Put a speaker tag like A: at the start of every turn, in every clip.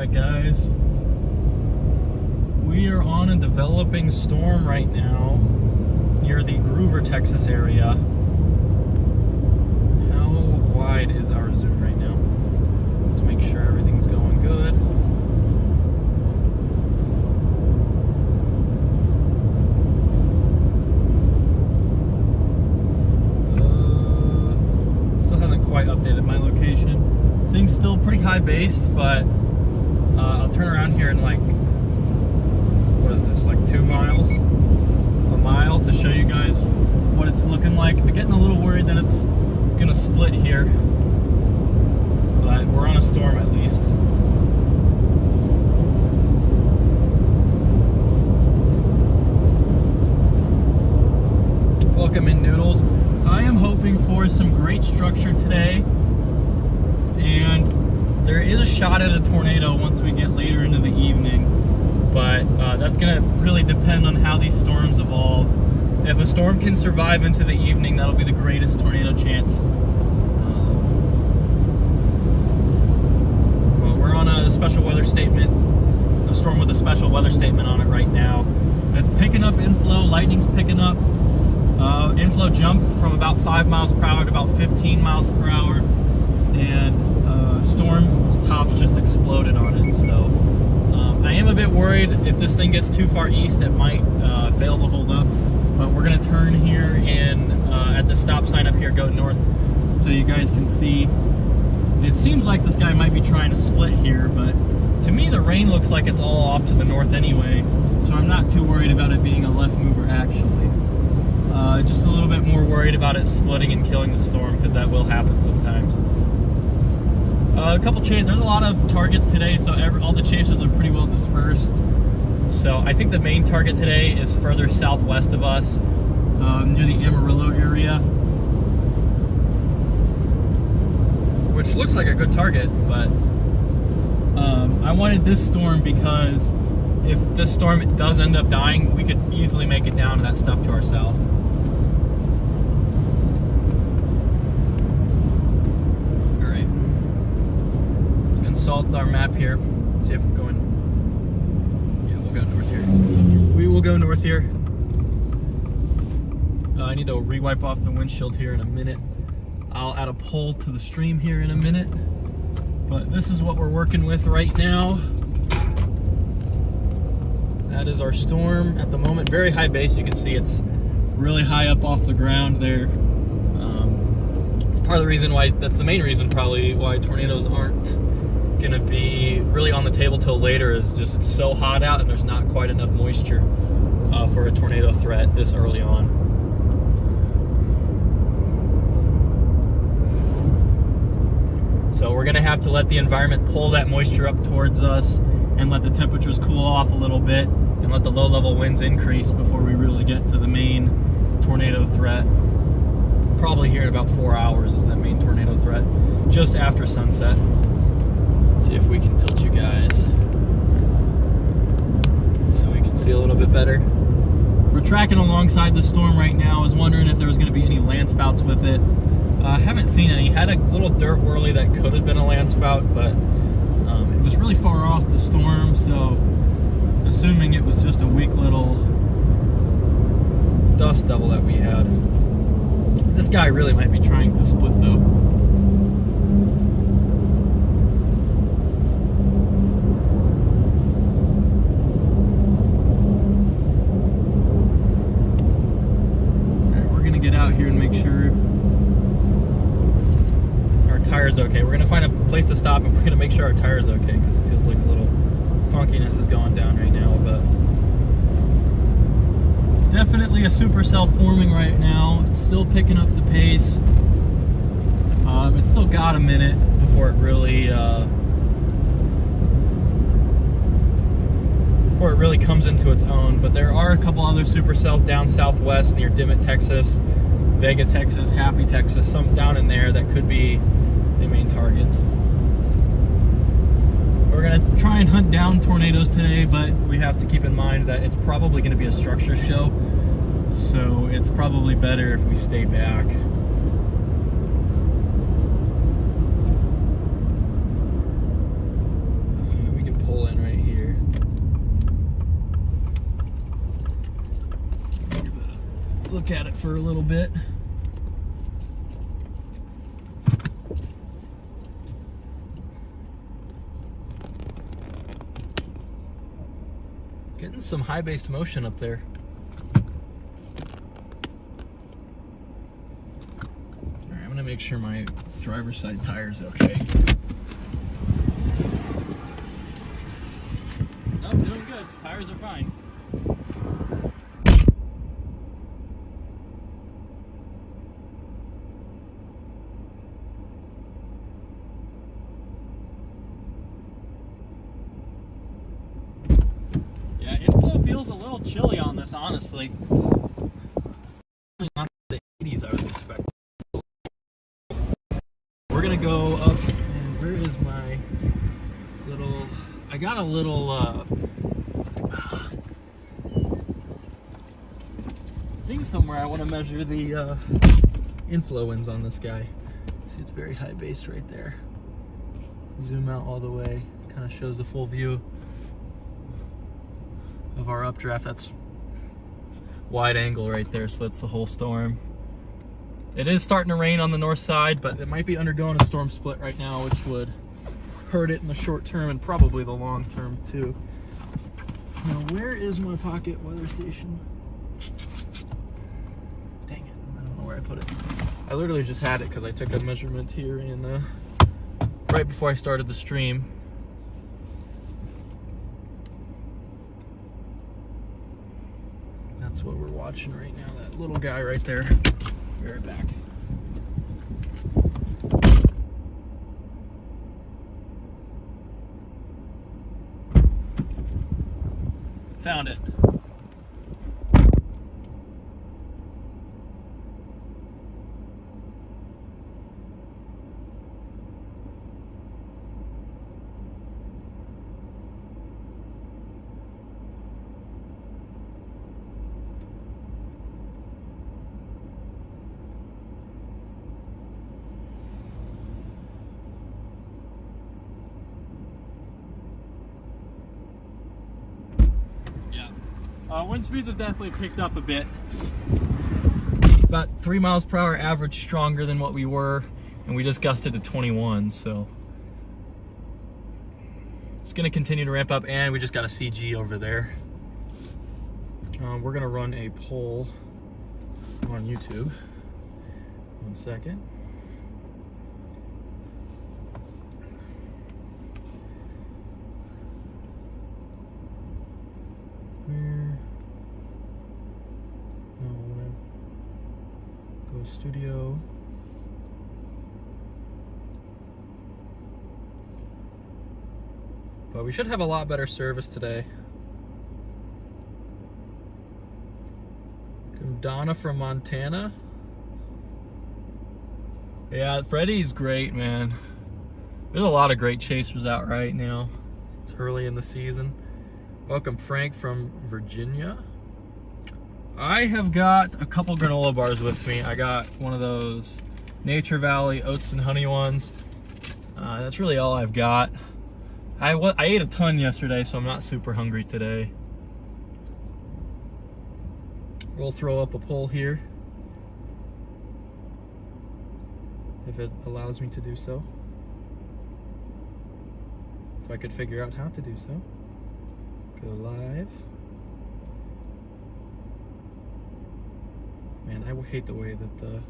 A: Alright guys, we are on a developing storm right now near the Groover, Texas area. How wide is our zoom right now? Let's make sure everything's going good. Still haven't quite updated my location. This thing's still pretty high based, but I'll turn around here in like, what is this, like 2 miles? A mile to show you guys what it's looking like. I'm getting a little worried that it's gonna split here, but we're on a storm at least. Welcome in, Noodles. I am hoping for some great structure today, and there is a shot at a tornado once we get later into the evening, but that's going to really depend on how these storms evolve. If a storm can survive into the evening, that'll be the greatest tornado chance. Well, we're on a special weather statement, a storm with a special weather statement on it right now. It's picking up inflow, lightning's picking up. Inflow jumped from about 5 miles per hour to about 15 miles per hour, and storm tops just exploded on it. So I am a bit worried if this thing gets too far east, it might fail to hold up. But we're gonna turn here and at the stop sign up here, go north so you guys can see. It seems like this guy might be trying to split here, but to me the rain looks like it's all off to the north anyway, so I'm not too worried about it being a left mover actually. Just a little bit more worried about it splitting and killing the storm, because that will happen sometimes. There's a lot of targets today, so all the chasers are pretty well dispersed. So I think the main target today is further southwest of us, near the Amarillo area, which looks like a good target, but I wanted this storm because if this storm does end up dying, we could easily make it down to that stuff to our south. Consult our map here, see if we're going. Yeah, we'll go north here. We will go north here. I need to re-wipe off the windshield here in a minute. I'll add a poll to the stream here in a minute, but this is what we're working with right now. That is our storm at the moment. Very high base. You can see it's really high up off the ground there. It's part of the reason why, that's the main reason probably why tornadoes aren't gonna be really on the table till later, is just it's so hot out and there's not quite enough moisture for a tornado threat this early on. So we're gonna have to let the environment pull that moisture up towards us and let the temperatures cool off a little bit and let the low level winds increase before we really get to the main tornado threat. Probably here in about 4 hours is that main tornado threat, just after sunset. See if we can tilt you guys so we can see a little bit better. We're tracking alongside the storm right now. I was wondering if there was going to be any land spouts with it. I haven't seen any. Had a little dirt whirly that could have been a land spout, but it was really far off the storm, so assuming it was just a weak little dust devil that we had. This guy really might be trying to split though. Get out here and make sure our tire's okay. We're gonna find a place to stop and we're gonna make sure our tire's okay, because it feels like a little funkiness is going down right now. But definitely a supercell forming right now. It's still picking up the pace. It's still got a minute before it really comes into its own, but there are a couple other supercells down southwest near Dimmitt, Texas, Vega, Texas, Happy, Texas, some down in there that could be the main target. We're gonna try and hunt down tornadoes today, but we have to keep in mind that it's probably gonna be a structure show, so it's probably better if we stay back. We can look at it for a little bit. Getting some high-based motion up there. All right, I'm gonna make sure my driver's side tire is okay. Nope, doing good. Tires are fine. Yeah, inflow feels a little chilly on this, honestly. Not the 80s I was expecting. We're gonna go up, and where is my little... I got a little thing somewhere. I want to measure the inflow ends on this guy. See, it's very high base right there. Zoom out all the way, kind of shows the full view of our updraft. That's wide angle right there, so that's the whole storm. It is starting to rain on the north side, but it might be undergoing a storm split right now, which would hurt it in the short term and probably the long term too. Now, where is my pocket weather station? Dang it, I don't know where I put it. I literally just had it because I took a measurement here in right before I started the stream. That's what we're watching right now, that little guy right there. Be right back. Found it. Wind speeds have definitely picked up a bit. About 3 miles per hour average stronger than what we were, and we just gusted to 21, so it's going to continue to ramp up, and we just got a CG over there. We're going to run a poll on YouTube. 1 second. Studio. But we should have a lot better service today. Donna from Montana. Yeah, Freddie's great, man. There's a lot of great chasers out right now. It's early in the season. Welcome Frank from Virginia. I have got a couple granola bars with me. I got one of those Nature Valley oats and honey ones. That's really all I've got. I ate a ton yesterday, so I'm not super hungry today. We'll throw up a poll here, if it allows me to do so. If I could figure out how to do so. Go live. Man, I hate the way that the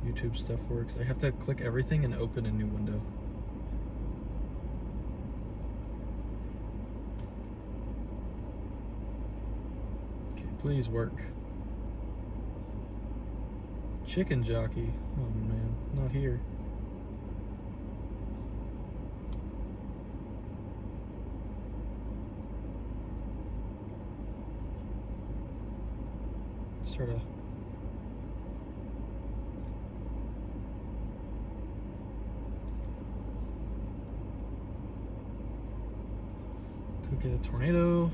A: YouTube stuff works. I have to click everything and open a new window. Okay, please work. Chicken jockey. Oh man, not here. Sort of could get a tornado.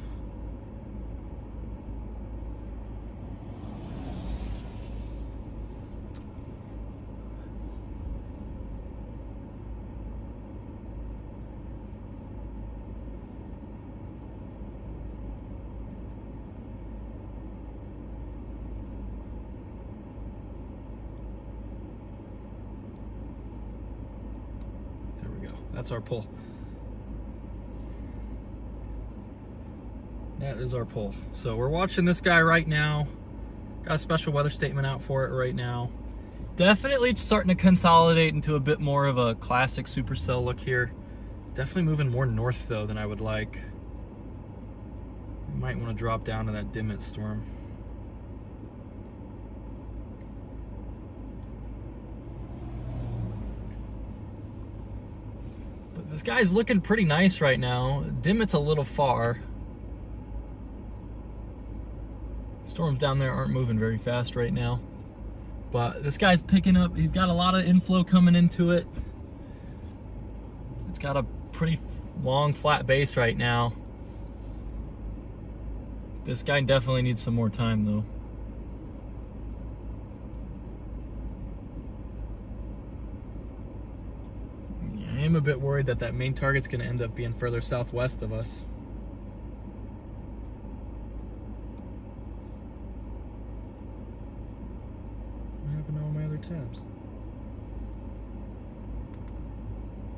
A: That's our pull. That is our pull. So we're watching this guy right now. Got a special weather statement out for it right now. Definitely starting to consolidate into a bit more of a classic supercell look here. Definitely moving more north though than I would like. We might want to drop down to that Dimmitt storm. But this guy's looking pretty nice right now. Dimmitt's a little far. Storms down there aren't moving very fast right now. But this guy's picking up. He's got a lot of inflow coming into it. It's got a pretty long flat base right now. This guy definitely needs some more time though. Yeah, I am a bit worried that that main target's going to end up being further southwest of us. What happened to all my other tabs?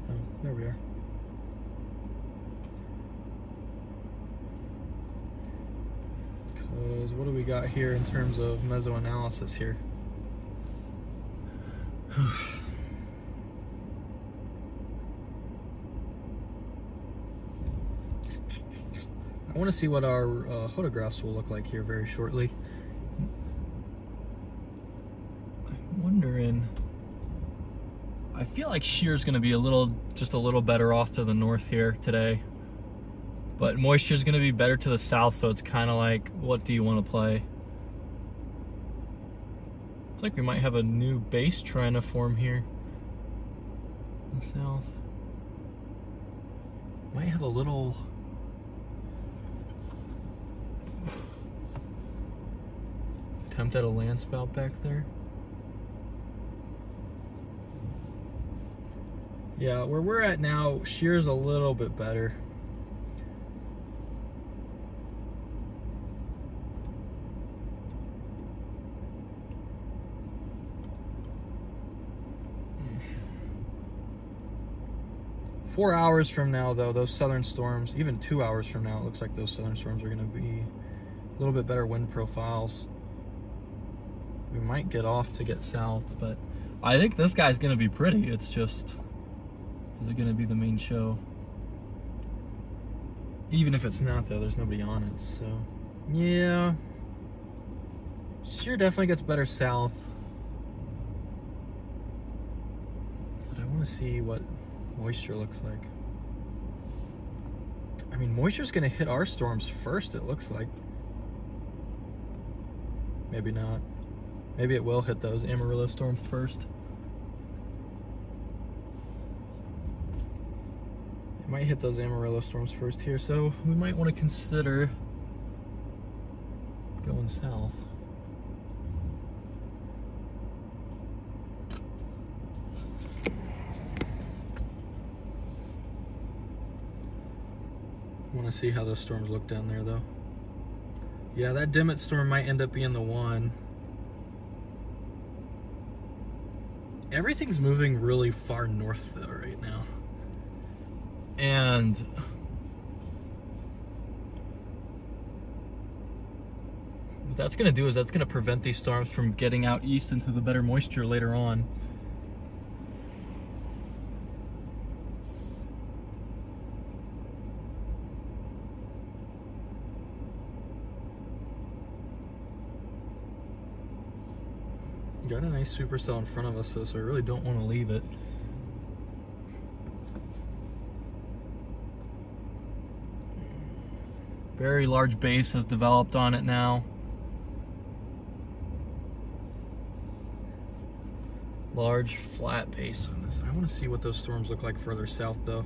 A: Oh, there we are. Because what do we got here in terms of mesoanalysis here? I want to see what our photographs will look like here very shortly. I'm wondering, I feel like shear's going to be just a little better off to the north here today. But moisture's going to be better to the south, so it's kind of like, what do you want to play? Looks like we might have a new base trying to form here in the south. Might have a little... attempt at a land spout back there. Yeah, where we're at now, shear's a little bit better. Four hours from now, though, those southern storms, even 2 hours from now, it looks like those southern storms are going to be a little bit better wind profiles. We might get off to get south, but I think this guy's going to be pretty. It's just, is it going to be the main show? Even if it's not, though, there's nobody on it, so yeah. Shear definitely gets better south. But I want to see what moisture looks like. I mean, moisture's going to hit our storms first, it looks like. Maybe not. Maybe it will hit those Amarillo storms first. It might hit those Amarillo storms first here, so we might want to consider going south. I want to see how those storms look down there, though. Yeah, that Dimmitt storm might end up being the one. Everything's moving really far north, though, right now. And what that's going to do is that's going to prevent these storms from getting out east into the better moisture later on. Got a nice supercell in front of us, though, so I really don't want to leave it. Very large base has developed on it now. Large flat base on this. I want to see what those storms look like further south, though.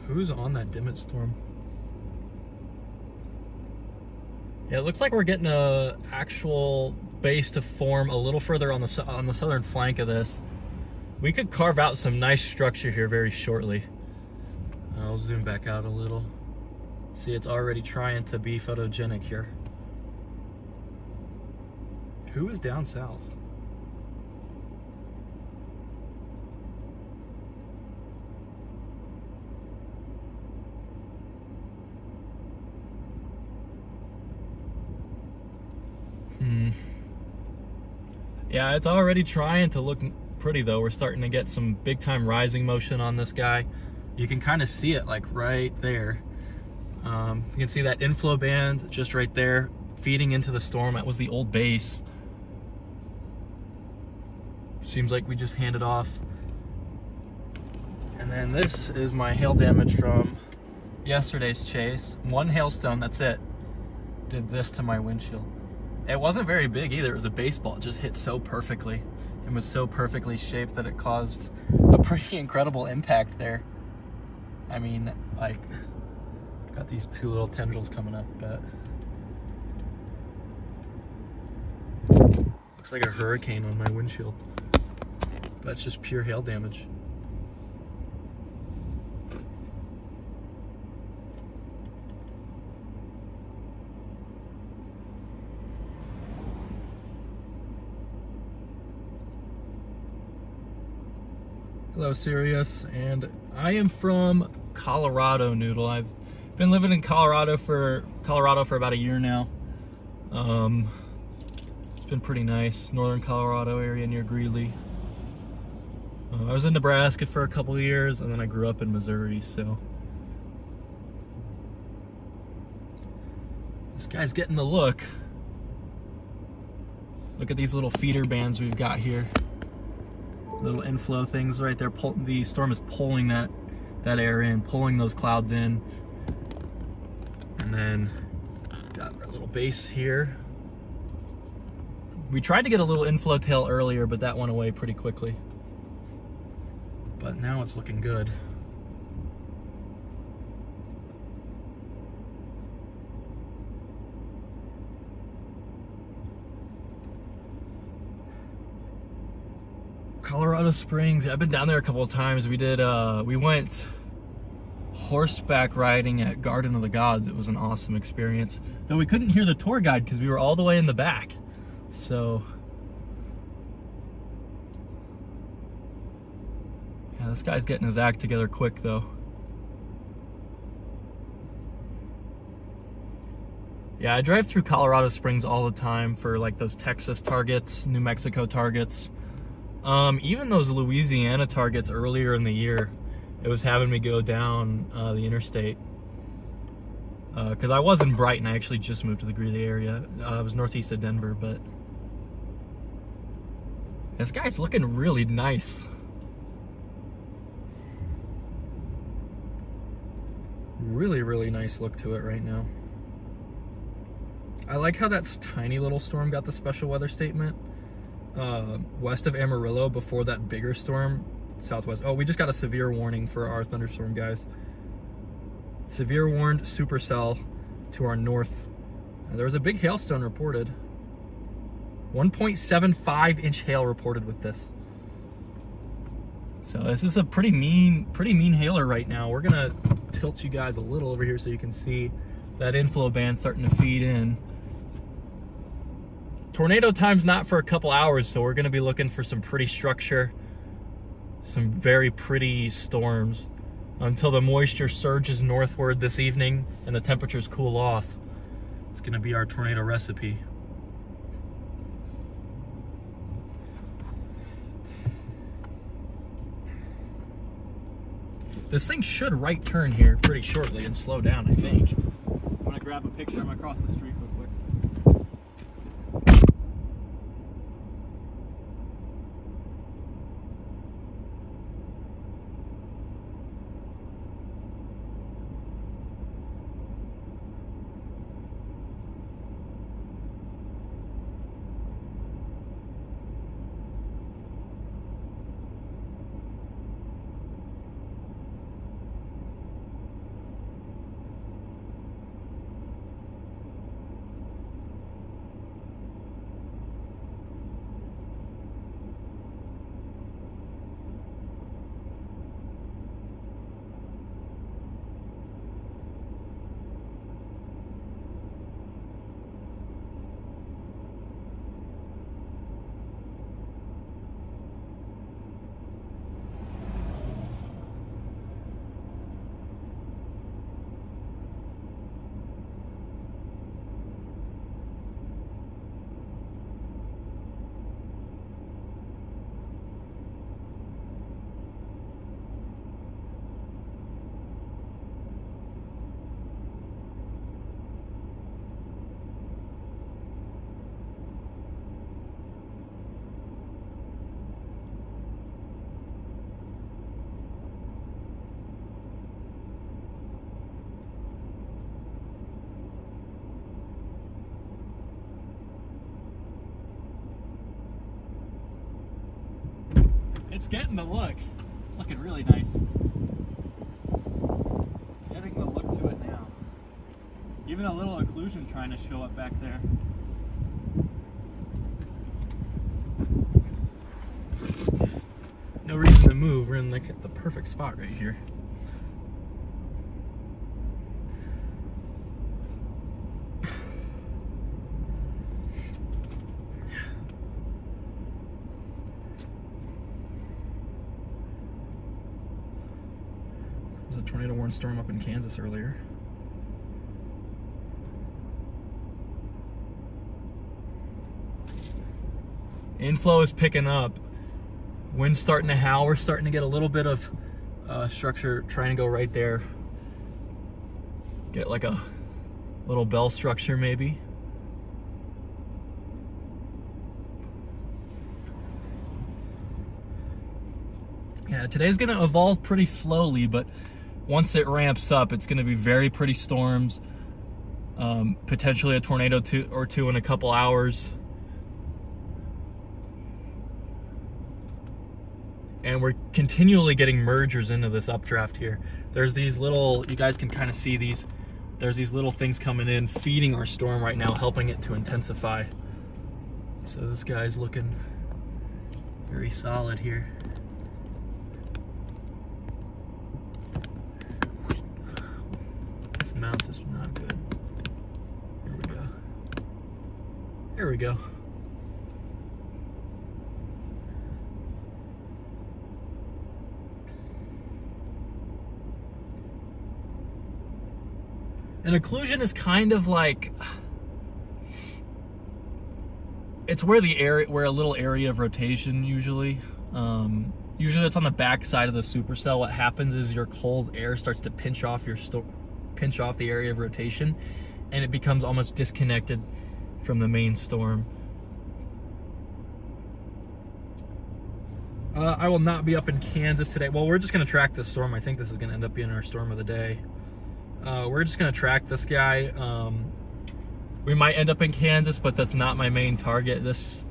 A: Who's on that Dimmitt storm? Yeah, it looks like we're getting a actual base to form a little further on the southern flank of this. We could carve out some nice structure here very shortly. I'll zoom back out a little. See, it's already trying to be photogenic here. Who is down south? Yeah, it's already trying to look pretty though. We're starting to get some big time rising motion on this guy. You can kind of see it like right there. You can see that inflow band just right there feeding into the storm. That was the old base. Seems like we just handed off. And then this is my hail damage from yesterday's chase. One hailstone, that's it. Did this to my windshield. It wasn't very big either. It was a baseball. It just hit so perfectly and was so perfectly shaped that it caused a pretty incredible impact there. I mean, like, got these two little tendrils coming up, but looks like a hurricane on my windshield. That's just pure hail damage. Hello, Sirius, and I am from Colorado, Noodle. I've been living in Colorado for about a year now. It's been pretty nice. Northern Colorado area near Greeley. I was in Nebraska for a couple of years, and then I grew up in Missouri, so this guy's getting the look. Look at these little feeder bands we've got here. Little inflow things right there. The storm is pulling that air in, pulling those clouds in. And then got our little base here. We tried to get a little inflow tail earlier, but that went away pretty quickly. But now it's looking good. Colorado Springs, I've been down there a couple of times. We went horseback riding at Garden of the Gods. It was an awesome experience. Though we couldn't hear the tour guide because we were all the way in the back. So, yeah, this guy's getting his act together quick though. Yeah, I drive through Colorado Springs all the time for like those Texas targets, New Mexico targets. Even those Louisiana targets earlier in the year, it was having me go down the interstate. Because I was in Brighton. I actually just moved to the Greeley area. I was northeast of Denver, but this guy's looking really nice. Really, really nice look to it right now. I like how that tiny little storm got the special weather statement. West of Amarillo before that bigger storm, southwest. Oh, we just got a severe warning for our thunderstorm, guys. Severe warned supercell to our north. There was a big hailstone reported. 1.75 inch hail reported with this. So this is a pretty mean hailer right now. We're gonna tilt you guys a little over here so you can see that inflow band starting to feed in. Tornado time's not for a couple hours, so we're gonna be looking for some pretty structure, some very pretty storms until the moisture surges northward this evening and the temperatures cool off. It's gonna be our tornado recipe. This thing should right turn here pretty shortly and slow down, I think. I'm gonna grab a picture. I'm gonna cross the street real quick. It's getting the look. It's looking really nice. Getting the look to it now. Even a little occlusion trying to show up back there. No reason to move. We're in the perfect spot right here. There's a tornado warning storm up in Kansas earlier. Inflow is picking up. Wind's starting to howl. We're starting to get a little bit of structure trying to go right there. Get like a little bell structure maybe. Yeah, today's gonna evolve pretty slowly, but once it ramps up, it's gonna be very pretty storms. Potentially a tornado or two in a couple hours. And we're continually getting mergers into this updraft here. There's these little, you guys can kind of see these, there's these little things coming in, feeding our storm right now, helping it to intensify. So this guy's looking very solid here. This mounts is not good. Here we go. Here we go. An occlusion is kind of like, it's where a little area of rotation usually. Usually it's on the back side of the supercell. What happens is your cold air starts to pinch off the area of rotation, and it becomes almost disconnected from the main storm. I will not be up in Kansas today. Well, we're just going to track this storm. I think this is going to end up being our storm of the day. We're just going to track this guy. We might end up in Kansas, but that's not my main target. This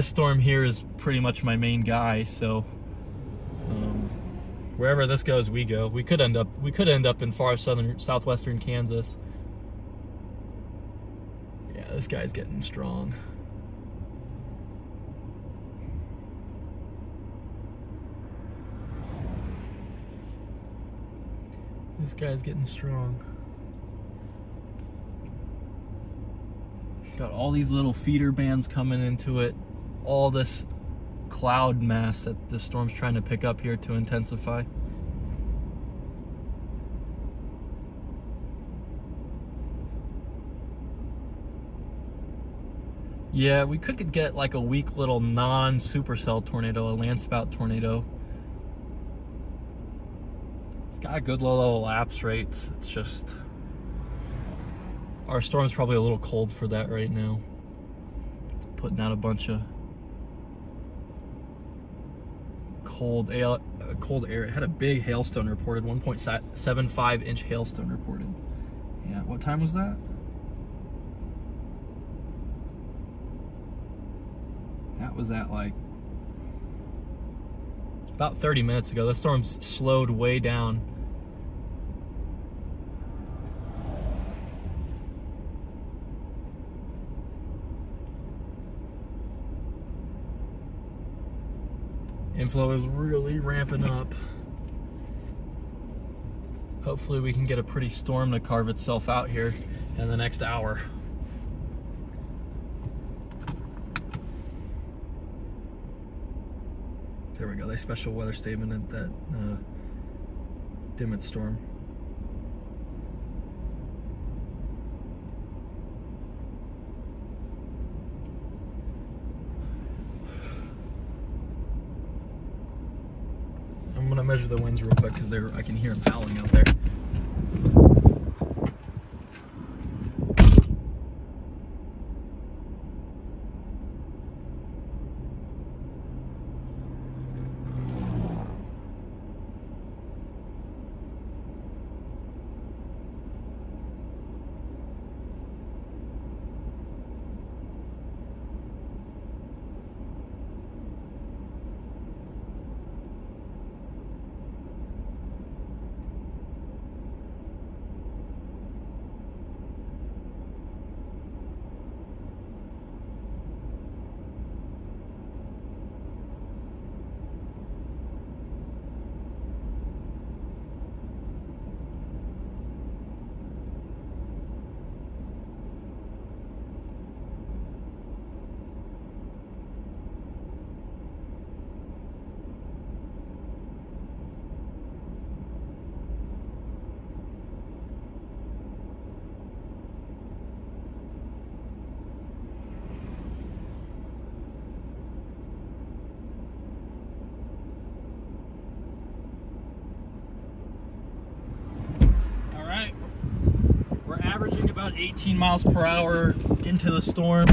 A: storm here is pretty much my main guy, so wherever this goes, we go. We could end up in far southwestern Kansas. Yeah, this guy's getting strong. This guy's getting strong. Got all these little feeder bands coming into it. All this cloud mass that the storm's trying to pick up here to intensify. Yeah, we could get like a weak little non-supercell tornado, a land spout tornado. Got good low level lapse rates. It's just our storm's probably a little cold for that right now. Putting out a bunch of cold air. It had a big hailstone reported, 1.75 inch hailstone reported. Yeah, what time was that? That was at like about 30 minutes ago. The storm's slowed way down. Inflow is really ramping up. Hopefully we can get a pretty storm to carve itself out here in the next hour. There we go, they special weather statement at that Dimmitt storm. I'm gonna measure the winds real quick because I can hear them howling out there. averaging about 18 miles per hour into the storm,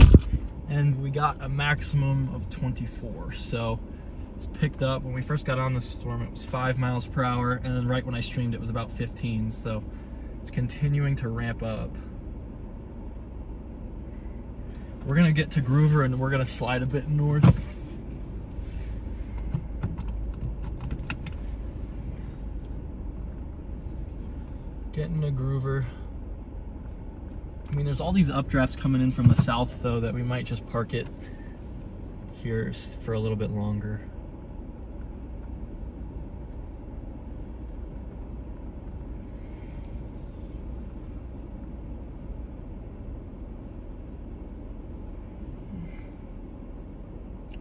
A: and we got a maximum of 24. So it's picked up. When we first got on the storm, it was 5 miles per hour, and then right when I streamed, it was about 15. So it's continuing to ramp up. We're gonna get to Groover, and we're gonna slide a bit north. Getting to Groover. I mean, there's all these updrafts coming in from the south, though, that we might just park it here for a little bit longer.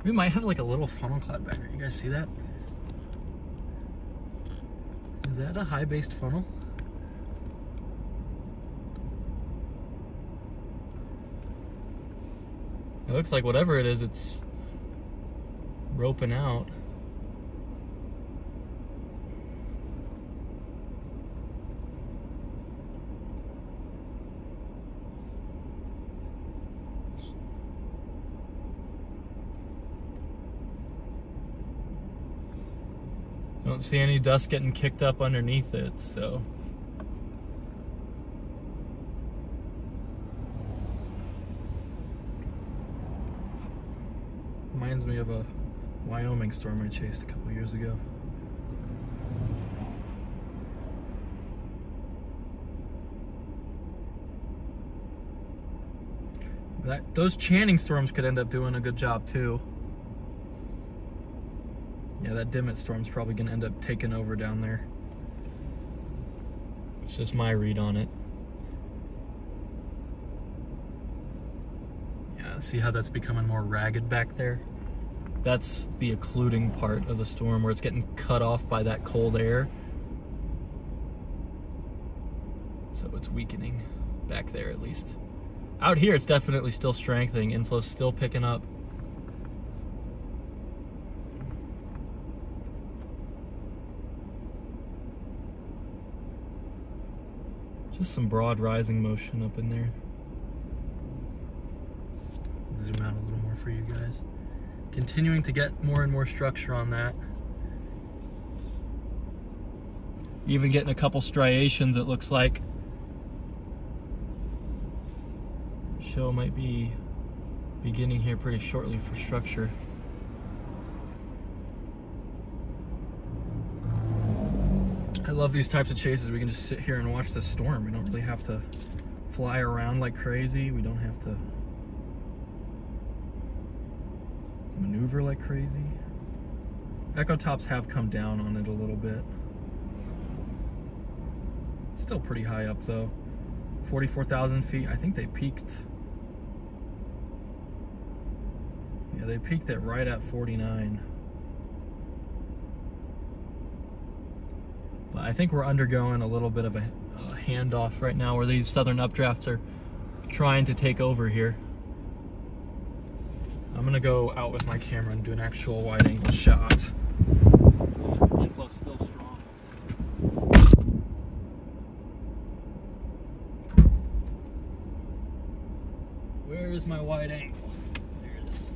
A: We might have like a little funnel cloud back there. You guys see that? Is that a high-based funnel? It looks like whatever it is, it's roping out. Don't see any dust getting kicked up underneath it, so. Reminds me of a Wyoming storm I chased a couple years ago. Those Channing storms could end up doing a good job too. Yeah, that Dimmitt storm's probably gonna end up taking over down there. It's just my read on it. Yeah, see how that's becoming more ragged back there? That's the occluding part of the storm where it's getting cut off by that cold air. So it's weakening back there at least. Out here it's definitely still strengthening. Inflow's still picking up. Just some broad rising motion up in there. Zoom out a little more for you guys. Continuing to get more and more structure on that. Even getting a couple striations, it looks like. Show might be beginning here pretty shortly for structure. I love these types of chases. We can just sit here and watch the storm. We don't really have to fly around like crazy. We don't have to maneuver like crazy. Echo tops have come down on it a little bit. It's still pretty high up though. 44,000 feet. I think they peaked. Yeah, they peaked at right at 49. But I think we're undergoing a little bit of a handoff right now where these southern updrafts are trying to take over here. I'm gonna go out with my camera and do an actual wide angle shot. Inflow's still strong. Where is my wide angle? There it is.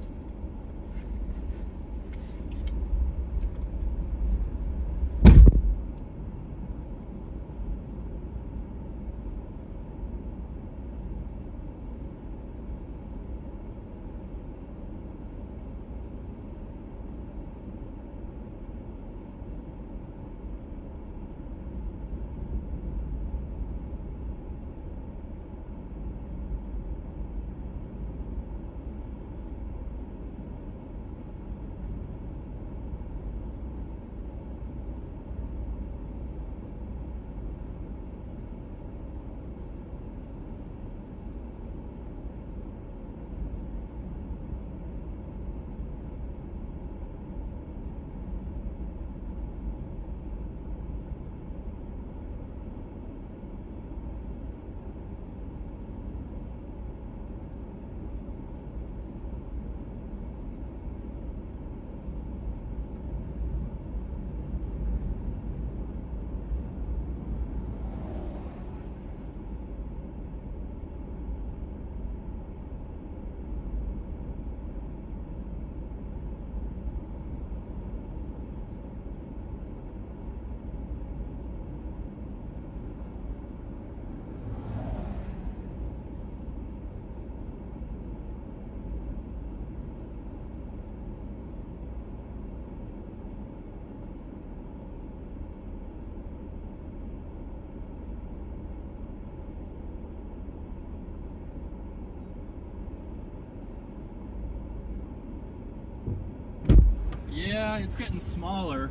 A: Yeah, it's getting smaller.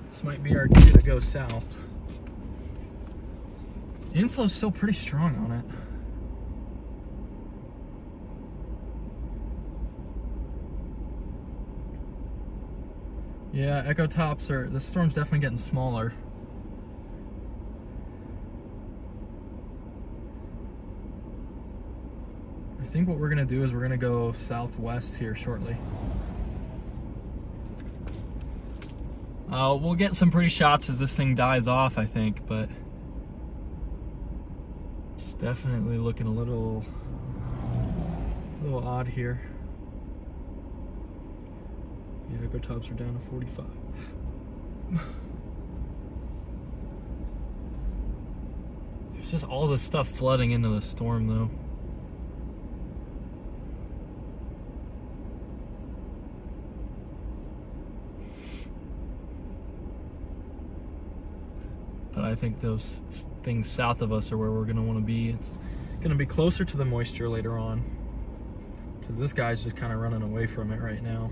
A: This might be our cue to go south. The inflow's still pretty strong on it. Yeah, echo tops are, the storm's definitely getting smaller. I think what we're gonna do is we're gonna go southwest here shortly. We'll get some pretty shots as this thing dies off, I think, but it's definitely looking a little odd here. Yeah, echo tops are down to 45. There's just all this stuff flooding into the storm, though. But I think those things south of us are where we're going to want to be. It's going to be closer to the moisture later on, because this guy's just kind of running away from it right now.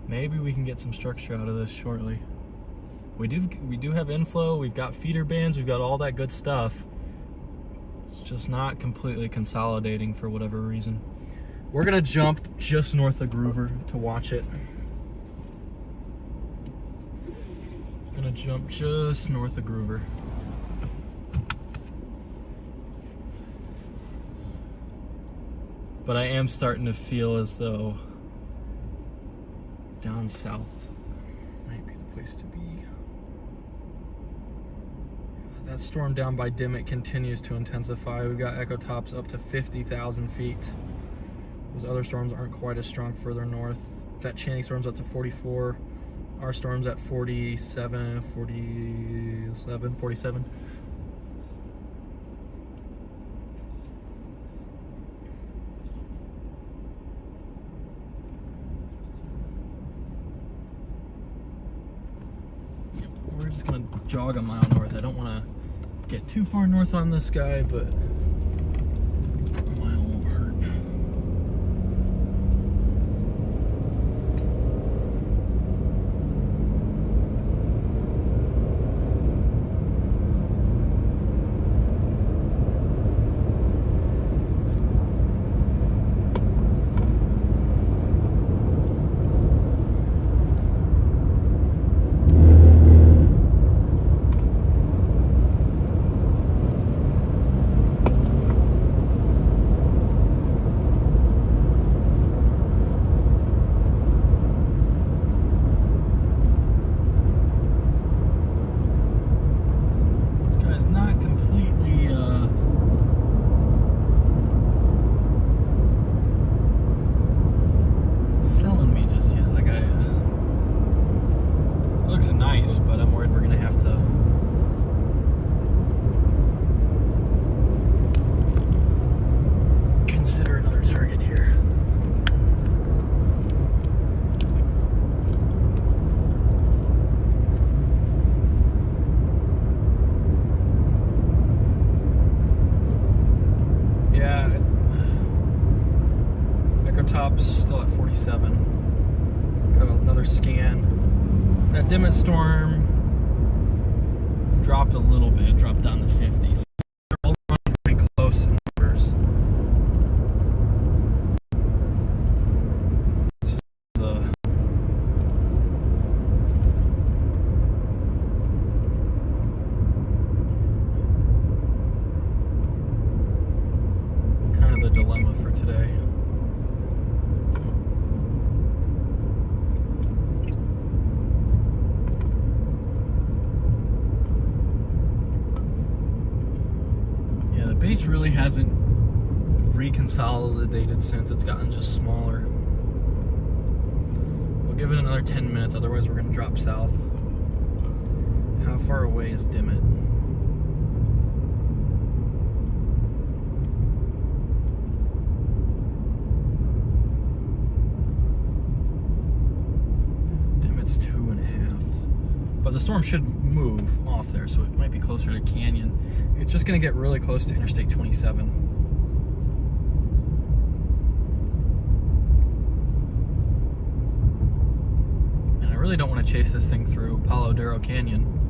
A: Maybe we can get some structure out of this shortly. We do have inflow, we've got feeder bands, we've got all that good stuff. It's just not completely consolidating for whatever reason. We're gonna jump just north of Groover to watch it. Gonna jump just north of Groover. But I am starting to feel as though down south might be the place to be. That storm down by Dimmitt continues to intensify. We've got echo tops up to 50,000 feet. Those other storms aren't quite as strong further north. That Channing storm's up to 44. Our storm's at 47. We're just gonna jog a mile north. I don't want to get too far north on this guy, but a mile won't hurt. Top's still at 47. Got another scan. That Dimmitt storm dropped a little bit, dropped down to 50. So they're all running pretty close in numbers. It's just dilemma for today. Yeah, the base really hasn't reconsolidated since. It's gotten just smaller. We'll give it another 10 minutes, otherwise we're going to drop south. How far away is Dimmitt? Dimmitt's 2.5. But the storm should move off there, so it might be closer to Canyon. It's just going to get really close to Interstate 27. I really don't want to chase this thing through Palo Duro Canyon.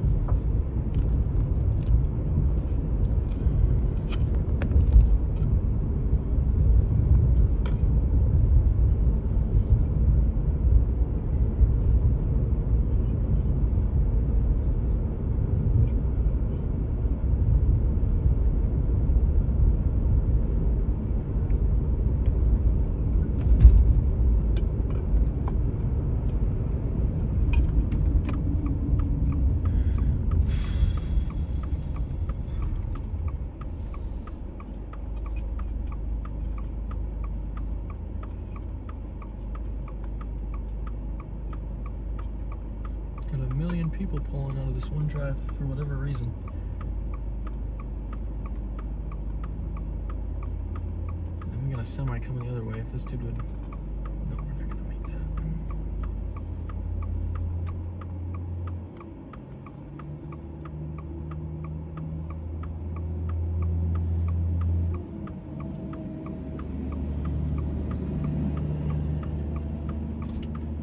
A: Got a million people pulling out of this one drive for whatever reason. And we got a semi coming the other way. If this dude would... No, we're not gonna make that.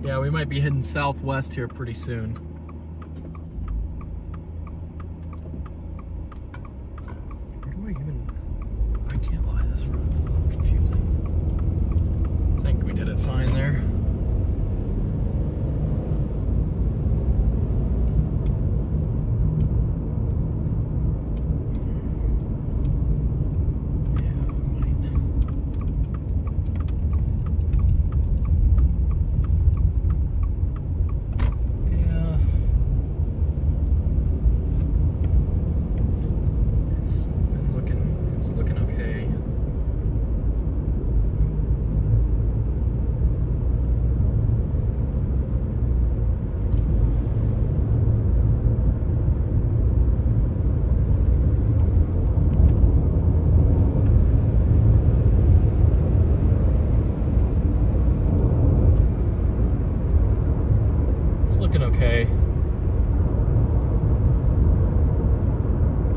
A: Yeah, we might be heading southwest here pretty soon. Where do I even... I can't lie, this road's a little confusing. I think we did it fine there. Okay.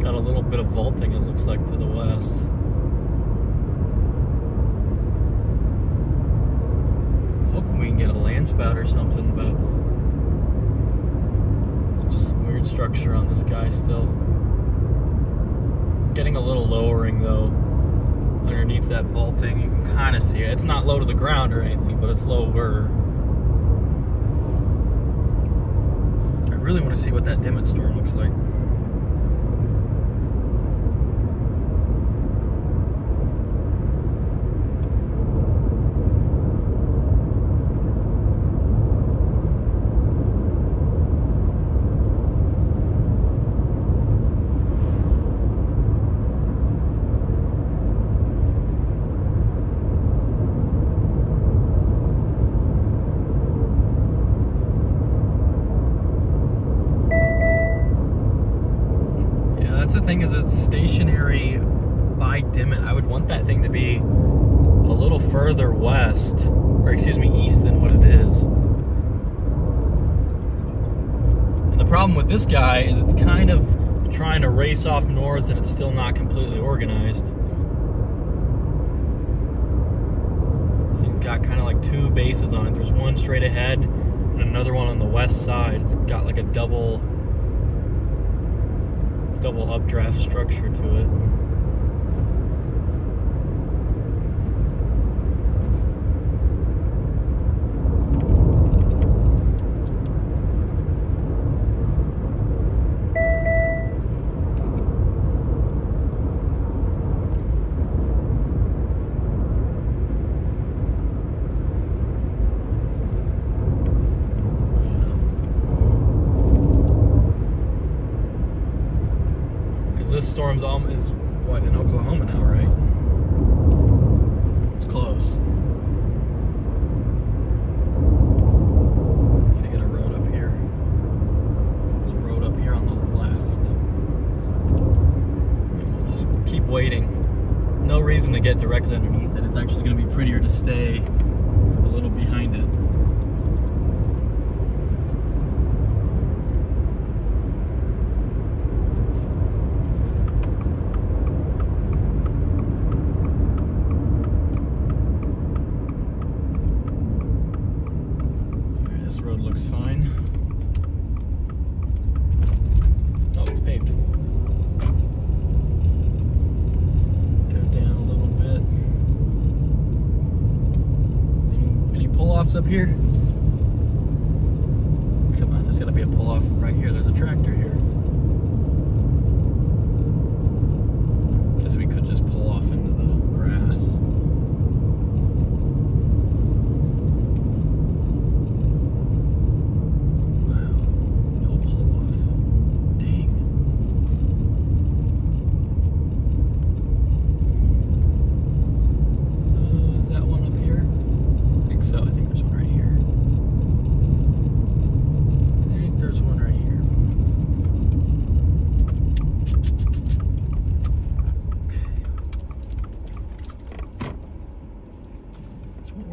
A: Got a little bit of vaulting, it looks like, to the west. Hoping we can get a land spout or something, but just some weird structure on this guy still. Getting a little lowering though underneath that vaulting. You can kind of see it. It's not low to the ground or anything, but it's lower. I really want to see what that Dimmitt storm looks like. That's the thing, is it's stationary by Dimmitt. I would want that thing to be a little further west, or excuse me, east than what it is. And the problem with this guy is it's kind of trying to race off north and it's still not completely organized. This thing's got kind of like two bases on it. There's one straight ahead and another one on the west side. It's got like a double updraft structure to it. storm's is what, in Oklahoma now, right? It's close. Need to get a road up here. There's a road up here on the left. And we'll just keep waiting. No reason to get directly underneath it. It's actually going to be prettier to stay a little behind it. This road looks fine. Oh, it's paved. Go down a little bit. Any pull-offs up here? Come on, there's gotta be a pull-off right here. There's a tractor here. Guess we could just pull off into the grass.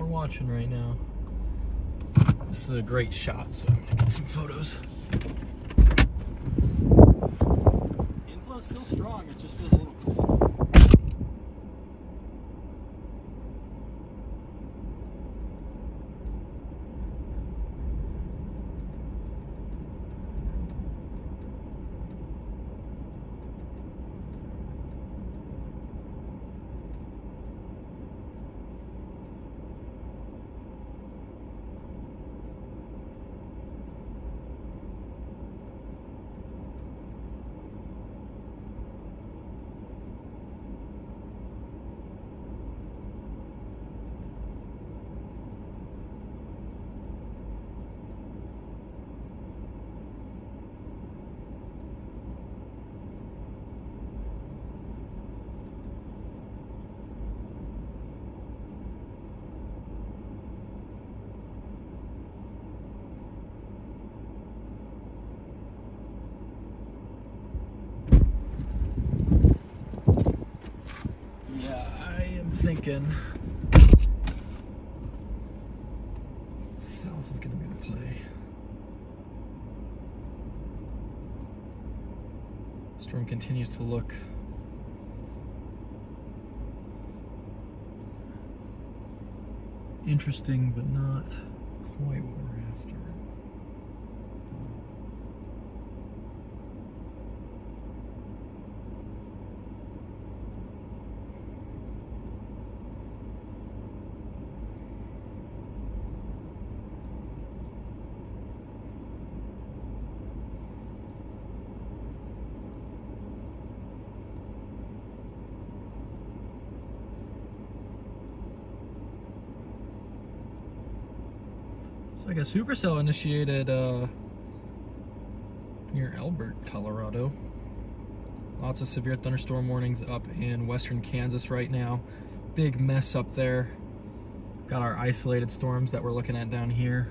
A: Watching right now. This is a great shot, so I'm gonna get some photos. The inflow's still strong, it just feels a little cold. Thinking south is going to be the play. Storm continues to look interesting, but not quite what we're after. It's like a supercell initiated near Elbert, Colorado. Lots of severe thunderstorm warnings up in western Kansas right now. Big mess up there. Got our isolated storms that we're looking at down here.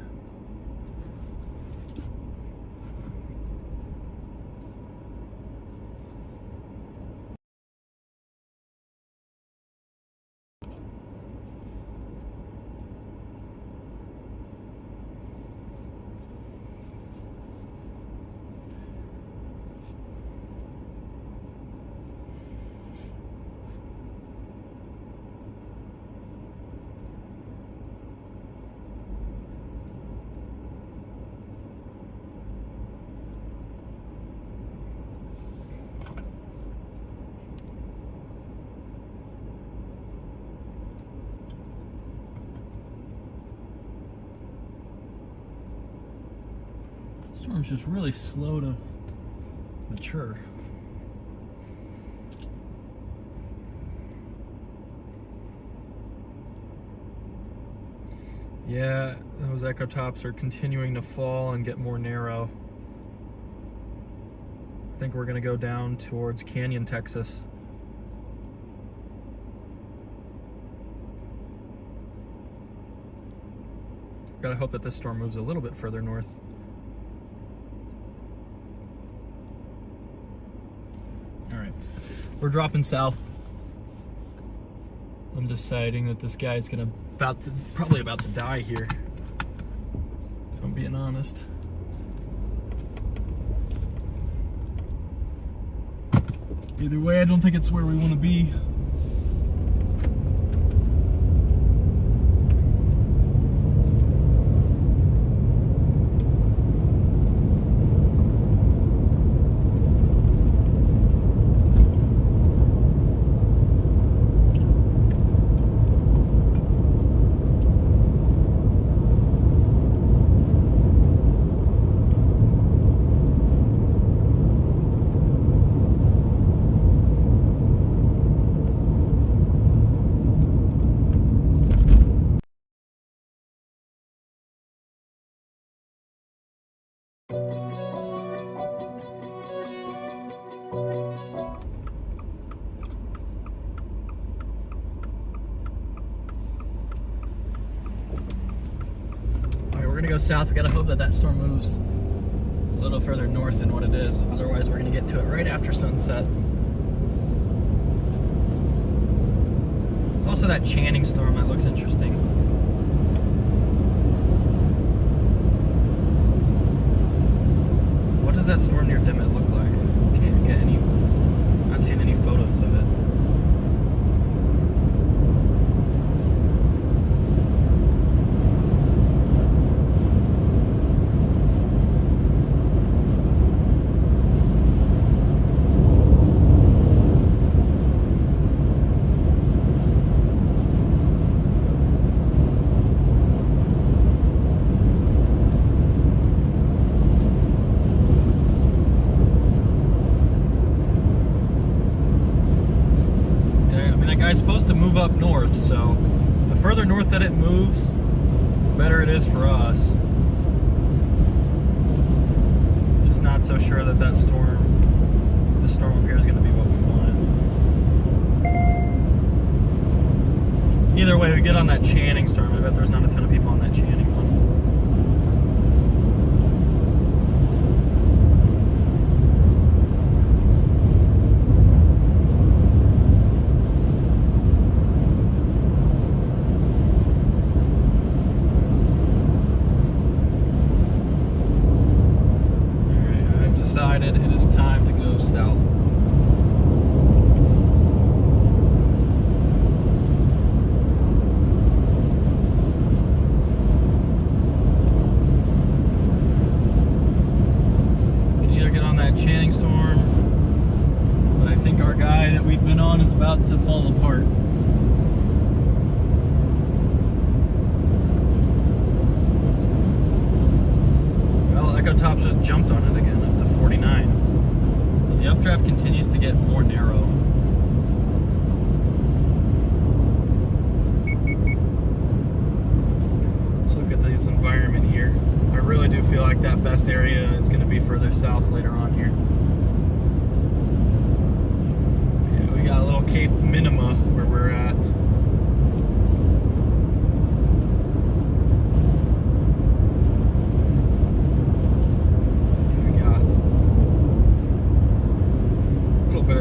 A: Storm's just really slow to mature. Yeah, those echo tops are continuing to fall and get more narrow. think we're gonna go down towards Canyon, Texas. Gotta hope that this storm moves a little bit further north. All right, we're dropping south. I'm deciding that this guy's probably about to die here, if I'm being honest. Either way, I don't think it's where we want to be. We're gonna go south. We gotta hope that that storm moves a little further north than what it is. Otherwise, we're gonna get to it right after sunset. There's also that Channing storm that looks interesting. What does that storm near Dimmitt look like? Can't get any. I'm not seeing any photos of it. It's supposed to move up north, so the further north that it moves, the better it is for us. Just not so sure that this storm up here is going to be what we want. Either way, we get on that Channing storm. I bet there's not a ton of people on that Channing one. Decided it is time to go south. Can either get on that Channing storm, but I think our guy that we've been on is about to fall apart. Well, Echo Tops just jumped on it again. 49. But the updraft continues to get more narrow. Let's look at this environment here. I really do feel like that best area is going to be further south later on here. Yeah, we got a little Cape Minima where we're at.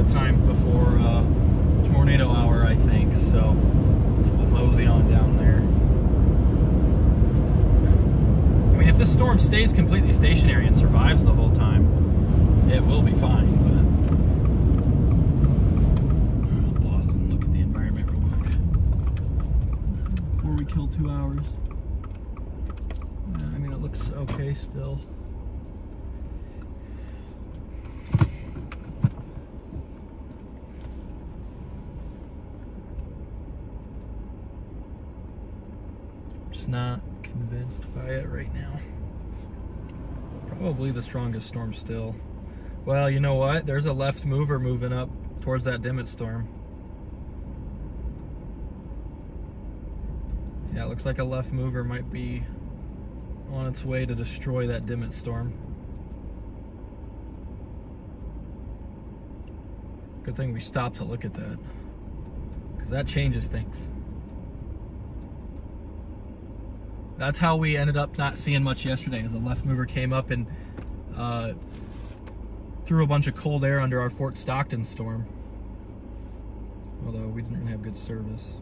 A: Time before tornado hour, I think, so we'll mosey on down there. I mean, if this storm stays completely stationary and survives the whole time, it will be fine, but I'll pause and look at the environment real quick before we kill 2 hours. I mean, it looks okay still. Not convinced by it right now. Probably the strongest storm still. Well, you know what? There's a left mover moving up towards that Dimmitt storm. Yeah, it looks like a left mover might be on its way to destroy that Dimmitt storm. Good thing we stopped to look at that, because that changes things. That's how we ended up not seeing much yesterday, as a left mover came up and threw a bunch of cold air under our Fort Stockton storm. Although we didn't have good service.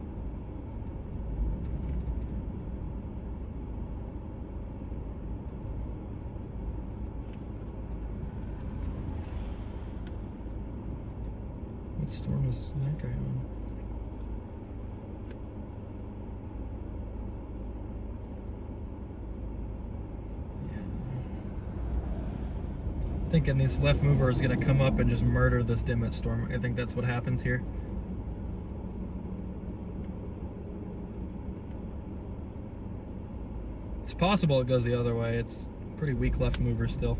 A: What storm is that guy on? Thinking this left mover is going to come up and just murder this Dimmitt storm. I think that's what happens here. It's possible it goes the other way. It's a pretty weak left mover still.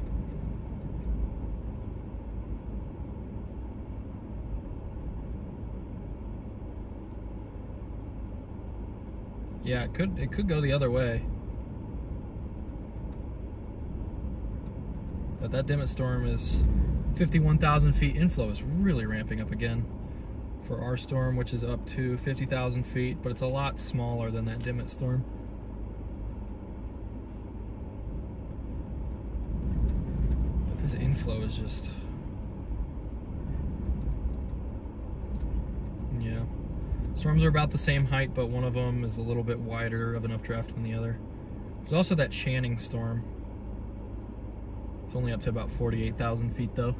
A: Yeah, it could go the other way. But that Dimmitt storm is 51,000 feet. Inflow is really ramping up again for our storm, which is up to 50,000 feet, but it's a lot smaller than that Dimmitt storm. But this inflow is just, yeah. Storms are about the same height, but one of them is a little bit wider of an updraft than the other. There's also that Channing storm. It's only up to about 48,000 feet though.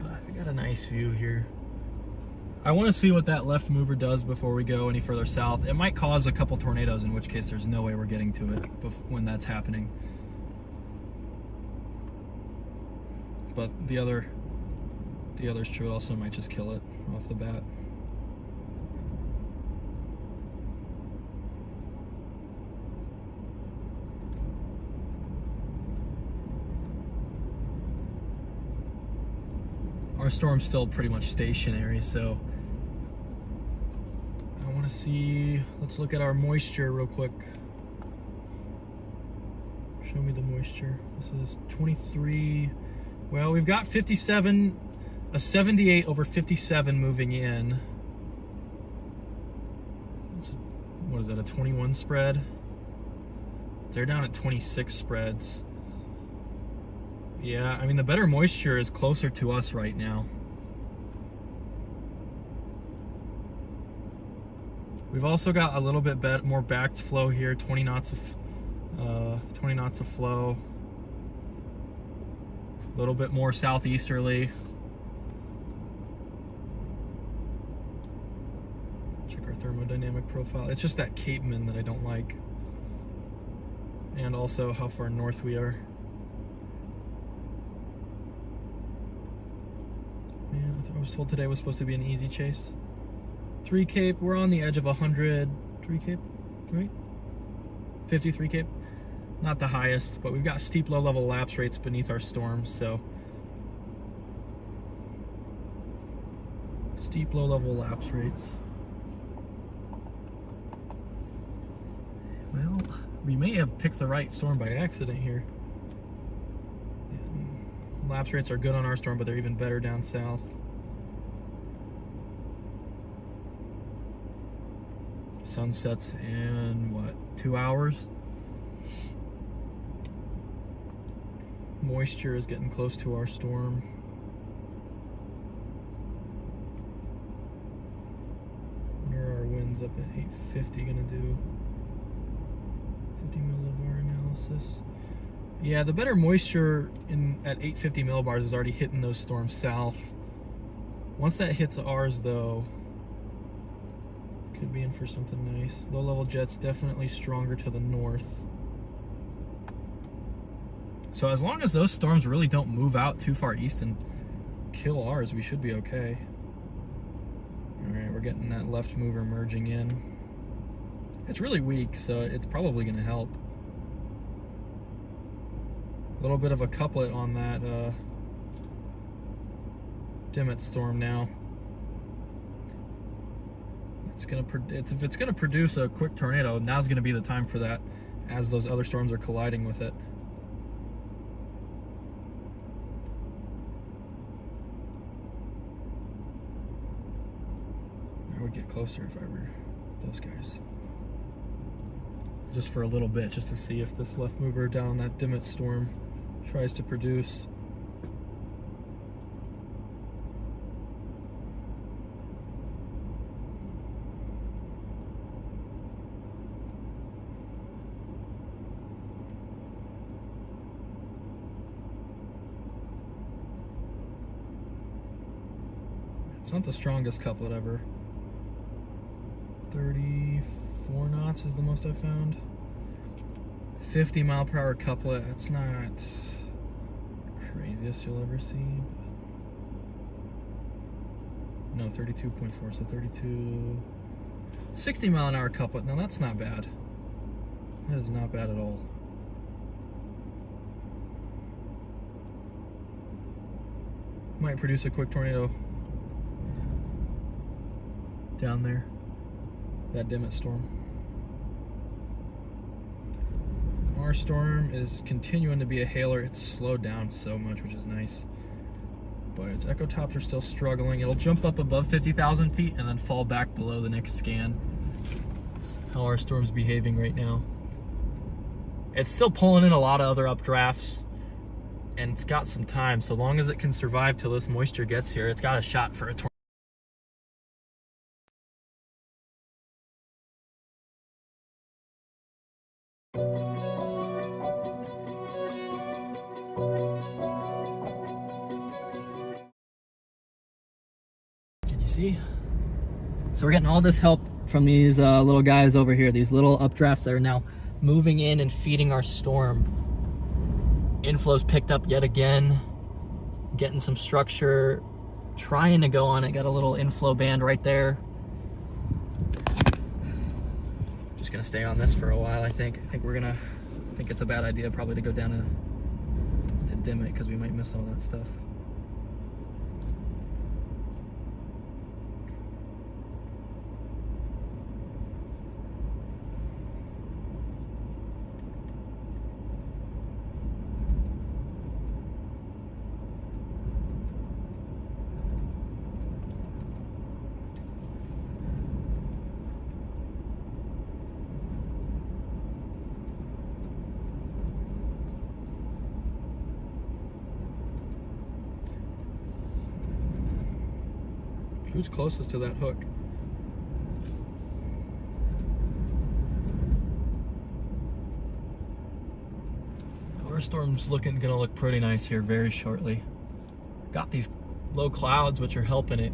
A: But we got a nice view here. I want to see what that left mover does before we go any further south. It might cause a couple tornadoes, in which case there's no way we're getting to it when that's happening. But the other's true. It also might just kill it off the bat. Our storm's still pretty much stationary, so I want to see, let's look at our moisture real quick. Show me the moisture. This is 23, well, we've got 57, a 78 over 57 moving in. What is that, a 21 spread? They're down at 26 spreads. Yeah, I mean, the better moisture is closer to us right now. We've also got a little bit more backed flow here, 20 knots of flow. A little bit more southeasterly. Check our thermodynamic profile. It's just that Cape Min that I don't like. And also how far north we are. I was told today was supposed to be an easy chase. 3 Cape, we're on the edge of 100. 3 Cape, right? 53 Cape. Not the highest, but we've got steep low-level lapse rates beneath our storms, so. Steep low-level lapse rates. Well, we may have picked the right storm by accident here. Lapse rates are good on our storm, but they're even better down south. Sun sets in, what, 2 hours? Moisture is getting close to our storm. What are our winds up at 850 gonna do? 50 millibar analysis. Yeah, the better moisture at 850 millibars is already hitting those storms south. Once that hits ours though, could be in for something nice. Low level jets definitely stronger to the north. So as long as those storms really don't move out too far east and kill ours, we should be okay. All right, we're getting that left mover merging in. It's really weak, so it's probably gonna help. A little bit of a couplet on that Dimmitt storm now. If it's gonna produce a quick tornado, now's gonna be the time for that, as those other storms are colliding with it. would get closer if I were those guys. Just for a little bit, just to see if this left mover down that Dimmitt storm tries to produce. It's not the strongest couplet ever. 34 knots is the most I've found. 50 mile per hour couplet, that's not craziest you'll ever see. But no, 32.4, so 32. 60 mile an hour couplet, now that's not bad. That is not bad at all. Might produce a quick tornado down there, that Dimmitt storm. Our storm is continuing to be a hailer. It's slowed down so much, which is nice. But its echo tops are still struggling. It'll jump up above 50,000 feet and then fall back below the next scan. That's how our storm's behaving right now. It's still pulling in a lot of other updrafts, and it's got some time. So long as it can survive till this moisture gets here, it's got a shot for a tornado. See? So we're getting all this help from these little guys over here, these little updrafts that are now moving in and feeding our storm. Inflow's picked up yet again, getting some structure, trying to go on it. Got a little inflow band right there. Just gonna stay on this for a while, I think. I think it's a bad idea probably to go down to Dimmitt because we might miss all that stuff. Who's closest to that hook? Our storm's gonna look pretty nice here very shortly. Got these low clouds which are helping it.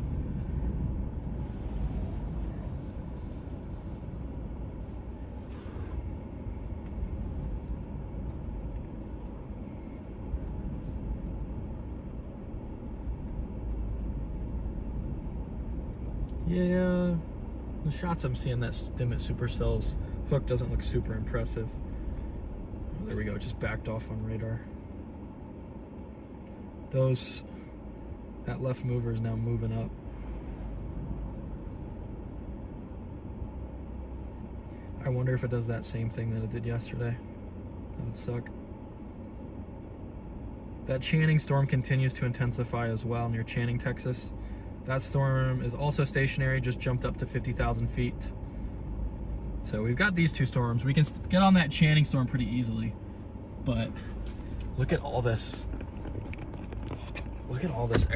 A: Yeah, the shots I'm seeing that Dimmitt Supercells hook doesn't look super impressive. Oh, there we go, just backed off on radar. That left mover is now moving up. I wonder if it does that same thing that it did yesterday. That would suck. That Channing storm continues to intensify as well near Channing, Texas. That storm is also stationary, just jumped up to 50,000 feet. So we've got these two storms. We can get on that Channing storm pretty easily, but look at all this. Look at all this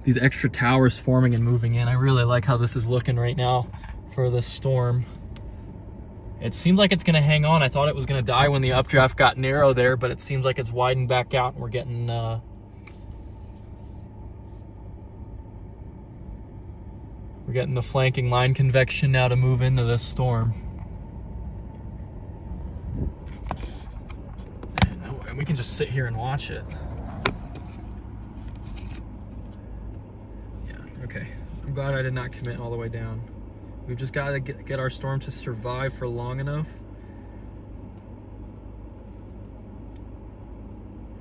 A: these extra towers forming and moving in. I really like how this is looking right now for this storm. It seems like it's gonna hang on. I thought it was gonna die when the updraft got narrow there, but it seems like it's widened back out and we're getting the flanking line convection now to move into this storm. And we can just sit here and watch it. Yeah, okay. I'm glad I did not commit all the way down. We've just got to get our storm to survive for long enough.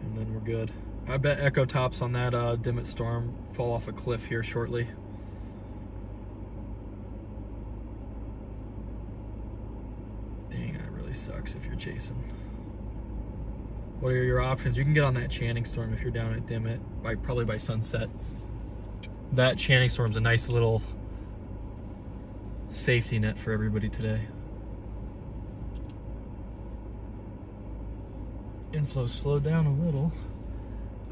A: And then we're good. I bet echo tops on that Dimmitt storm fall off a cliff here shortly. Sucks if you're chasing. What are your options? You can get on that Channing storm if you're down at Dimmitt probably by sunset. that Channing storm's a nice little safety net for everybody today. Inflow slowed down a little.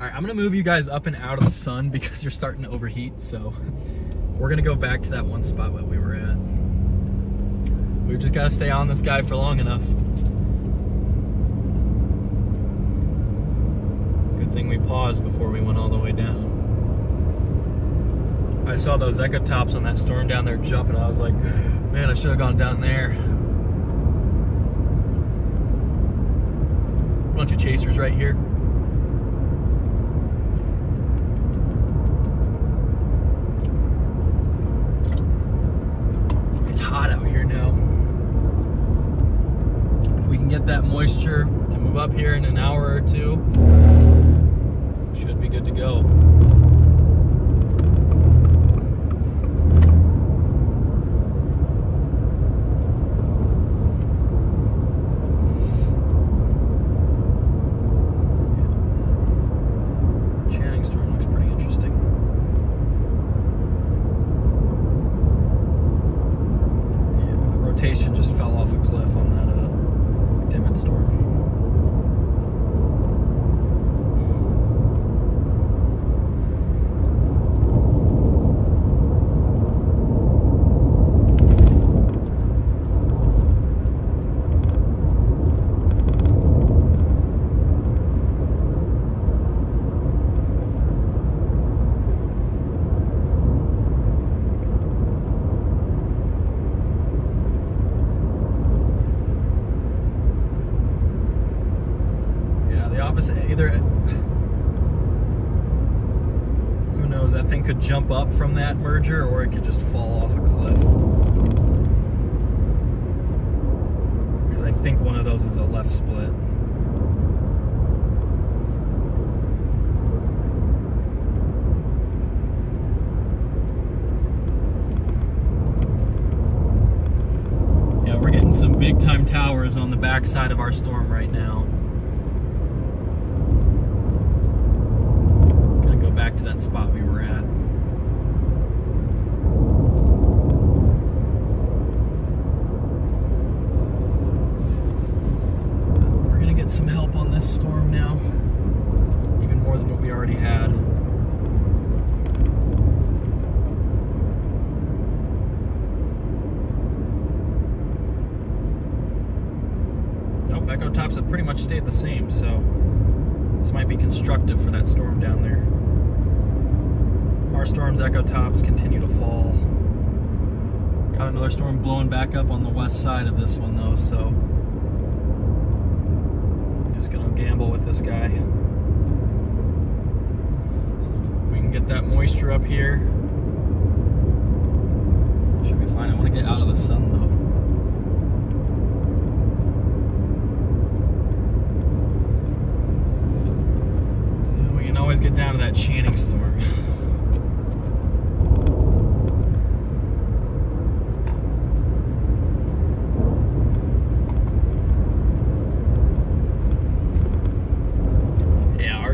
A: All right, I'm gonna move you guys up and out of the sun because you're starting to overheat. So we're gonna go back to that one spot that we were at. We just gotta stay on this guy for long enough. Good thing we paused before we went all the way down. I saw those echo tops on that storm down there jumping. I was like, man, I should have gone down there. Bunch of chasers right here. It's hot out here now. If we can get that moisture to move up here in an hour or two, should be good to go. Just fell off a cliff on that Dimmitt storm. Either, who knows, that thing could jump up from that merger or it could just fall off a cliff. Because I think one of those is a left split. Yeah, we're getting some big time towers on the backside of our storm right now. Back to that spot we were at. We're gonna get some help on this storm now, even more than what we already had. Nope, echo tops have pretty much stayed the same, so this might be constructive for that storm down there. Our storm's echo tops continue to fall. Got another storm blowing back up on the west side of this one though, so I'm just gonna gamble with this guy. So if we can get that moisture up here, should be fine. I want to get out of the sun though. And we can always get down to that Channing storm.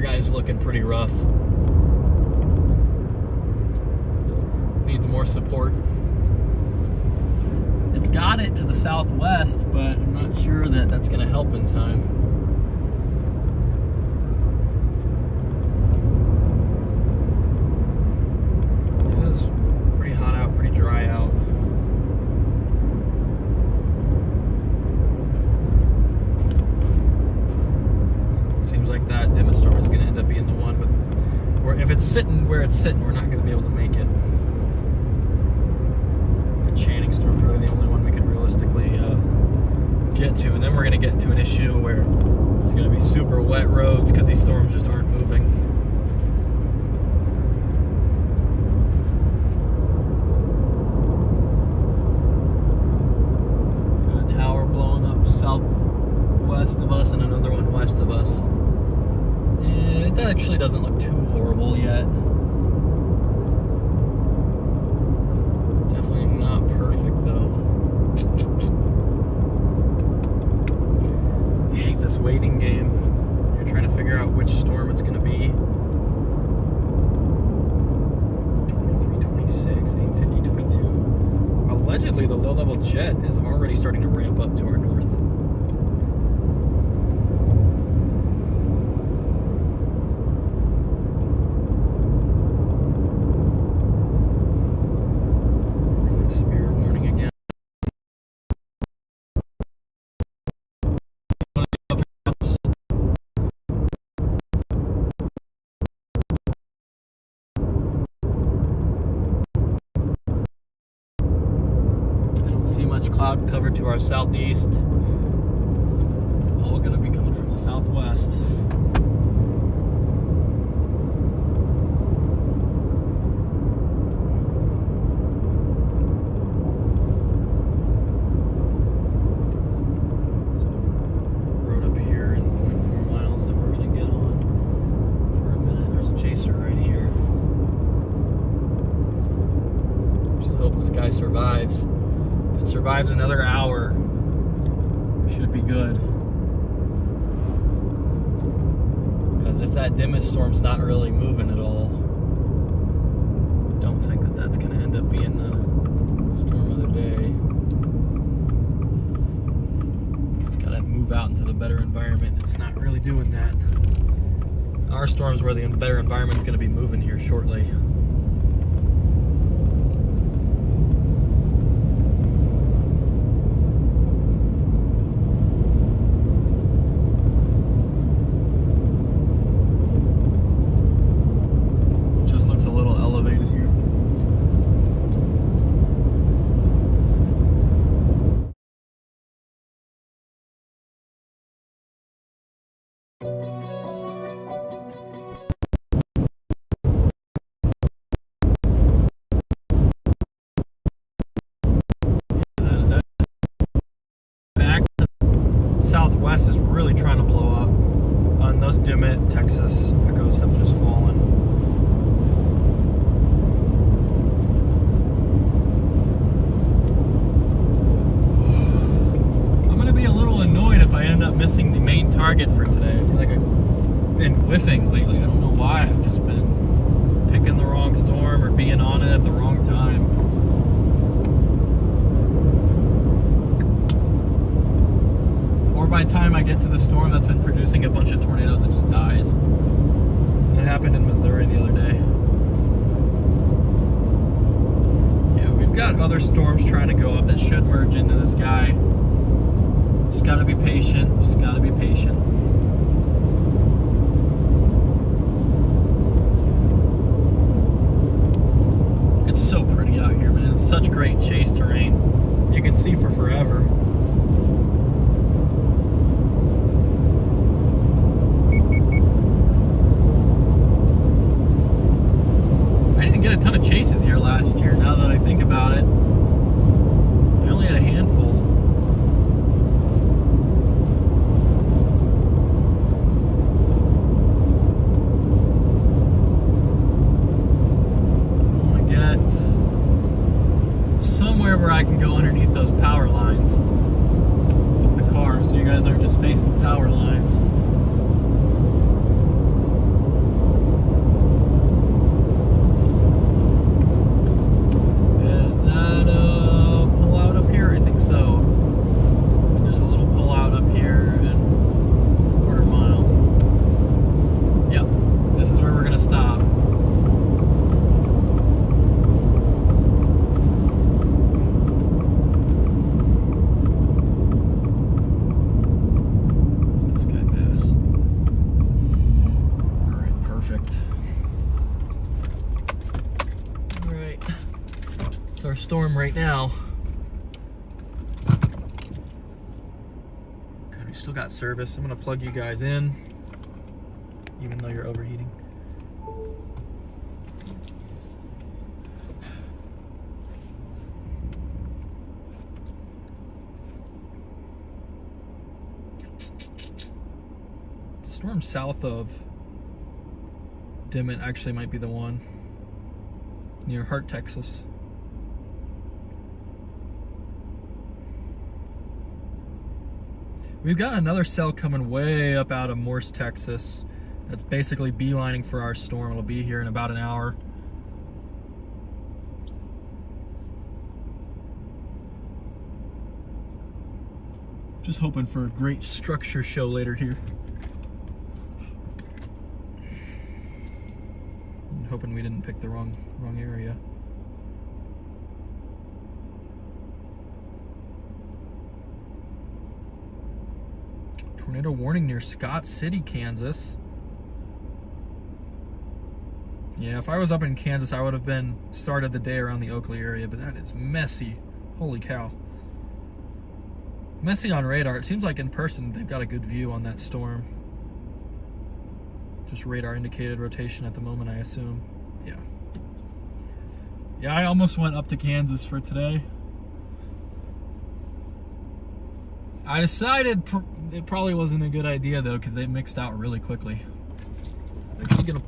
A: Is looking pretty rough. Needs more support. It's got it to the southwest, but I'm not sure that that's going to help in time. It was pretty hot out, pretty dry out. Seems like that Dimmitt storm is going to end up being the one, but if it's sitting where it's sitting, we're not going to be able to make it. That Channing storm's really the only one we could realistically get to, and then we're going to get to an issue where there's going to be super wet roads because these storms just aren't moving. Got a tower blowing up southwest of us and another one west of us. It actually doesn't look too horrible yet. Definitely not perfect though. I hate this waiting game. You're trying to figure out which storm it's going to be. 23. weirdly, the low-level jet is already starting to ramp up to our north. Severe warning again. See much cloud cover to our southeast. It's all going to be coming from the southwest. So, road up here in 0.4 miles that we're going to get on for a minute. There's a chaser right here. Just hope this guy survives. Survives another hour, should be good. Because if that Dimmitt storm's not really moving at all, don't think that that's going to end up being the storm of the day. It's got to move out into the better environment. It's not really doing that. Our storm's where the better environment's going to be moving here shortly. Southwest is really trying to blow up. And those Dimmitt, Texas echoes have just fallen. I'm going to be a little annoyed if I end up missing the main target for today. I feel like I've been whiffing lately. I don't know why. I've just been picking the wrong storm or being on it at the wrong time. By the time I get to the storm that's been producing a bunch of tornadoes, it just dies. It happened in Missouri the other day. Yeah, we've got other storms trying to go up that should merge into this guy. Just gotta be patient. Just gotta be patient. It's so pretty out here, man. It's such great chase terrain. You can see for forever. Get a ton of chases here last year, now that I think about it. I only had a handful. I want to get somewhere where I can go underneath those power lines with the car, so you guys aren't just facing power lines. Our storm right now. Okay, we still got service. I'm gonna plug you guys in, even though you're overheating. The storm south of Dimmitt actually might be the one near Hart, Texas. We've got another cell coming way up out of Morse, Texas. That's basically beelining for our storm. It'll be here in about an hour. Just hoping for a great structure show later here. I'm hoping we didn't pick the wrong area. Tornado warning near Scott City, Kansas. Yeah, if I was up in Kansas, I would have started the day around the Oakley area, but that is messy. Holy cow. Messy on radar. It seems like in person they've got a good view on that storm. Just radar indicated rotation at the moment, I assume. Yeah. Yeah, I almost went up to Kansas for today. I decided it probably wasn't a good idea though, because they mixed out really quickly. I'm actually gonna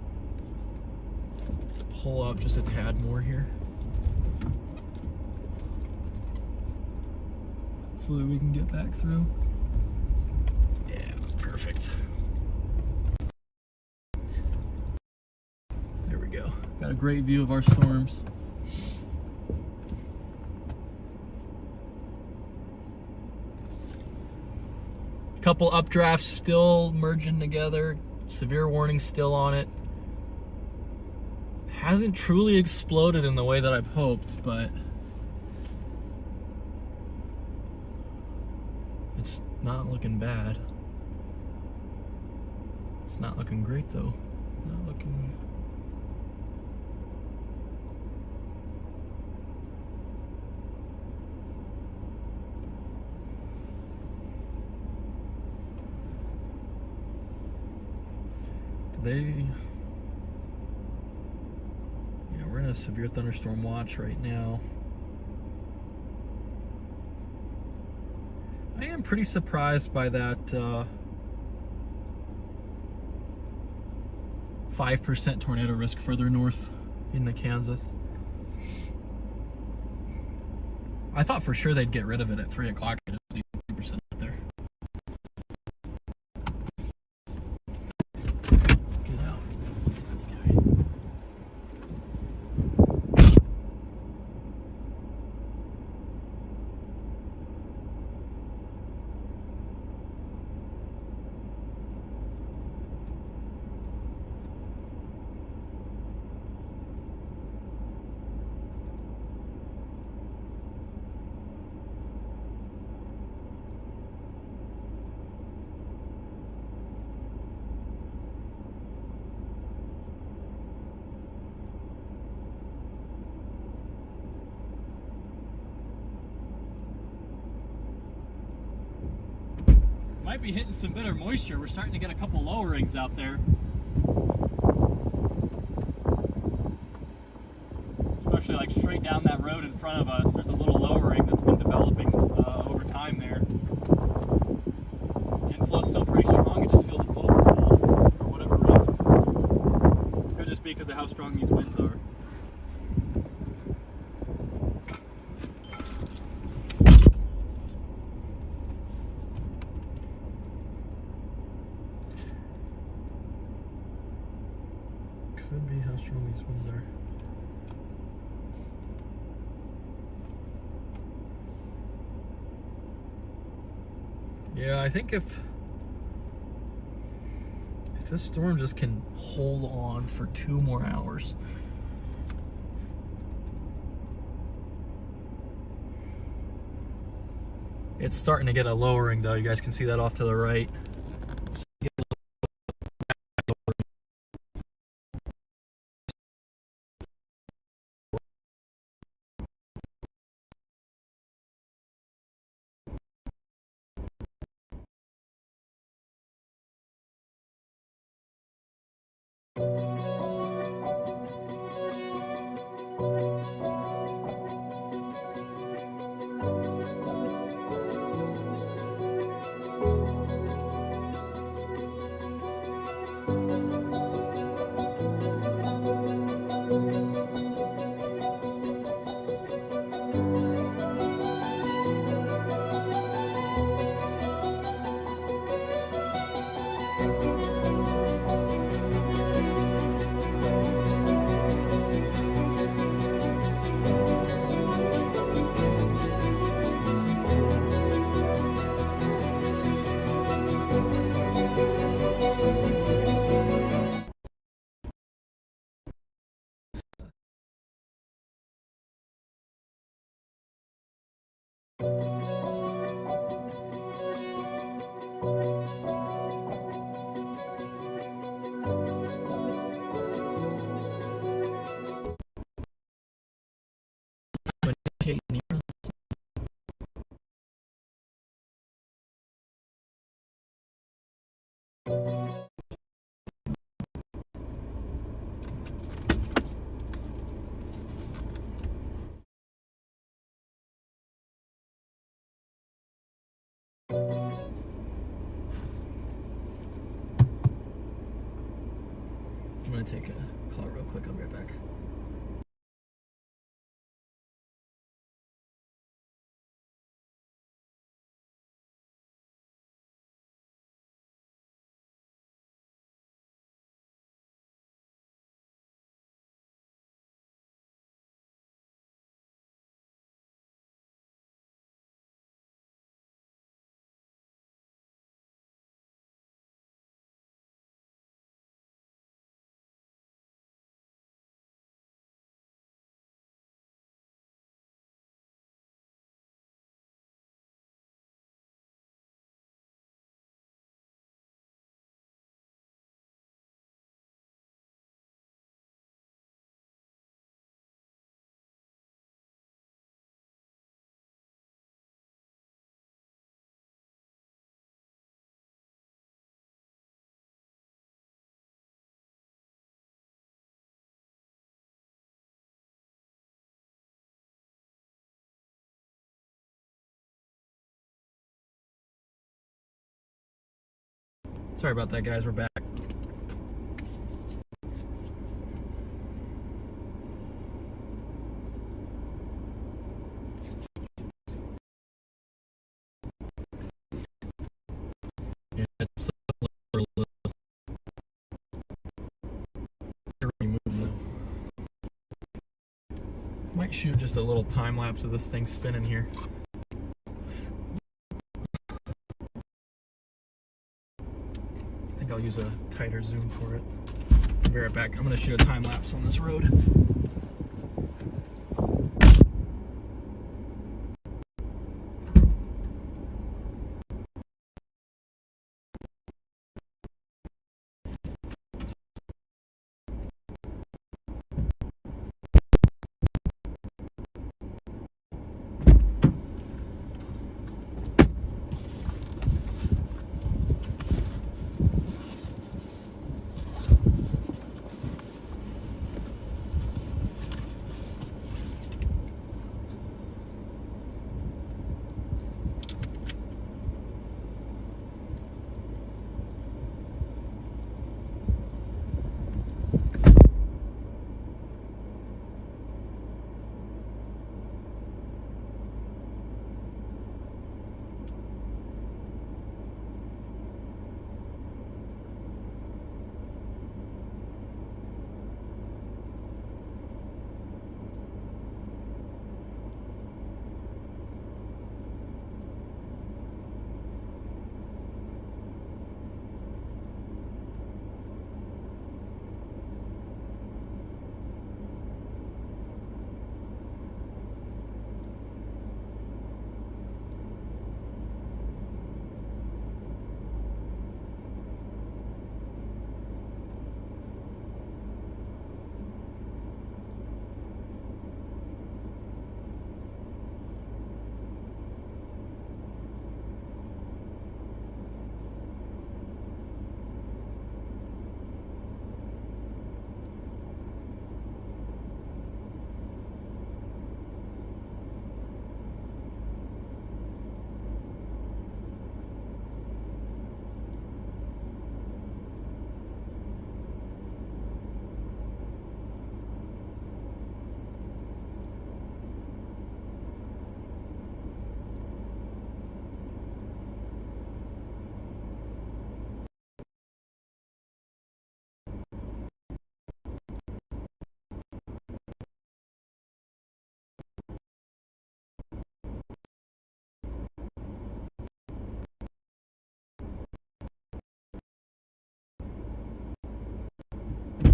A: pull up just a tad more here. Hopefully we can get back through. Yeah, perfect. There we go. Got a great view of our storms. Couple updrafts still merging together. Severe warning still on it. Hasn't truly exploded in the way that I've hoped, but it's not looking bad. It's not looking great though. Not looking. Yeah, we're in a severe thunderstorm watch right now. I am pretty surprised by that 5% tornado risk further north into Kansas. I thought for sure they'd get rid of it at 3 o'clock. It was 2% up there. Get out. Get this guy. Might be hitting some better moisture. We're starting to get a couple lowerings out there. Especially like straight down that road in front of us. There's a little lowering that's been developing over time there. Inflow's still pretty strong. It just feels a little cool for whatever reason. Could just be because of how strong these winds are. Could be how strong these winds are. Yeah, I think if this storm just can hold on for 2 more hours. It's starting to get a lowering though. You guys can see that off to the right. Kate, can you run this? I'm gonna take a call real quick. I'll be right back. Sorry about that, guys. We're back. Yeah, it's might shoot just a little time lapse of this thing spinning here. I think I'll use a tighter zoom for it. I'll be right back. I'm going to shoot a time lapse on this road.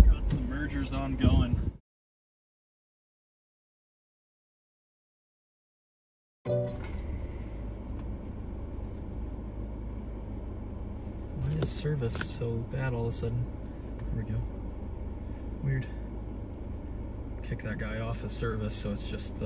A: Got some mergers ongoing. Why is service so bad all of a sudden? There we go. Weird. Kick that guy off of service, so it's just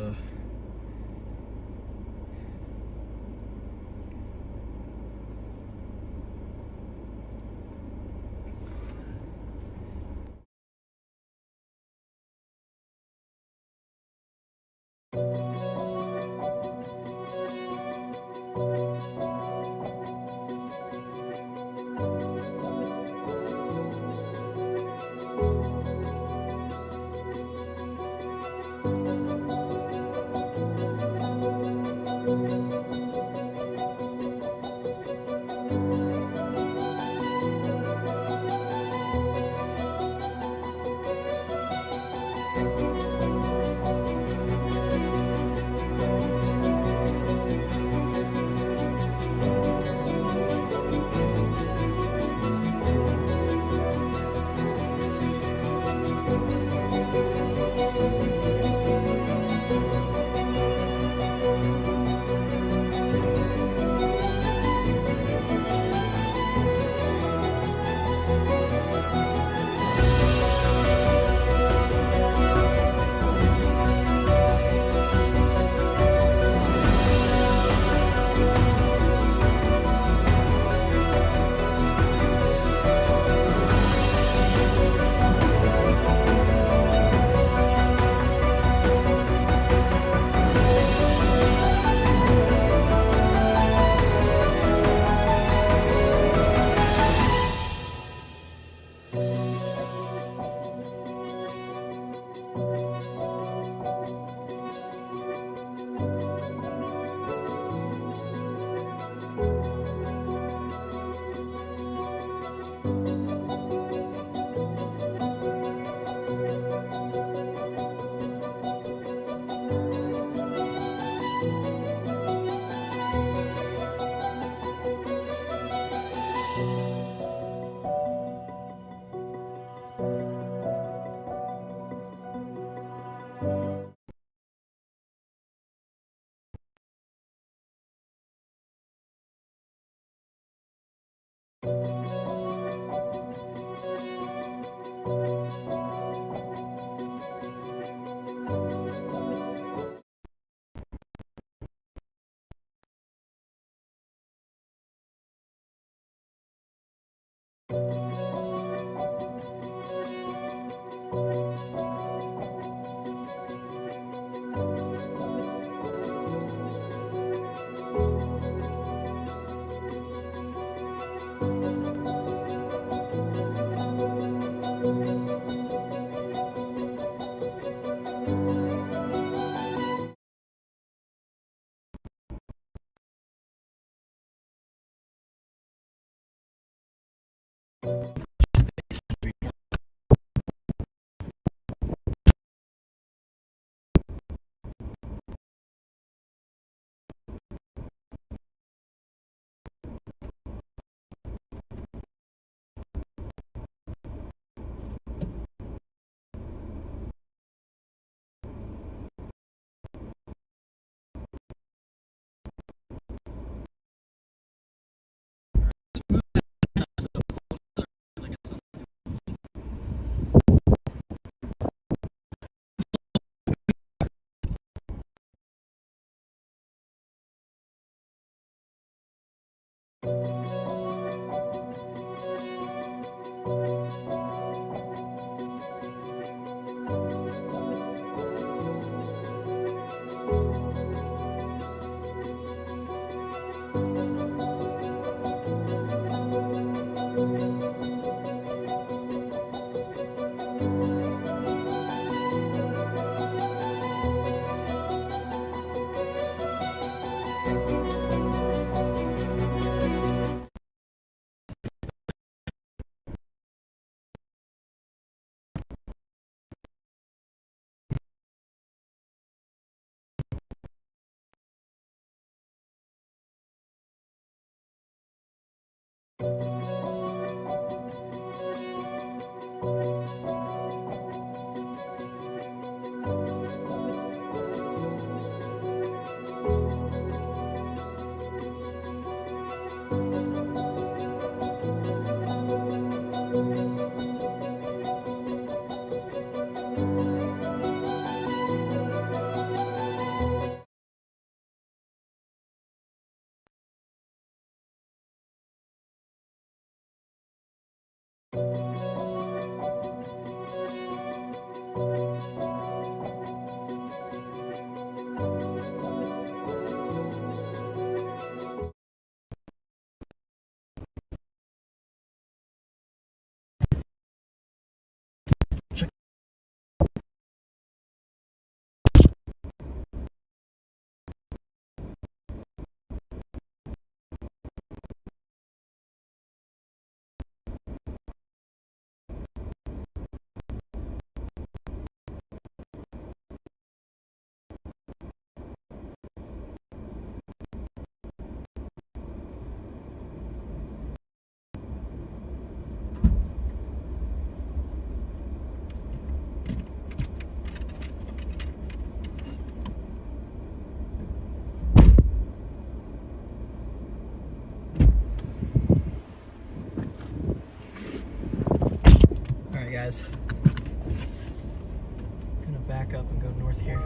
B: north here.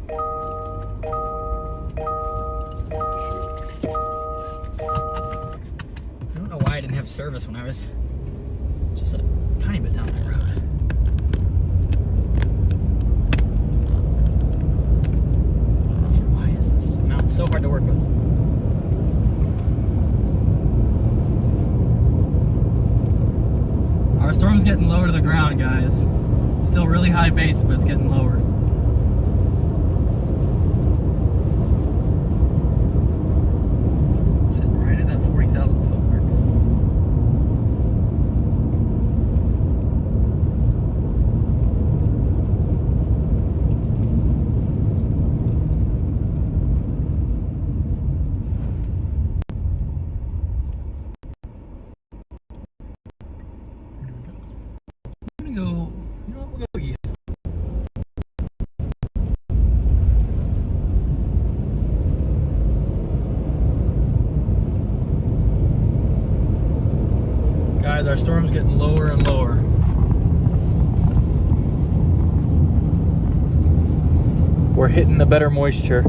B: I don't know why I didn't have service when I was just a tiny bit down the road. So hard to work with.
A: Our storm's getting lower to the ground, guys. Still really high base, but it's getting lower. Sitting right at that 40,000 foot mark. Go, you know what, we'll go east. Guys, our storm's getting lower and lower. We're hitting the better moisture.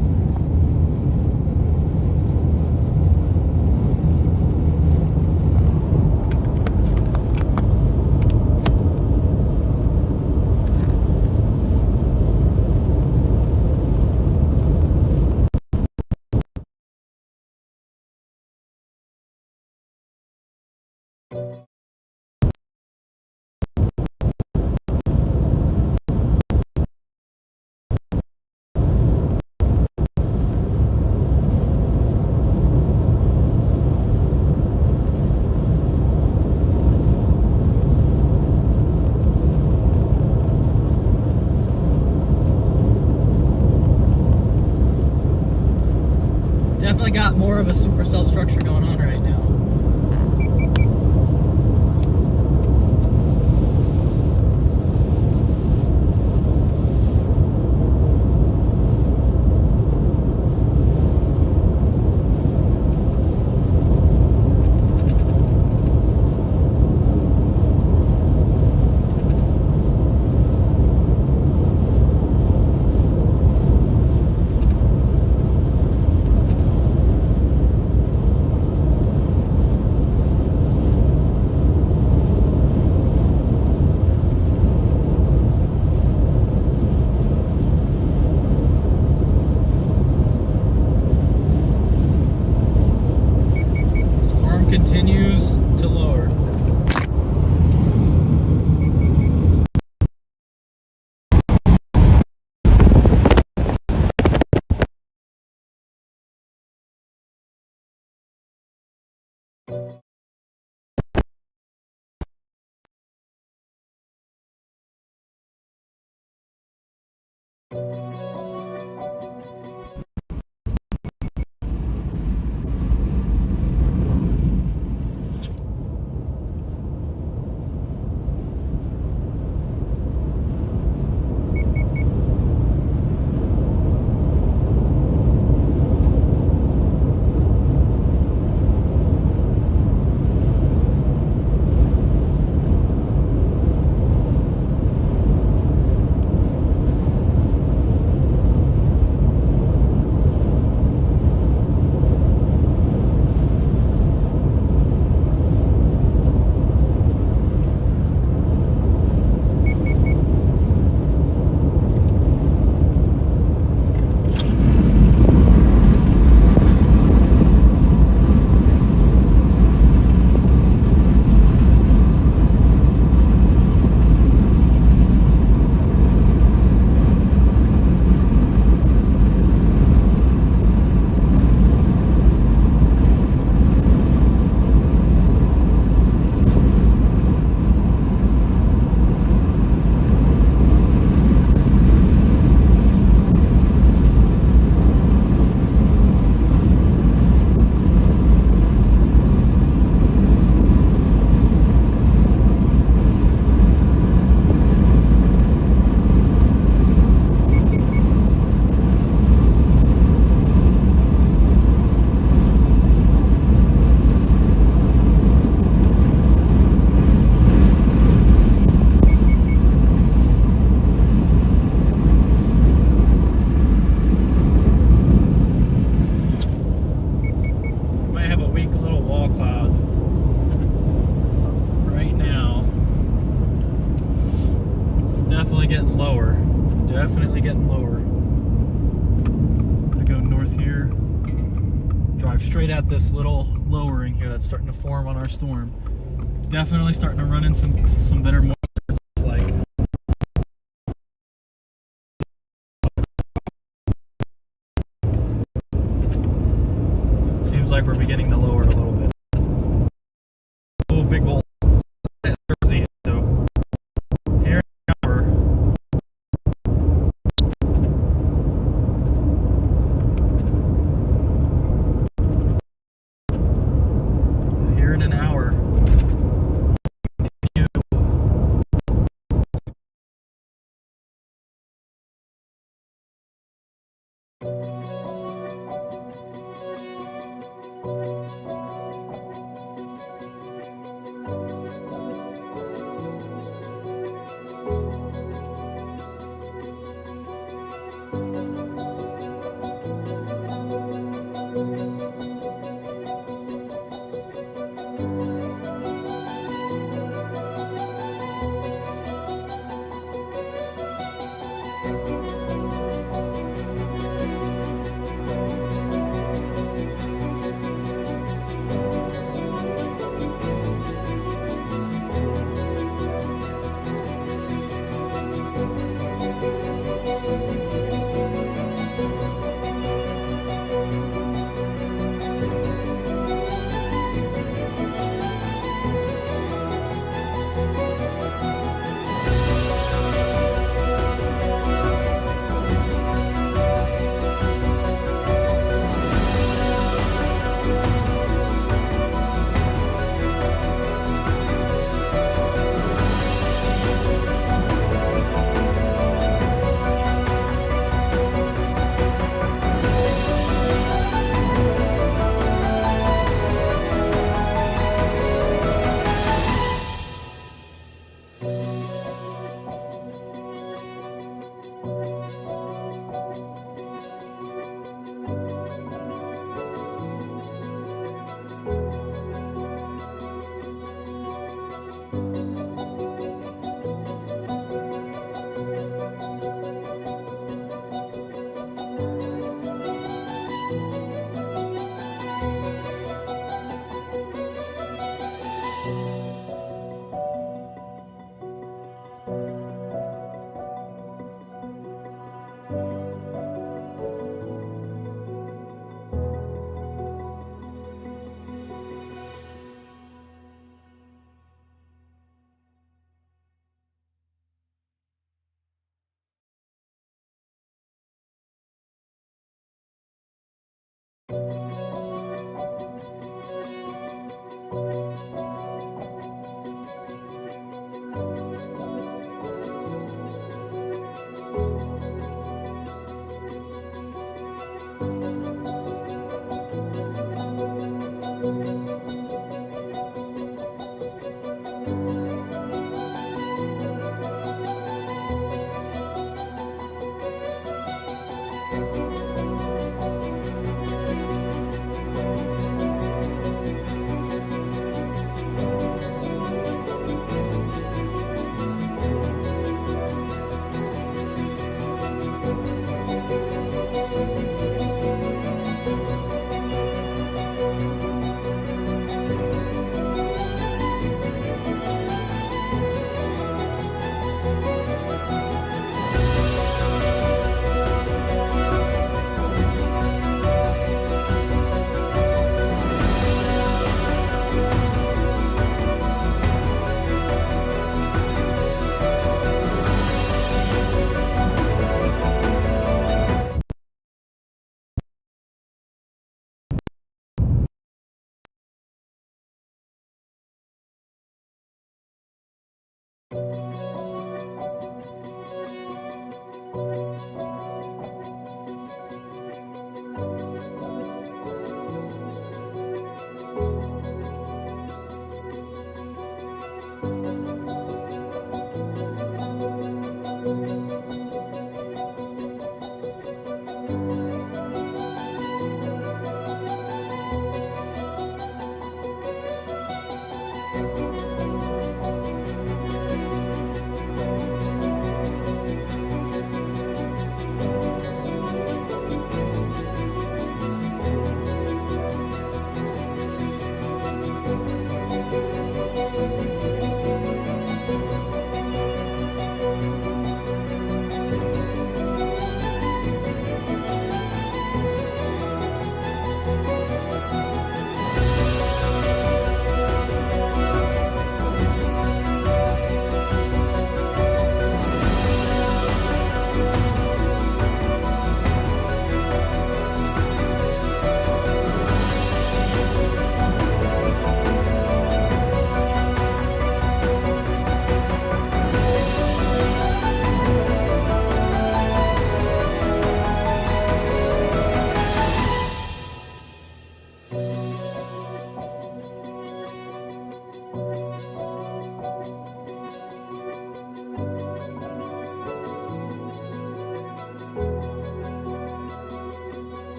A: Definitely got more of a supercell structure going on right now. Continues to lower. drive straight at this little lowering here that's starting to form on our storm. Definitely starting to run in some better moisture, it looks like. Seems like we're beginning to lower it a little bit. Oh, big bowl. Jersey, so here we're here in an hour.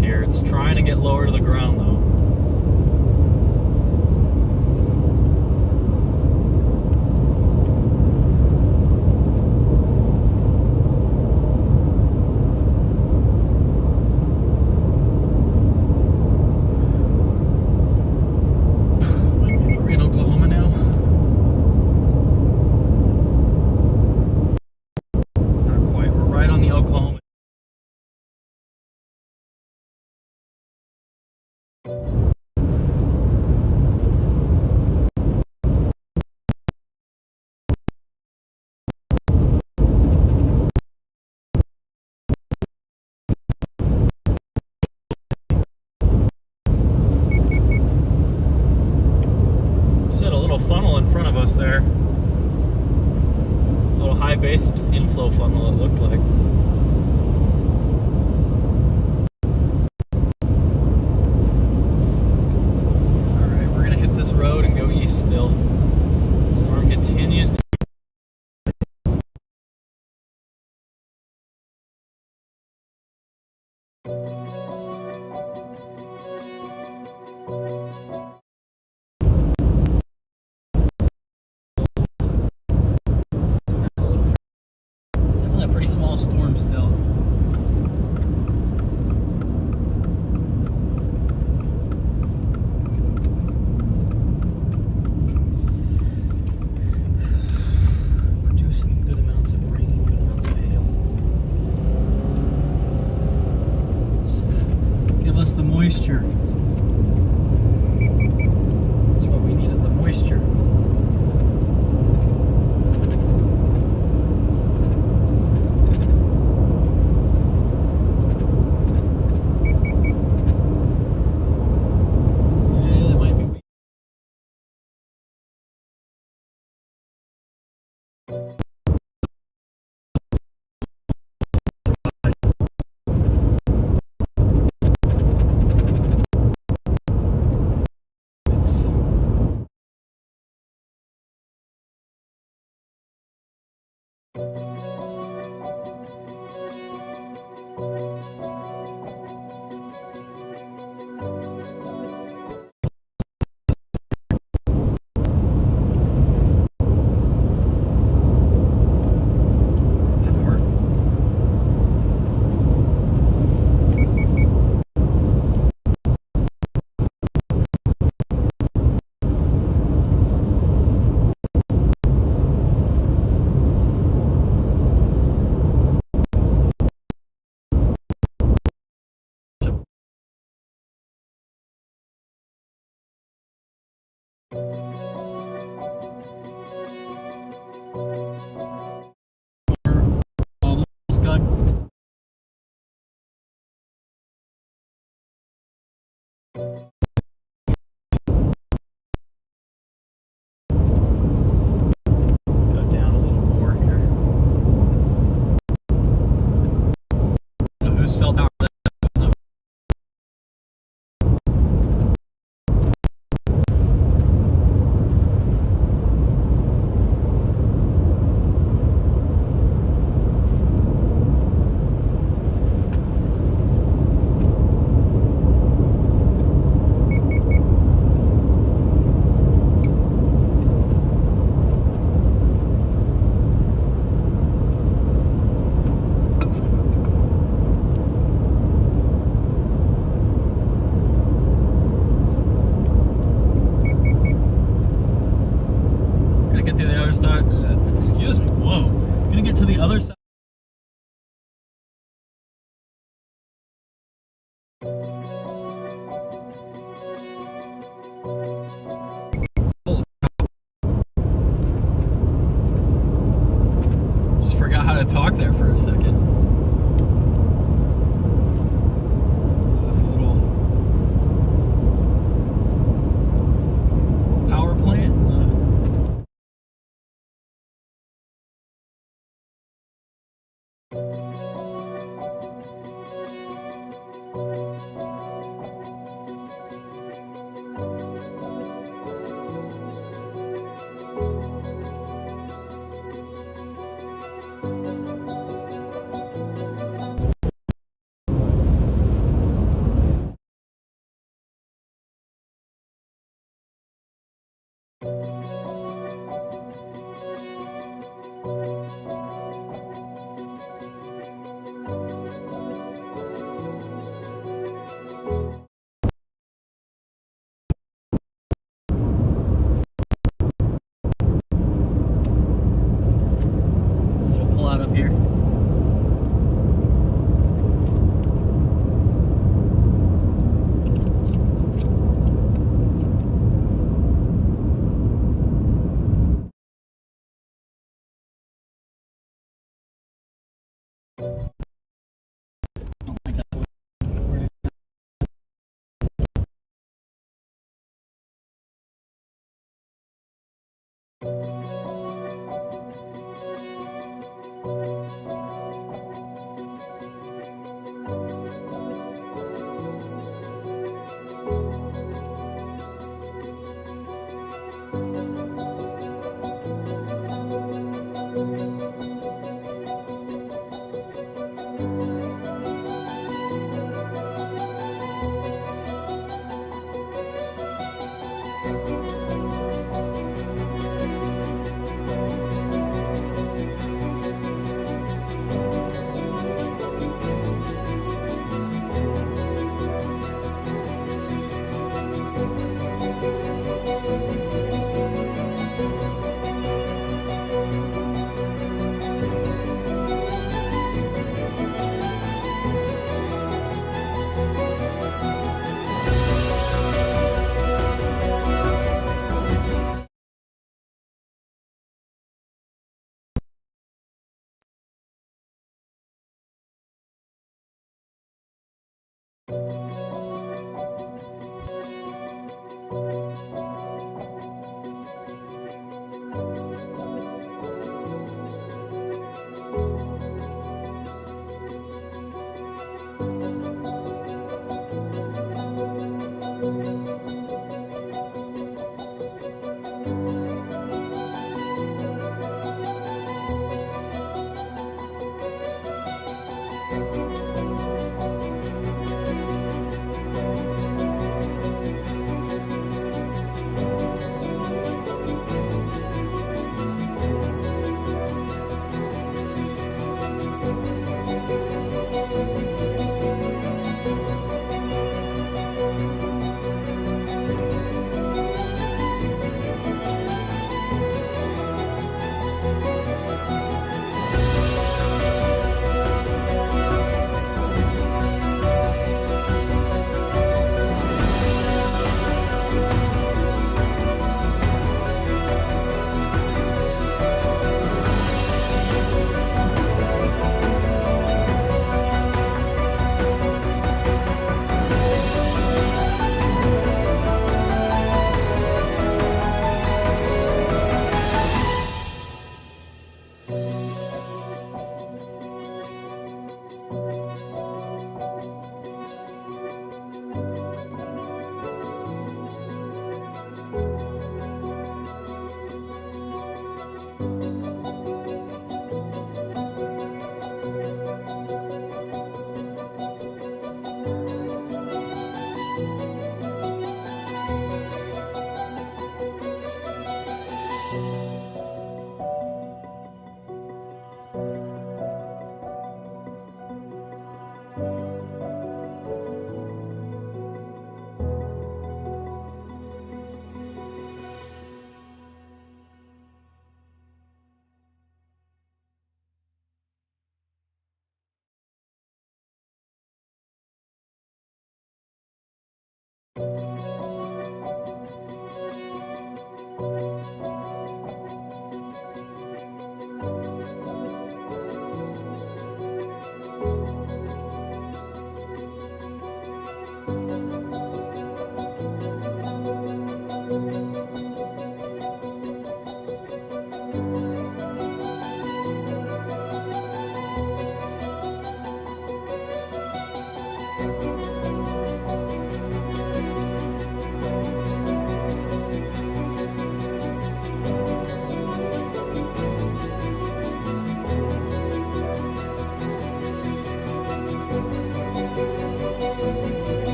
A: Here. It's trying to get lower to the ground though. We're in Oklahoma now. Not quite. We're right on the Oklahoma. Funnel in front of us there. A little high-based inflow funnel it looked like. Alright, we're gonna hit this road and go east still. Storm continues to small storm still. Producing good amounts of rain, good amounts of hail. Just give us the moisture. That's what we need, is the moisture. Just forgot how to talk there for a second. This little power plant.
B: It'll pull out up here. Don't like that.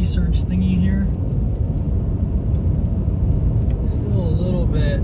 A: surge thingy here. Still a little bit.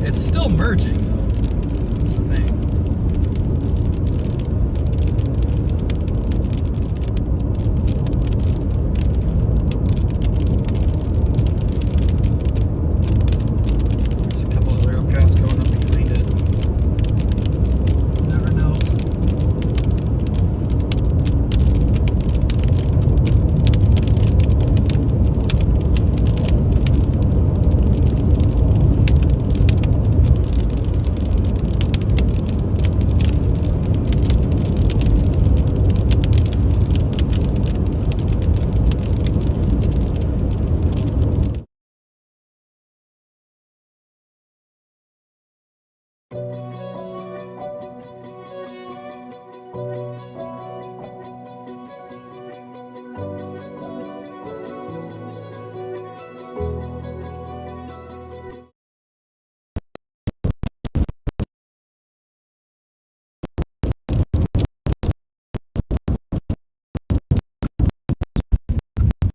A: It's still merging though. That's the thing. There's a couple other updrafts going up behind it. Never know.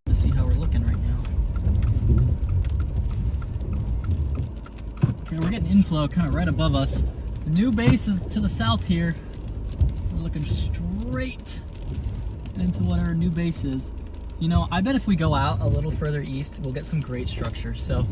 B: Let's see how we're looking right now. Okay, we're getting inflow kind of right above us. The new base is to the south here. We're looking straight into what our new base is. You know, I bet if we go out a little further east, we'll get some great structures. So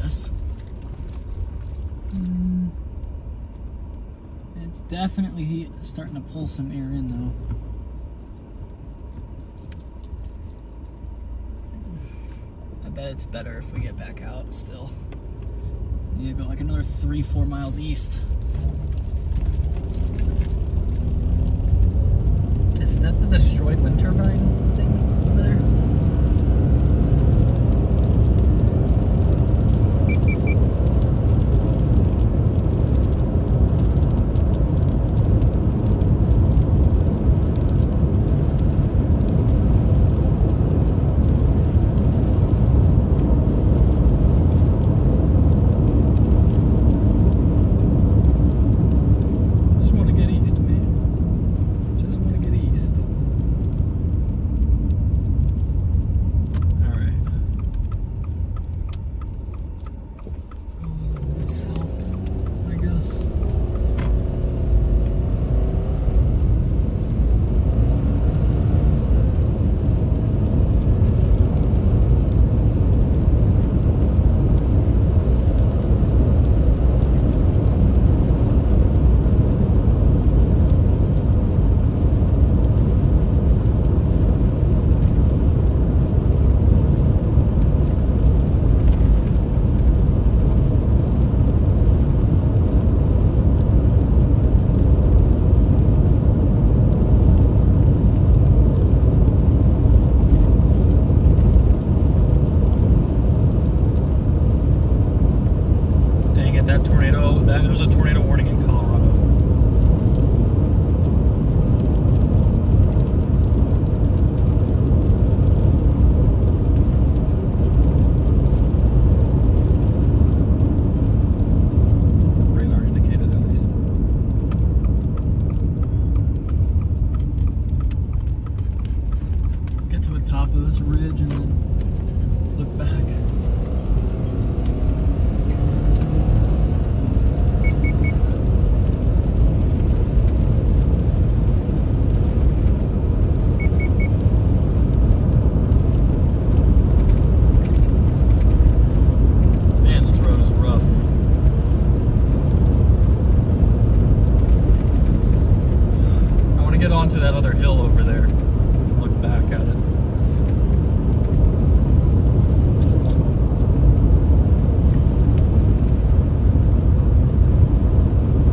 B: guess. It's definitely starting to pull some air in, though. I bet it's better if we get back out still. Yeah, go like another 3-4 miles east. Is that the destroyed wind turbine thing over there?
A: There's a tornado warning in Colorado. Radar indicated at least. Let's get to the top of this ridge and then look back. Onto that other hill over there and look back at it.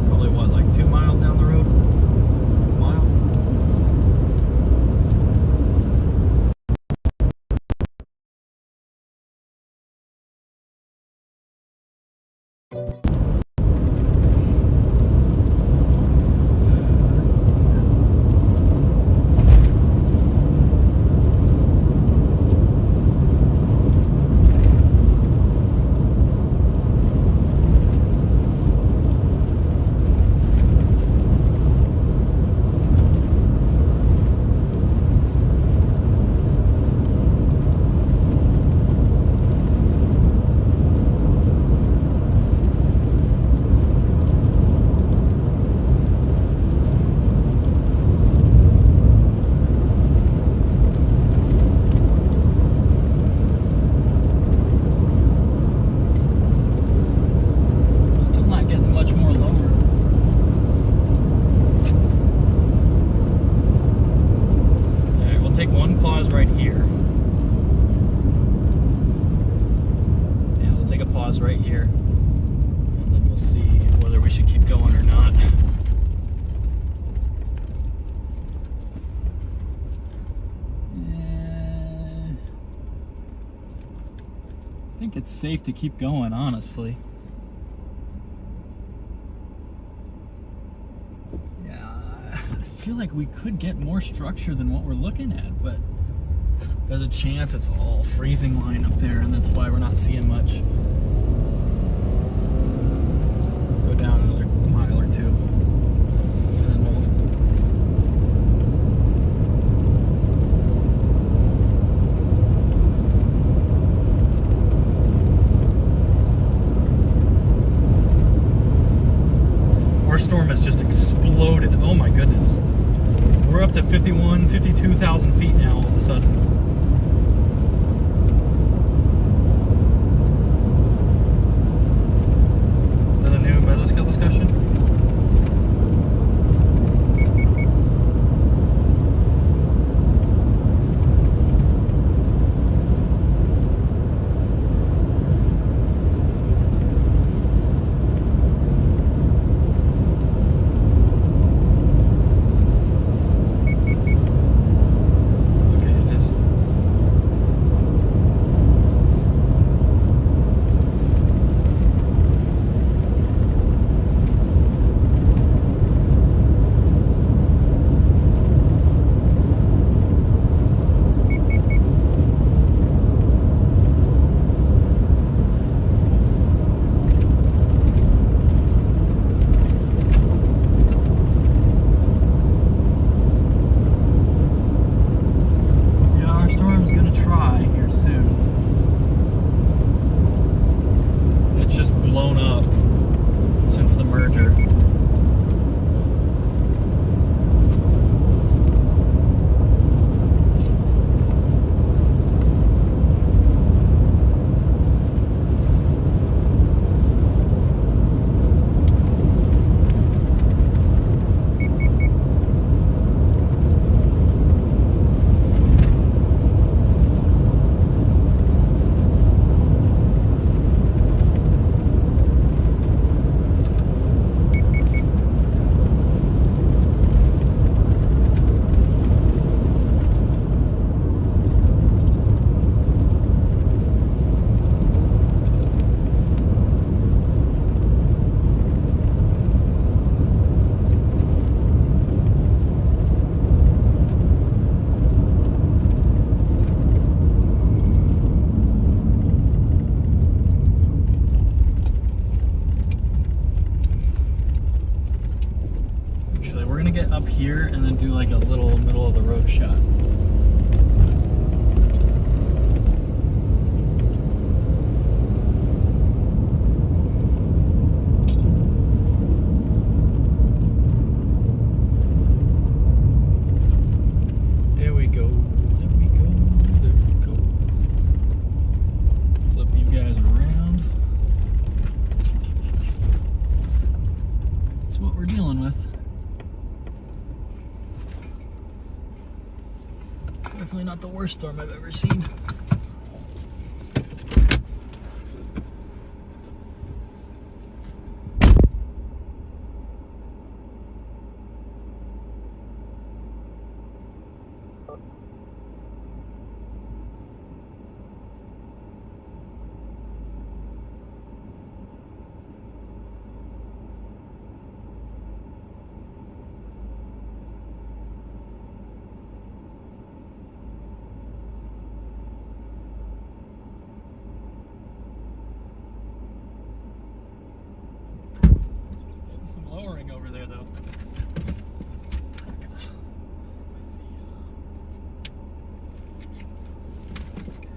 A: Probably what, like 2 miles down the road? A mile? Right here. Yeah, we'll take a pause right here, and then we'll see whether we should keep going or not. I think it's safe to keep going, honestly. Yeah, I feel like we could get more structure than what we're looking at, but there's a chance it's all freezing line up there, and that's why we're not seeing much. Go down another mile or two, and then our storm has just exploded. Oh my goodness. We're up to 51, 52,000 feet now all of a sudden.
B: here and then do like a little middle of the road shot.
A: There we go. There we go. There we go. Flip you guys around.
B: That's what we're dealing with. Definitely not the worst storm I've ever seen. Some lowering over there though. This guy.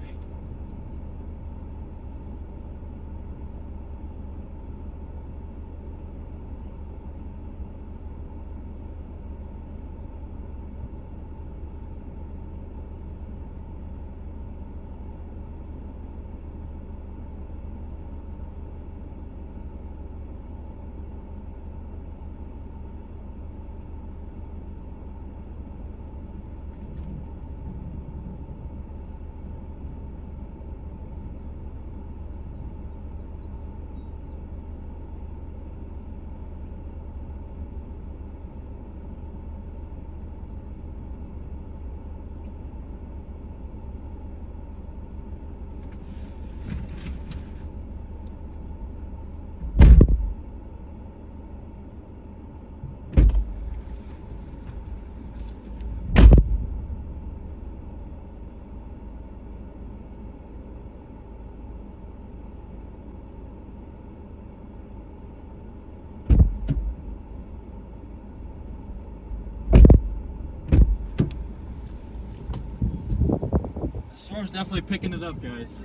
A: Storm's definitely picking it up, guys.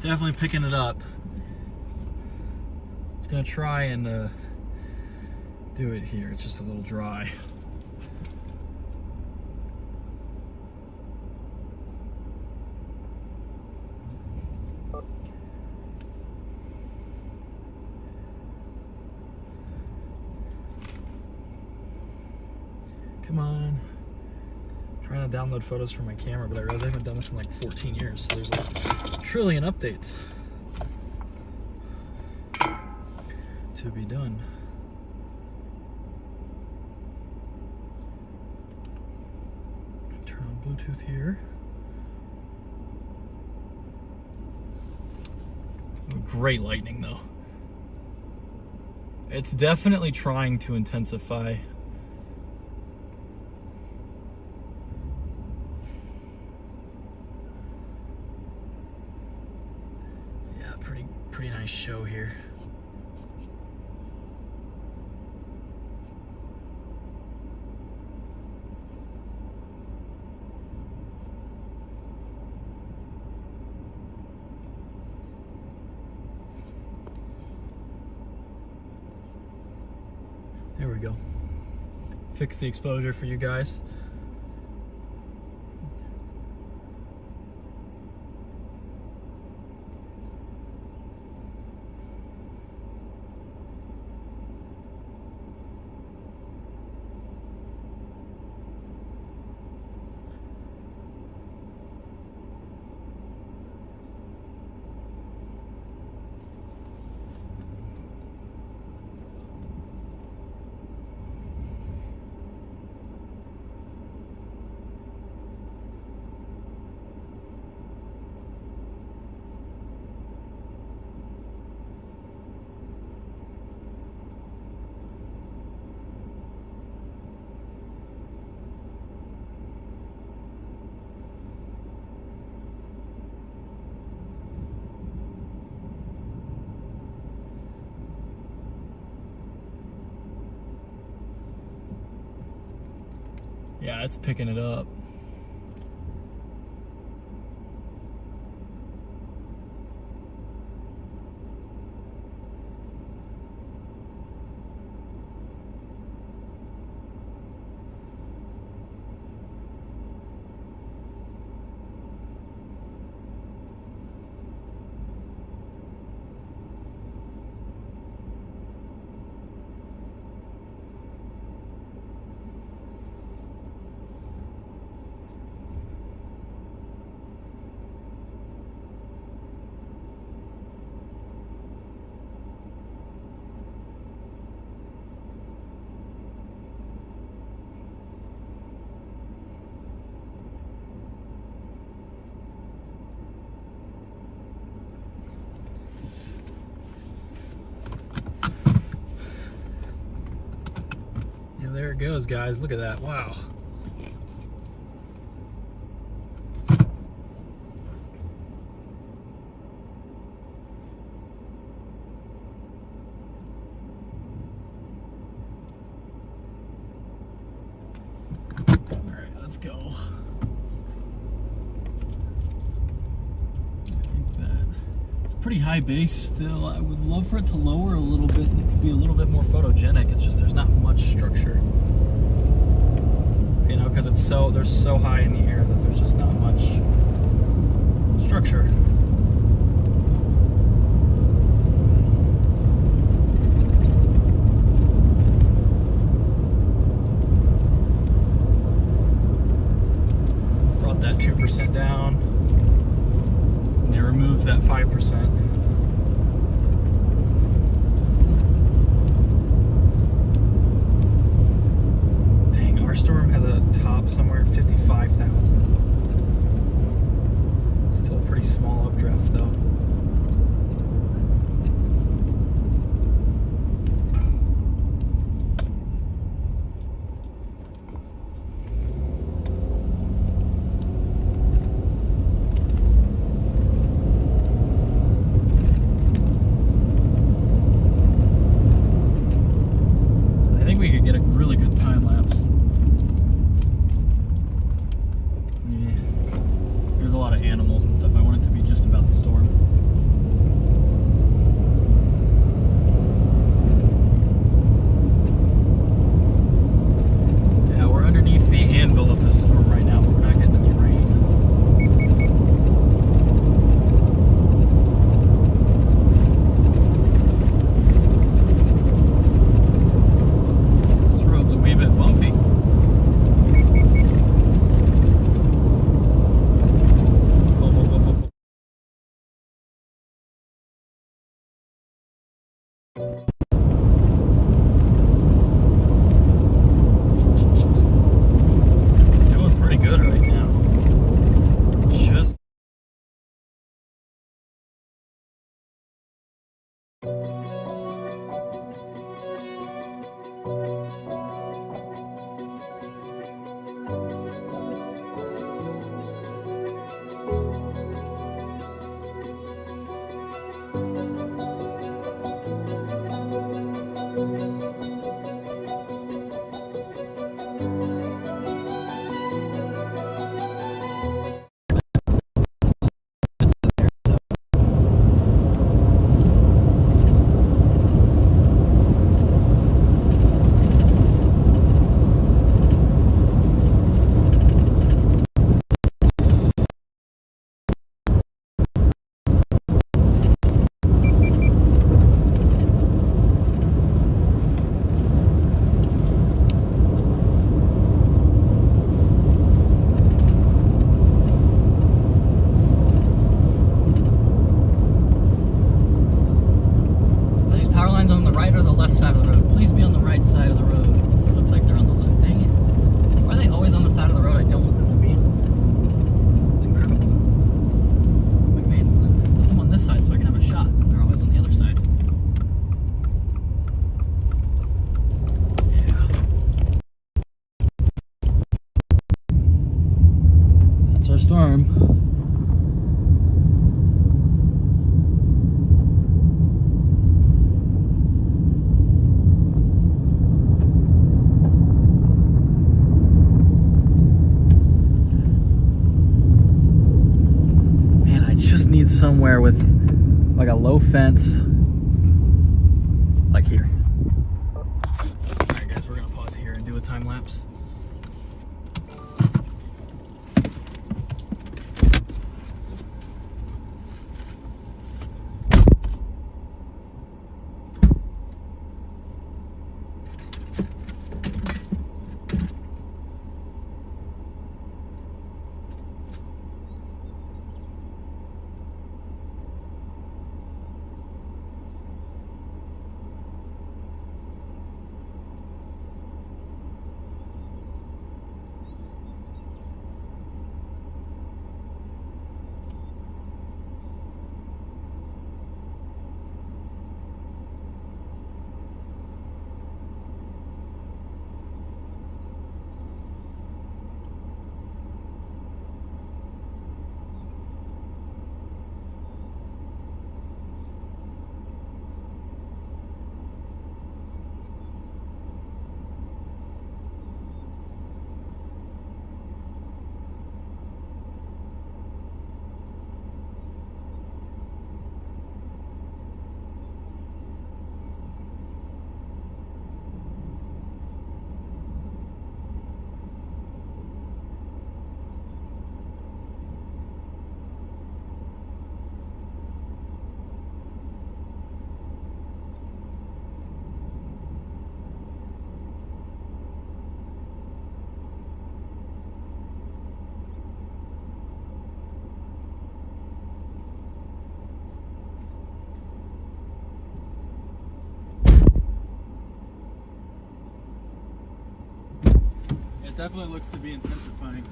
A: Definitely picking it up. Just gonna try and do it here. It's just a little dry. Come on. Trying to download photos from my camera, but I realize I haven't done this in like 14 years, so there's like a trillion updates to be done. Turn on Bluetooth here. Great lightning though. It's definitely trying to intensify. Pretty nice show here. There we go. Fix the exposure for you guys. Yeah, it's picking it up. There it goes, guys. Look at that. Wow. All right, let's go. I think that it's pretty high base still. I would love for it to lower a little bit. It could be a little bit more photogenic. It's just there's not much structure. You know, because they're so high in the air that there's just not much structure. Brought that 2% down. And they removed that 5%. Storm has a top somewhere at 55,000. Still a pretty small updraft though. I think we could get a really good time lapse. There's a lot of animals and stuff. I want it to be just about the storm. Yeah, we're underneath the anvil of the storm right now, but we're not getting any rain. This road's a wee bit bumpy. Doing pretty good right now. Just
B: need somewhere with like a low fence, like here. All right, guys, we're gonna pause here and do a time lapse. It definitely looks to be intensifying.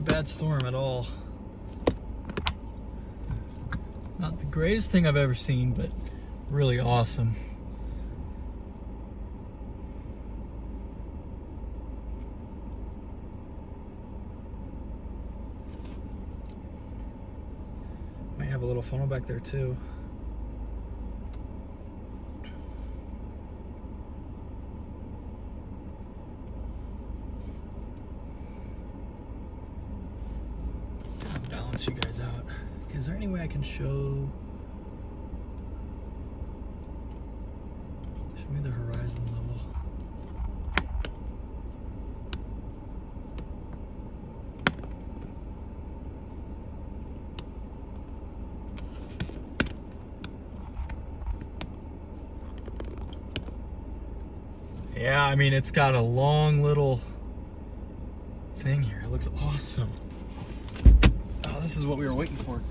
B: Bad storm at all. Not the greatest thing I've ever seen, but really awesome. Might have a little funnel back there too. You guys out. Okay, is there any way I can show me the horizon level? Yeah, I mean, it's got a long little thing here. It looks awesome. This is what we were waiting for.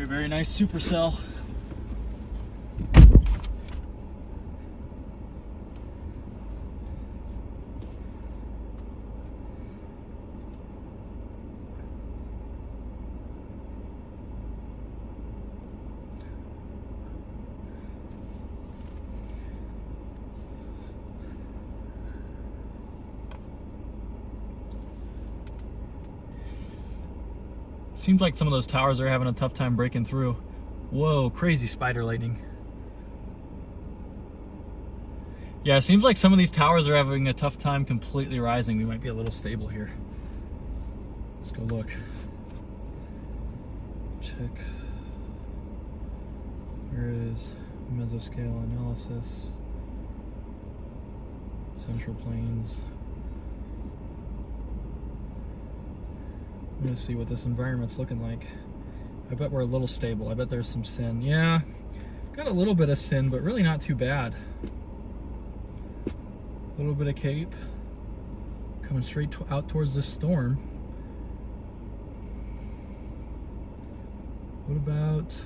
B: Very nice supercell.
A: Seems like some of those towers are having a tough time breaking through. Whoa, crazy spider lightning. Yeah, it seems like some of these towers are having a tough time completely rising. We might be a little stable here. Let's go look. Check. Where is mesoscale analysis? Central plains. I'm gonna see what this environment's looking like. I bet we're a little stable. I bet there's some sin. Yeah, got a little bit of sin, but really not too bad. A little bit of cape. Coming straight out towards this storm. What about...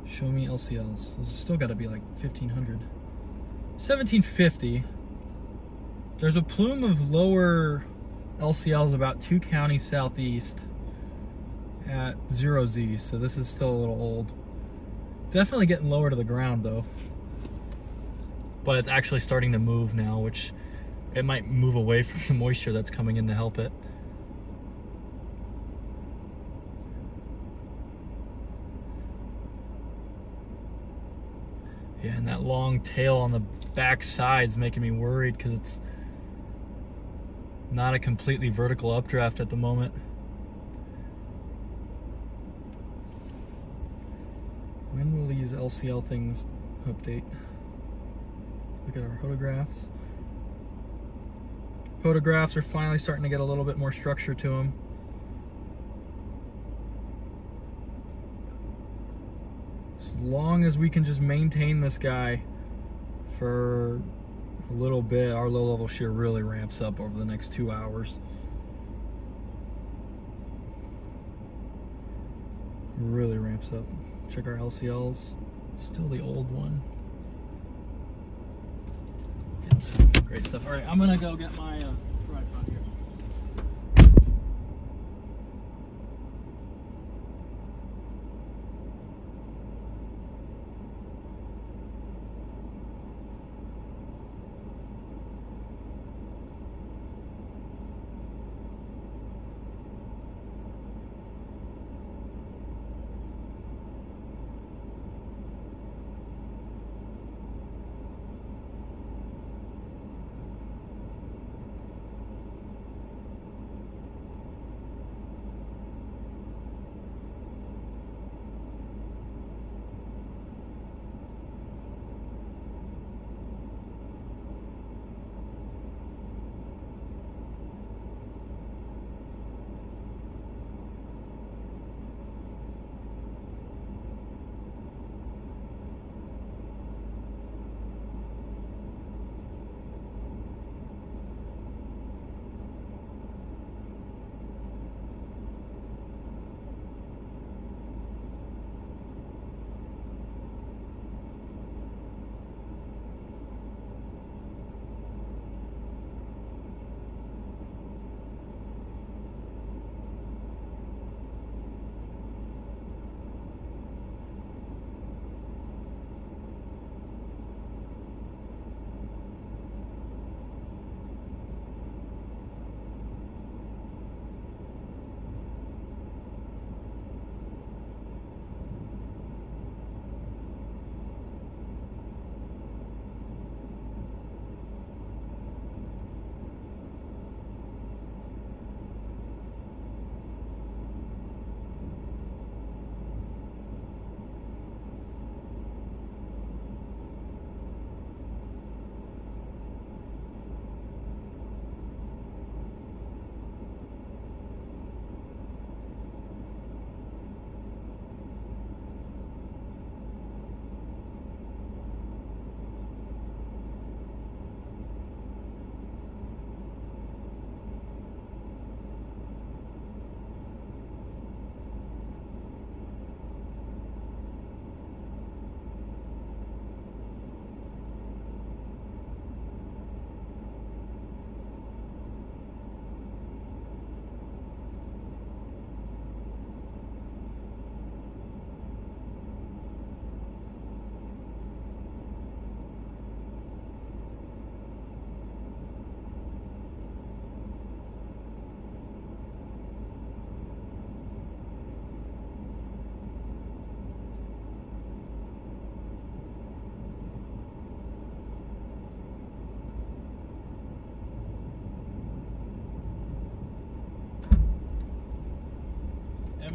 A: Show me LCLs. Those still got to be like 1,500. 1,750. There's a plume of lower LCLs about 2 counties southeast at 0Z, so this is still a little old. Definitely getting lower to the ground though. But it's actually starting to move now, which it might move away from the moisture that's coming in to help it. Yeah, and that long tail on the back side is making me worried because it's not a completely vertical updraft at the moment. When will these LCL things update? Look at our photographs. Photographs are finally starting to get a little bit more structure to them. As long as we can just maintain this guy for a little bit, our low level shear really ramps up over the next 2 hours. Really ramps up. Check our LCLs. Still the old one. Getting some great stuff. All right, I'm gonna go get my tripod here.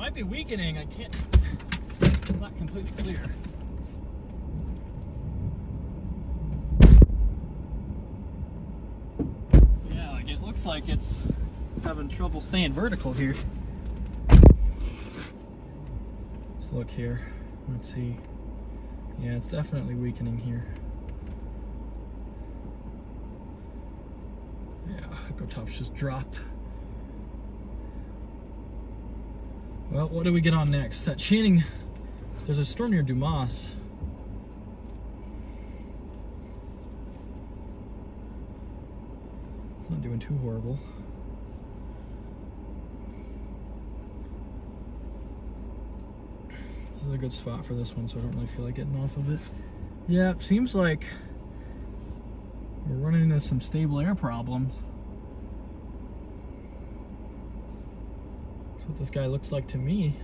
A: might be weakening. I can't, it's not completely clear. Yeah, like it looks like it's having trouble staying vertical here. Let's look here. Let's see. Yeah, it's definitely weakening here. Yeah, Echo Top's just dropped. Well, what do we get on next? That Channing, there's a storm near Dumas. It's not doing too horrible. This is a good spot for this one, so I don't really feel like getting off of it. Yeah, it seems like we're running into some stable air problems. That's what this guy looks like to me.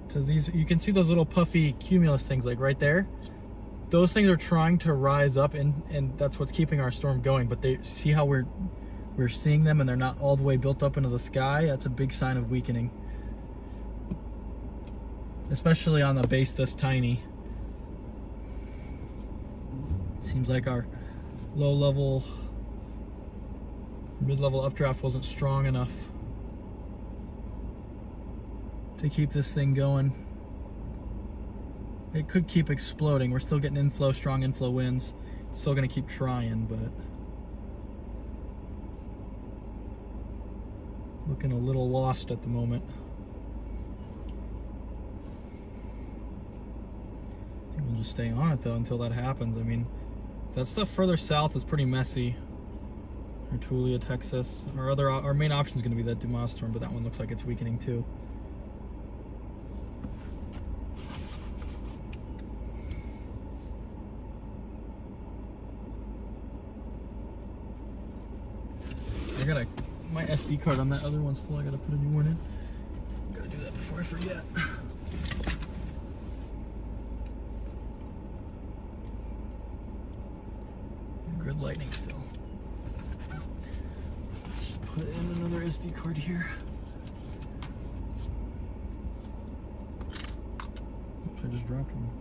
A: Because these, you can see those little puffy cumulus things like right there. Those things are trying to rise up, and that's what's keeping our storm going. But they see how we're seeing them and they're not all the way built up into the sky. That's a big sign of weakening, especially on the base this tiny. Seems like our low-level, mid-level updraft wasn't strong enough to keep this thing going. It could keep exploding. We're still getting inflow, strong inflow winds. It's still gonna keep trying, but looking a little lost at the moment. I think we'll just stay on it though until that happens. I mean, that stuff further south is pretty messy. Artulia, Texas. Our main option is going to be that Dumas storm, but that one looks like it's weakening too. My SD card on that other one's full. I gotta put a new one in. Gotta do that before I forget. Grid lightning still. Let's put in another SD card here. Oops, I just dropped one.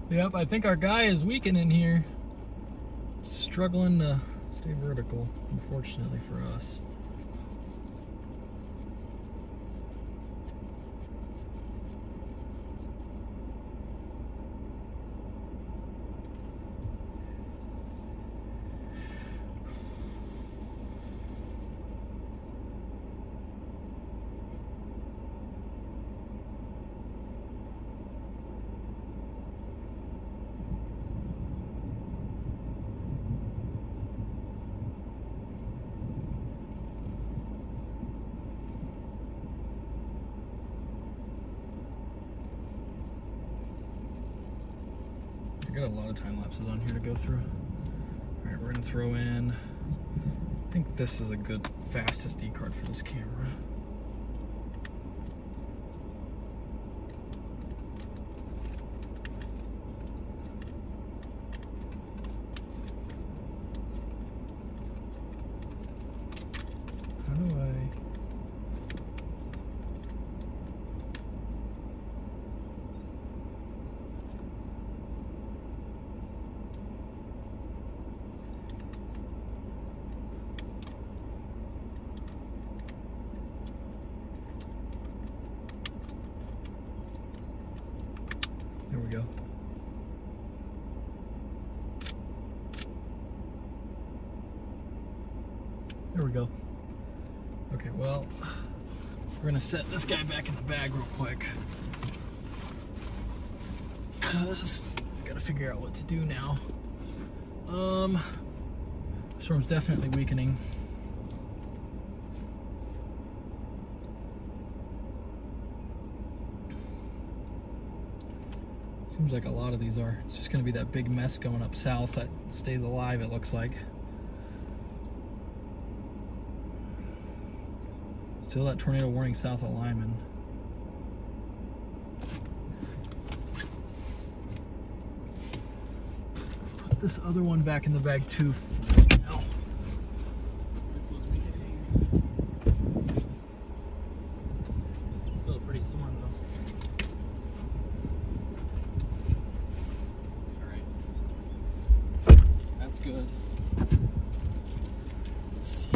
A: Yep, I think our guy is weakening here. Struggling to stay vertical, unfortunately for us. I got a lot of time lapses on here to go through. All right, we're gonna throw in, I think this is a good fast SD card for this camera.
B: There we go. Okay, well, we're gonna set this guy back in the bag real quick, because I gotta figure out what to do now. Storm's definitely weakening. Seems like a lot of these are. It's just gonna be that big mess going up south that stays alive, it looks like. Still that tornado warning south of Lyman. Put this other one back in the bag too for now. Still a pretty storm though. That's good. Let's see.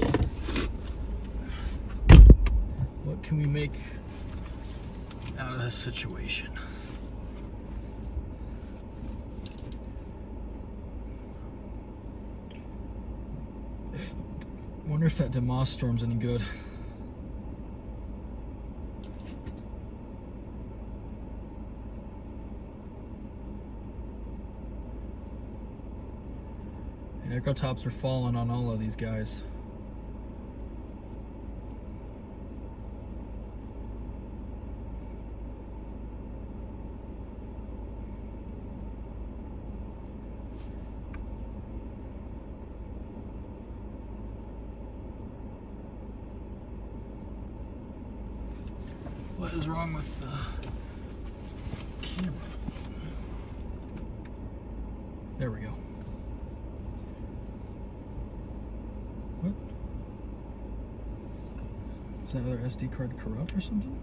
B: What can we make out of this situation? Wonder if that DeMoss storm's any good. The echo tops are falling on all of these guys. What is wrong with the camera? There we go. What? Is that other SD card corrupt or something?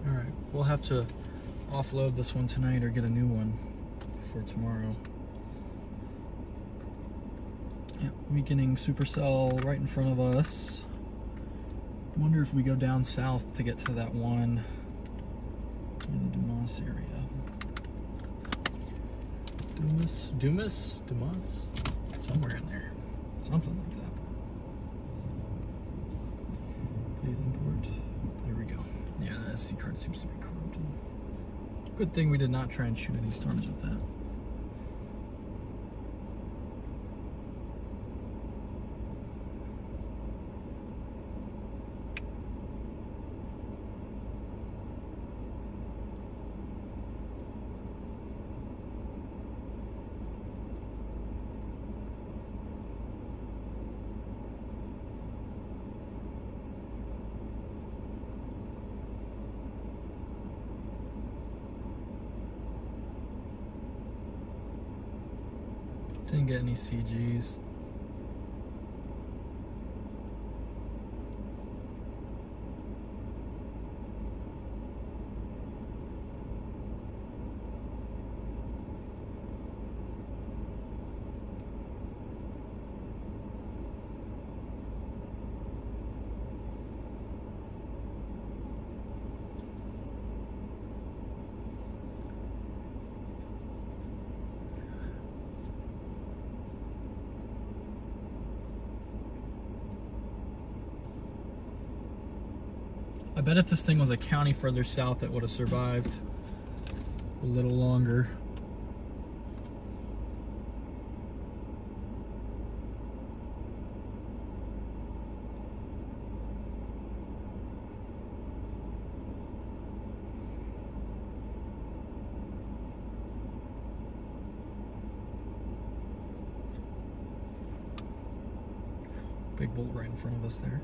B: Alright, we'll have to offload this one tonight or get a new one for tomorrow. Yep, weakening Supercell right in front of us. Wonder if we go down south to get to that one in the Dumas area. Dumas? Somewhere in there. Something like that. Please import. There we go. Yeah, the SD card seems to be corrupted. Good thing we did not try and shoot any storms with that. Didn't get any CGs. I bet if this thing was a county further south, it would have survived a little longer. Big bolt right in front of us there.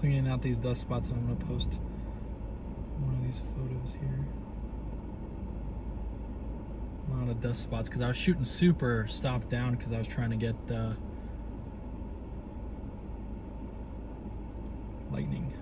C: cleaning out these dust spots, and I'm gonna post one of these photos here. A lot of dust spots because I was shooting super stopped down because I was trying to get lightning.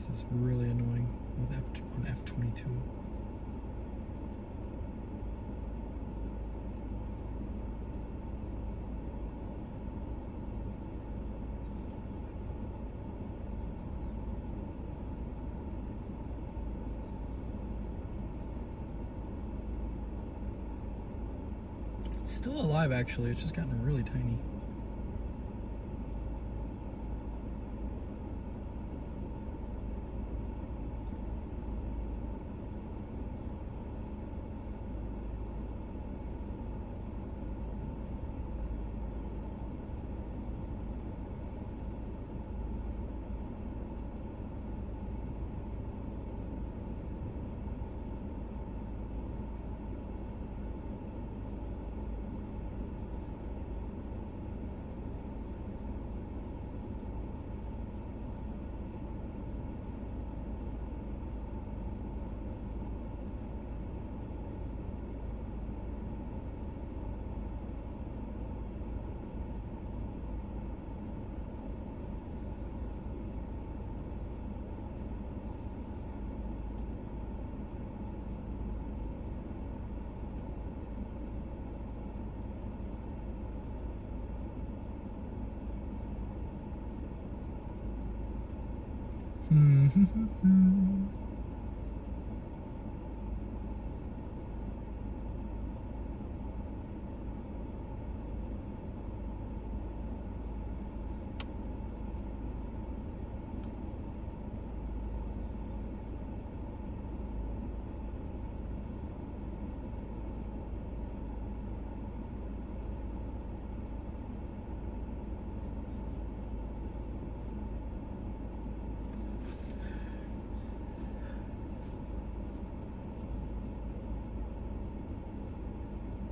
C: This is really annoying with on F22. It's still alive actually, it's just gotten really tiny.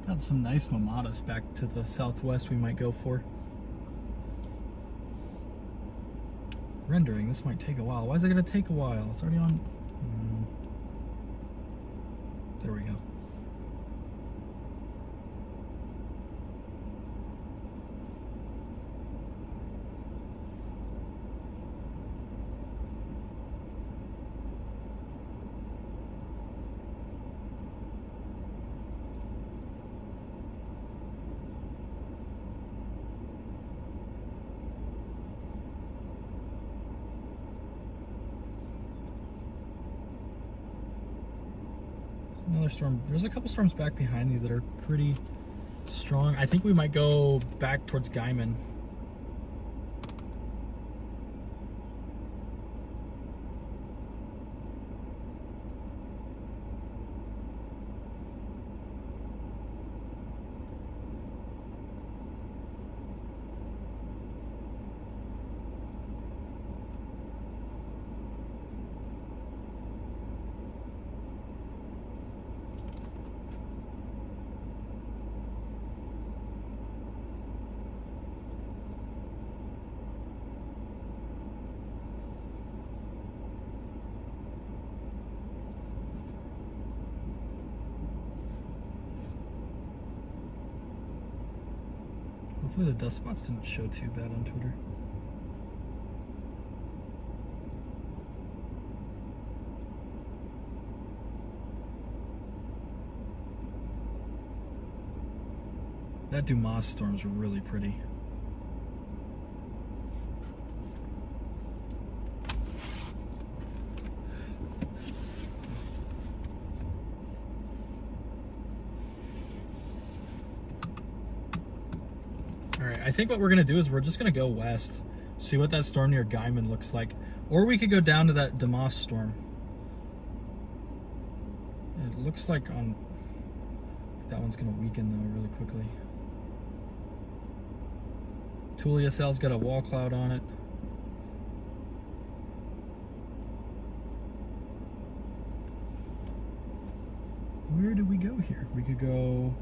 C: Got some nice mamadas back to the southwest we might go for. Rendering, this might take a while. Why is it gonna take a while? It's already on. There we go. Another storm. There's a couple storms back behind these that are pretty strong. I think we might go back towards Guyman. Hopefully the dust spots didn't show too bad on Twitter. That Dumas storm's really pretty. I think what we're gonna do is we're just gonna go west, see what that storm near Guyman looks like, or we could go down to that DeMoss storm. It looks like that one's gonna weaken though really quickly. Supercell's got a wall cloud on it. Where do we go here? We could go,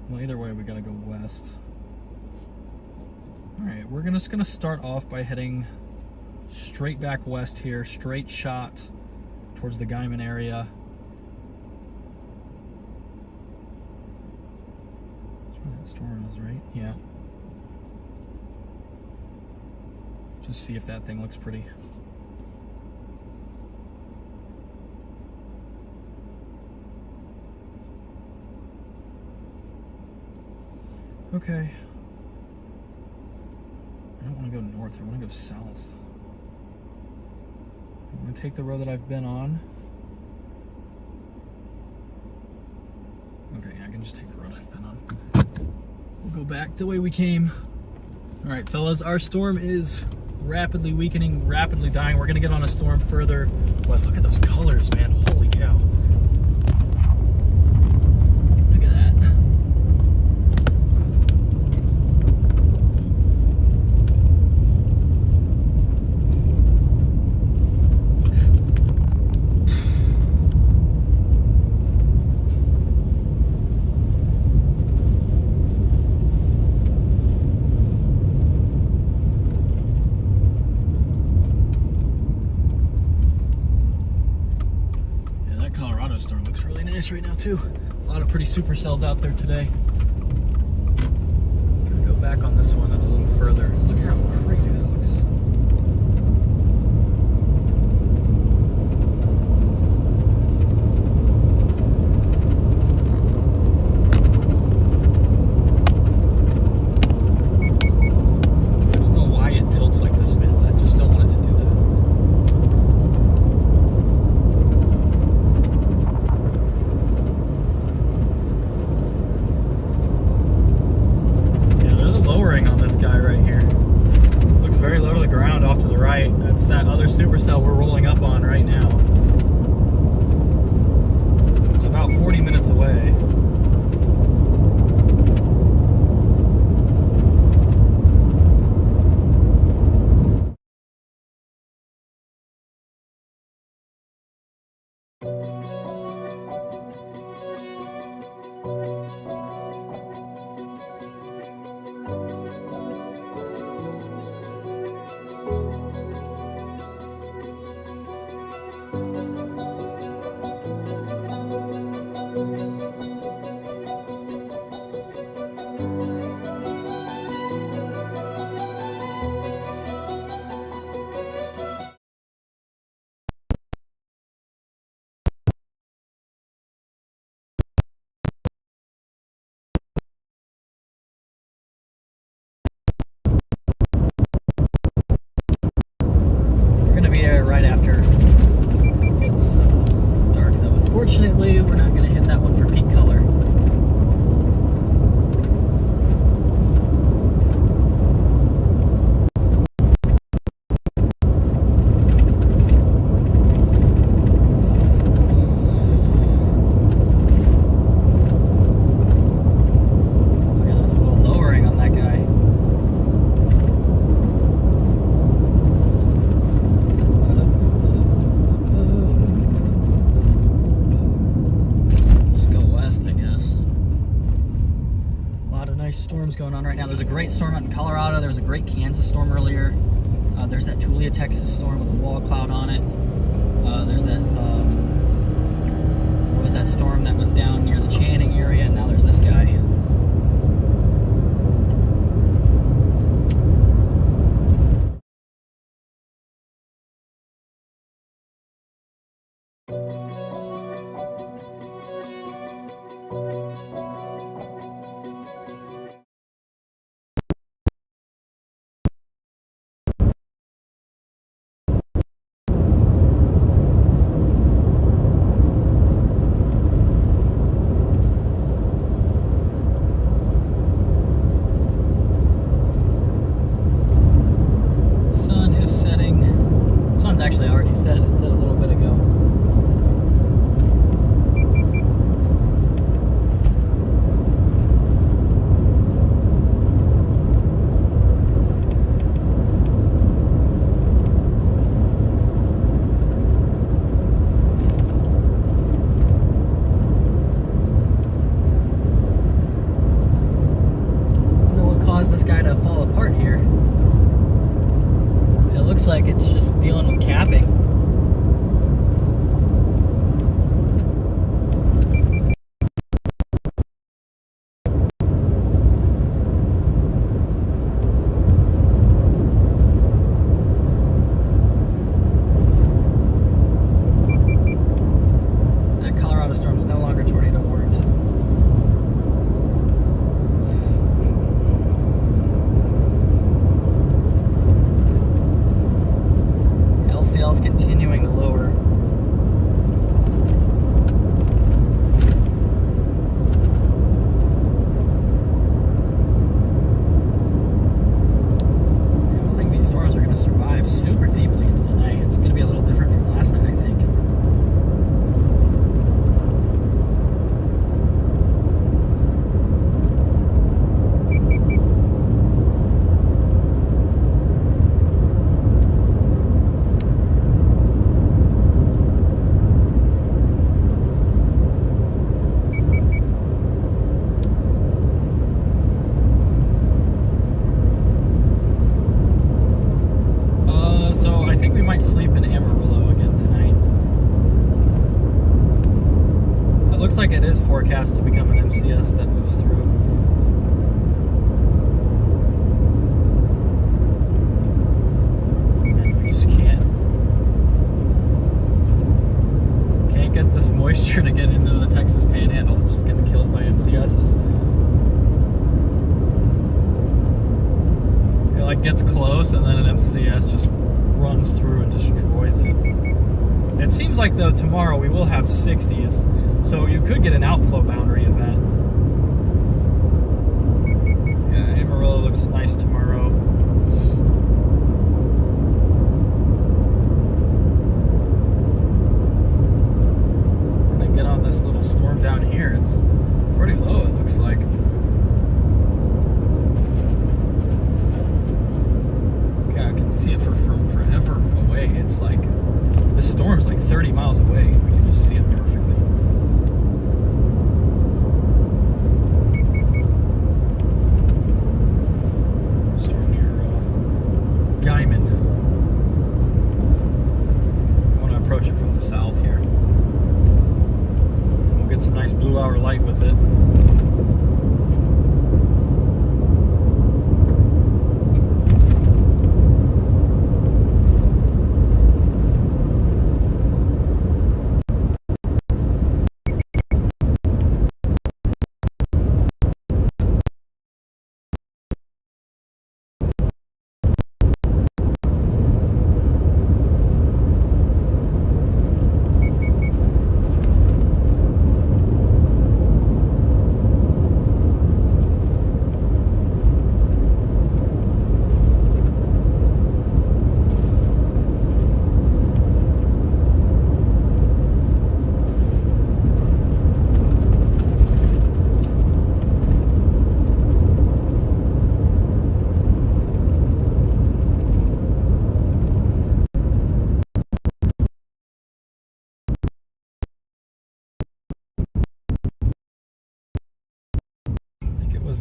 C: well, either way we gotta go west. All right, we're just gonna start off by heading straight back west here, straight shot towards the Guyman area. That's where that storm is, right? Yeah. Just see if that thing looks pretty. Okay. I don't want to go north, I want to go south. I'm going to take the road that I've been on. Okay, I can just take the road I've been on. We'll go back the way we came. Alright, fellas, our storm is rapidly weakening, rapidly dying. We're going to get on a storm further west. Look at those colors, man. Holy cow. Look at that. Storm looks really nice right now too. A lot of pretty supercells out there today. Gonna go back on this one that's a little further. Look how crazy that looks. I don't know why it tilts like this, man. I just don't want it to do that. That's that other supercell we're rolling up on right now. It's about 40 minutes away. Right after it's dark though. Unfortunately, we're not going to hit that one for peak color. Look at this little lowering on that guy. Storms going on right now. There's a great storm out in Colorado. There was a great Kansas storm earlier. There's that Tulia, Texas storm with a wall cloud on it. There's that, what was that storm that was down near the Channing area, and now there's this guy.
B: actually already set. It said a little bit ago. This guy to fall apart here. It looks like it's just dealing with capping. That Colorado storm is no longer tornado warned. LCL's continuing to lower. I don't think these storms are going to survive super deeply into the night. It's going to be a little different from last night, I think. So I think we might sleep in Amarillo again tonight. It looks like it is forecast to become an MCS that moves through. And we just can't get this moisture to get into the Texas Panhandle. It's just getting killed by MCSs. It like gets close and then an MCS just runs through and destroys it. It seems like though tomorrow we will have 60s, so you could get an outflow boundary event. Yeah, Amarillo looks nice tomorrow. Gonna get on this little storm down here. It's pretty low, it looks like. I can see it from forever away. It's like, this storm's like 30 miles away. We can just see it perfectly. Storm near Guyman. I want to approach it from the south here. And we'll get some nice blue hour light with it.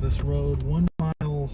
B: This road 1 mile.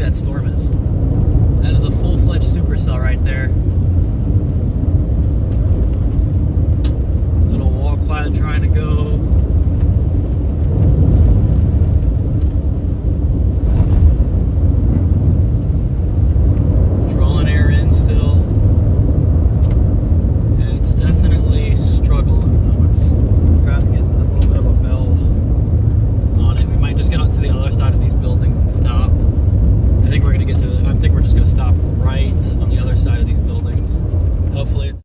B: that storm is. That is a full-fledged supercell right there. Little wall cloud trying to go. Drawing air in still. It's definitely struggling. It's got to get a little bit of a bell on it. We might just get onto the other side of these buildings and stop. I think we're gonna get to. I think we're just gonna stop right on the other side of these buildings. Hopefully it's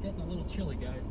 B: getting a little chilly, guys.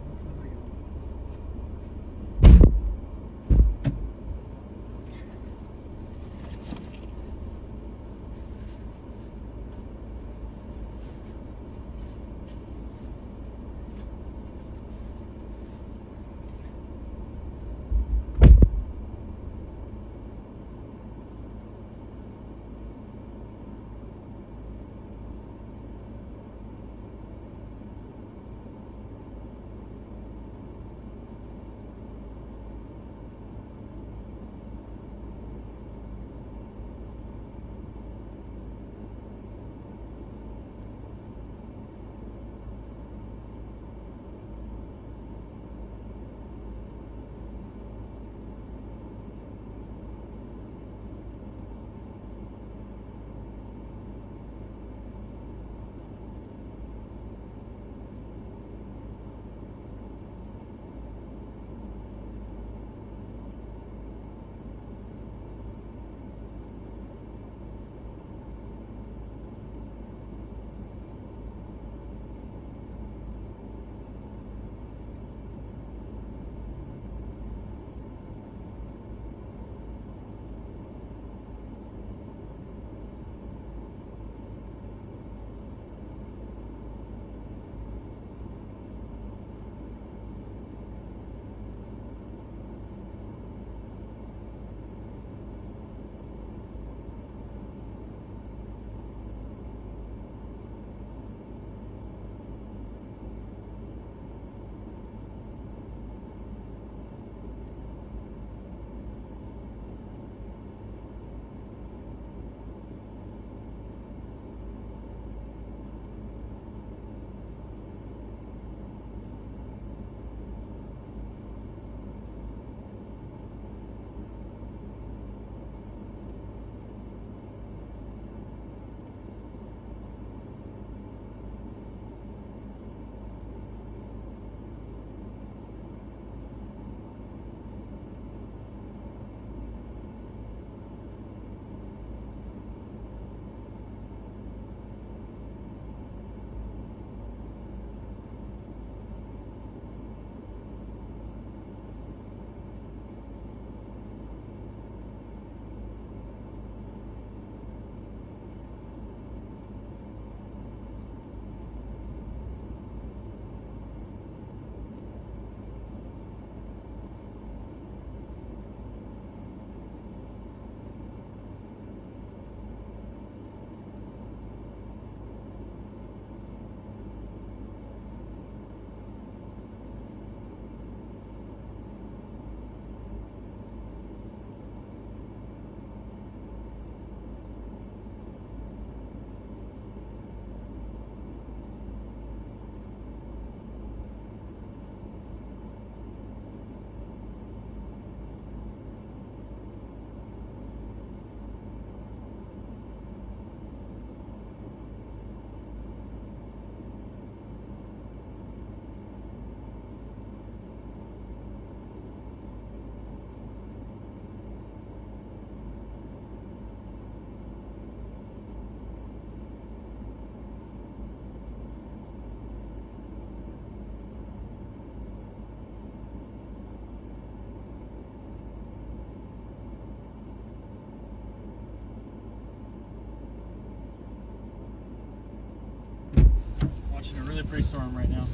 A: Watching a really pretty storm right now.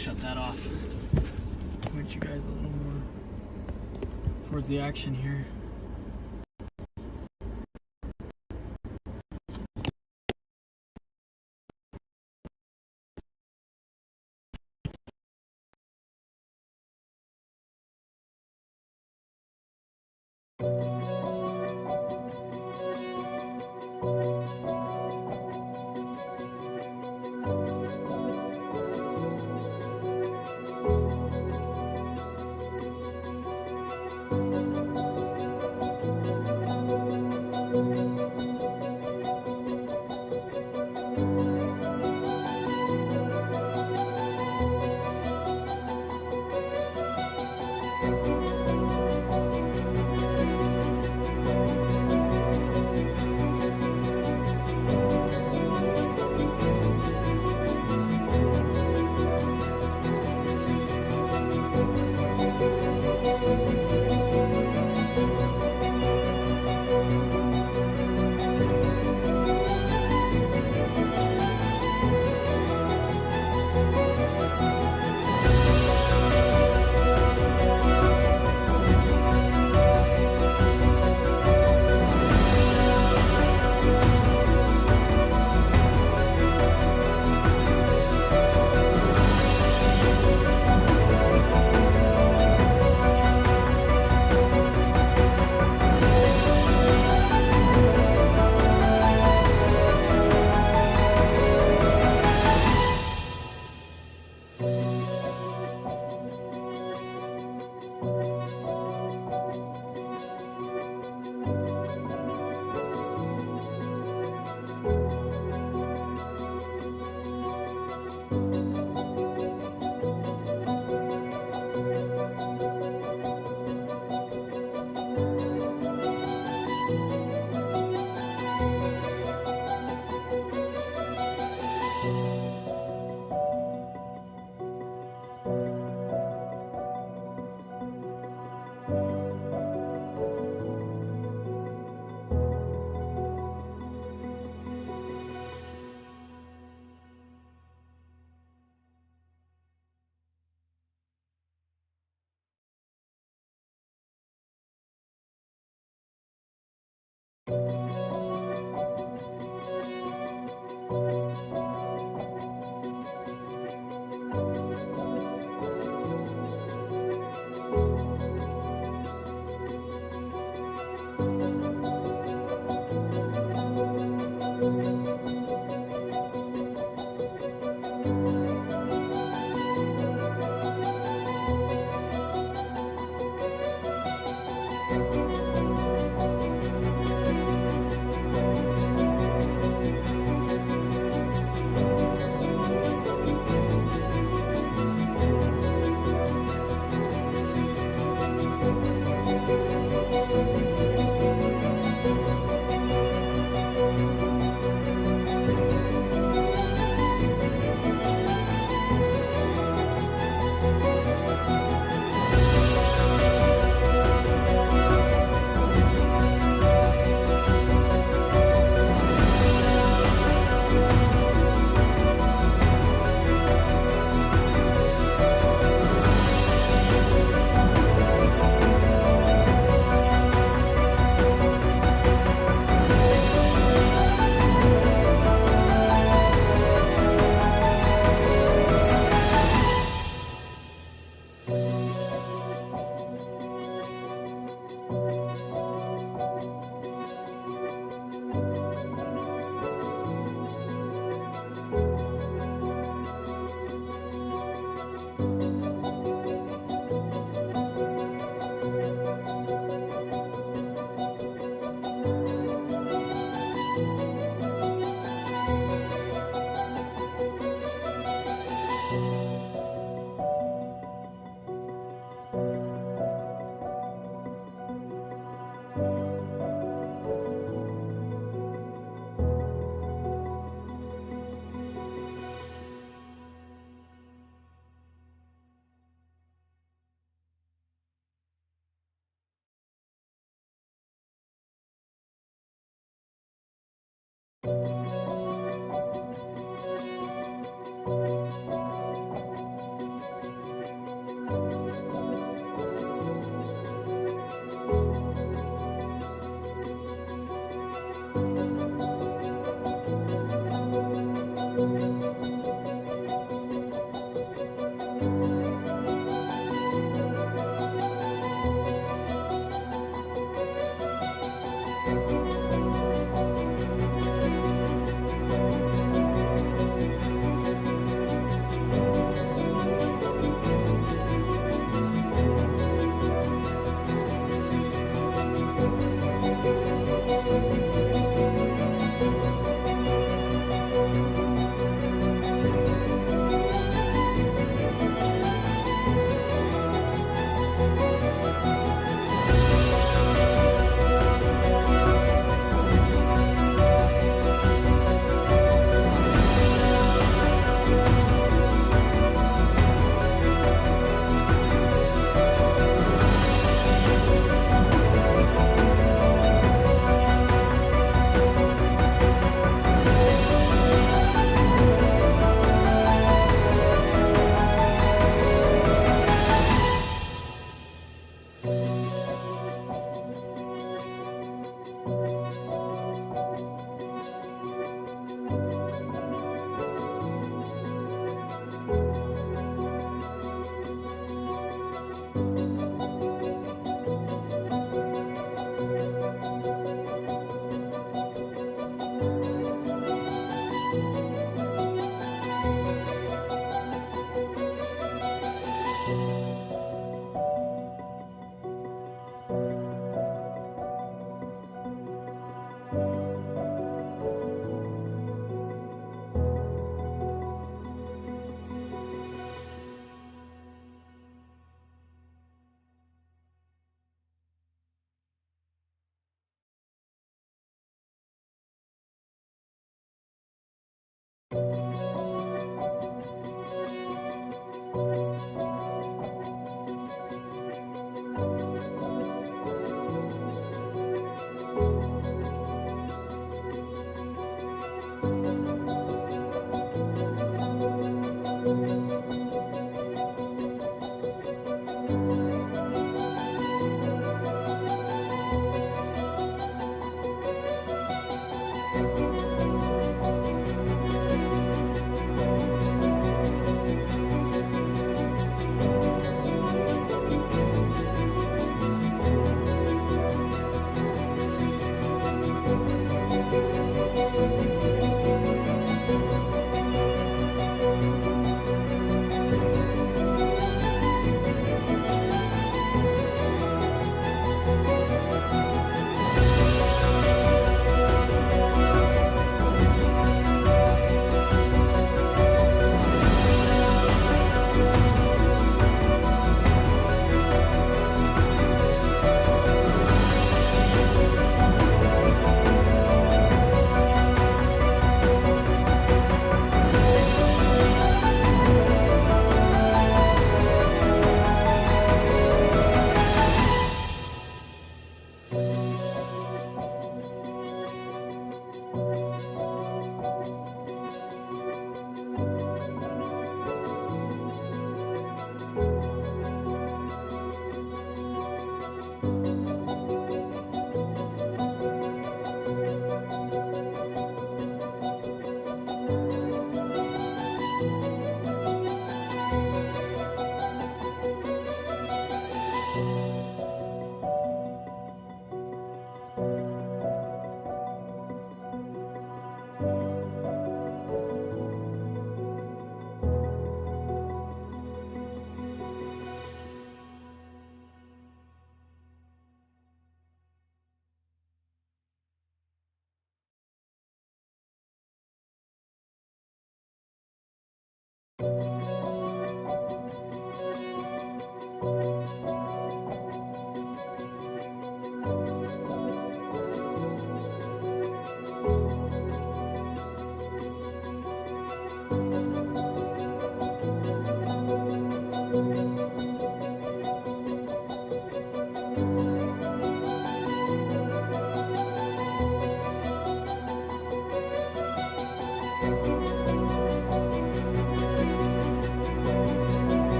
C: shut that off. Point you guys a little more towards the action here.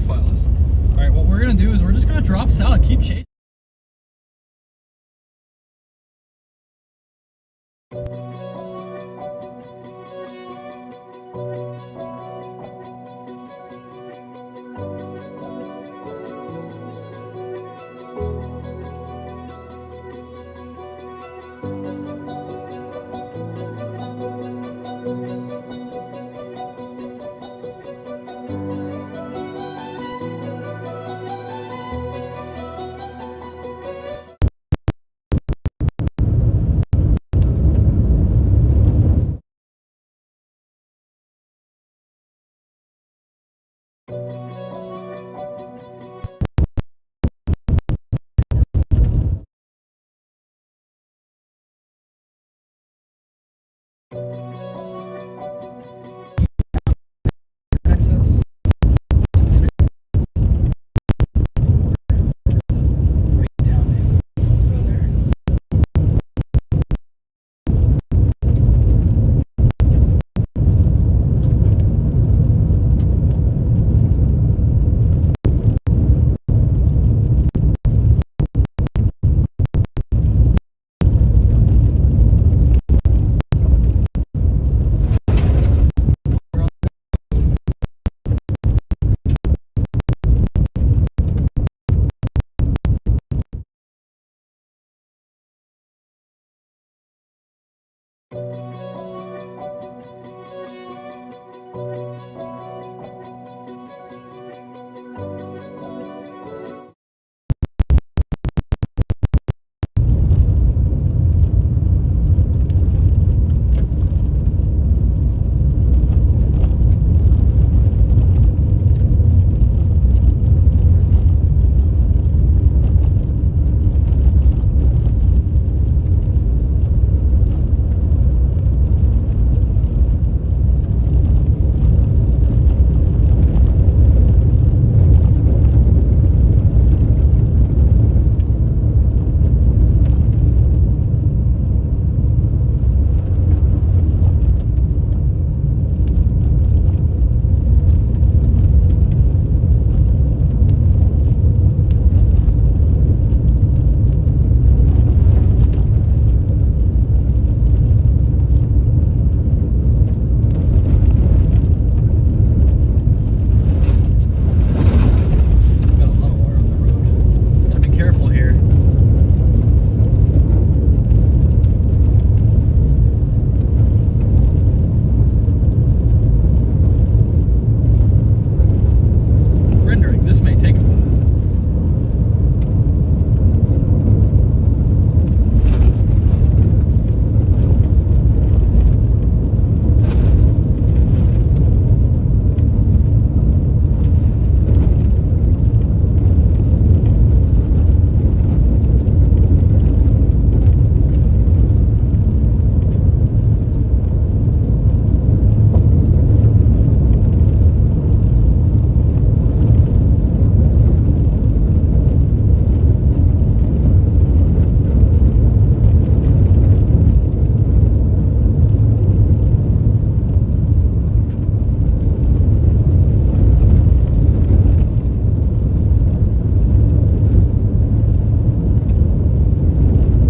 C: profile us. All right, what we're gonna do is we're just gonna drop salad, keep chasing. Access. Great town name. Go there. Got a lot of water on the road. Gotta be careful here. Rendering. This may take a while.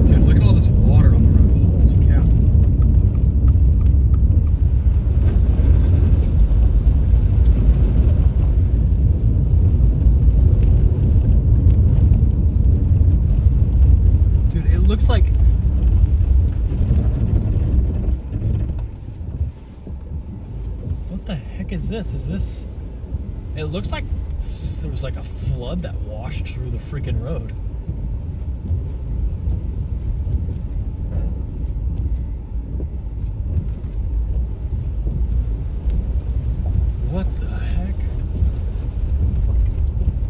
C: Dude, look at all this water on the road. Holy cow. Dude, it looks like... What the heck is this? Is this... It looks like there was like a flood that washed through the freaking road. What the heck?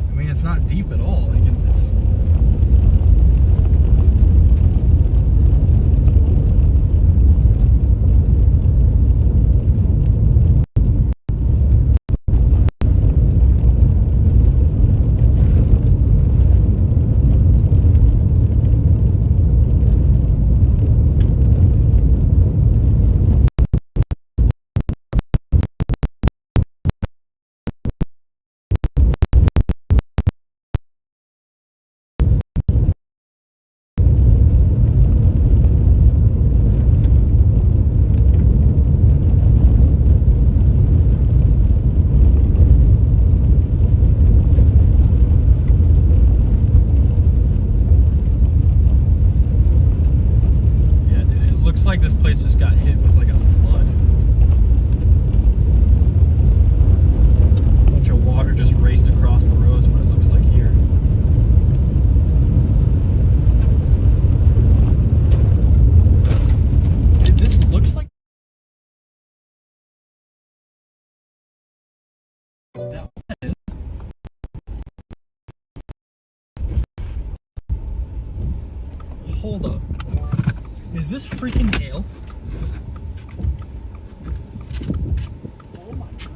C: I mean, it's not deep at all. Like, it's... like this place just got hit with like a flood. A bunch of water just raced across the roads, what it looks like here. Dude, this looks like that is. Hold up. Is this freaking hail? Oh my god.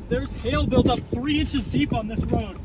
C: There's hail built up 3 inches deep on this road.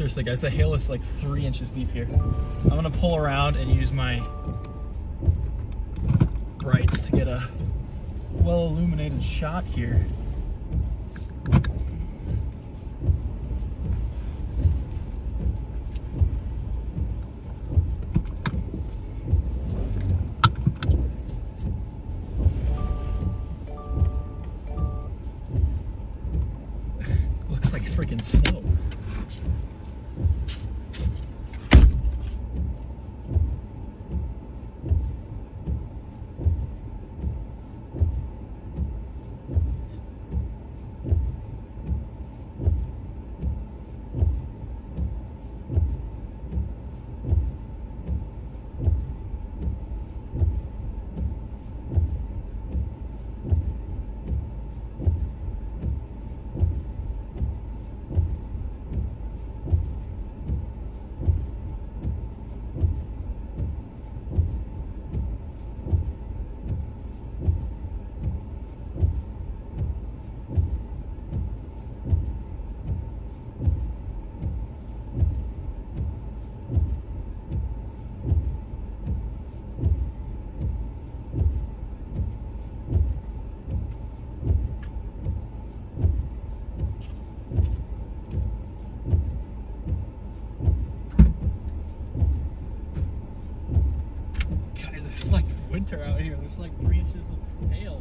C: Seriously, guys, the hail is like 3 inches deep here. I'm gonna pull around and use my brights to get a well-illuminated shot here. Looks like freaking snow. It's like winter out here. There's like 3 inches of hail.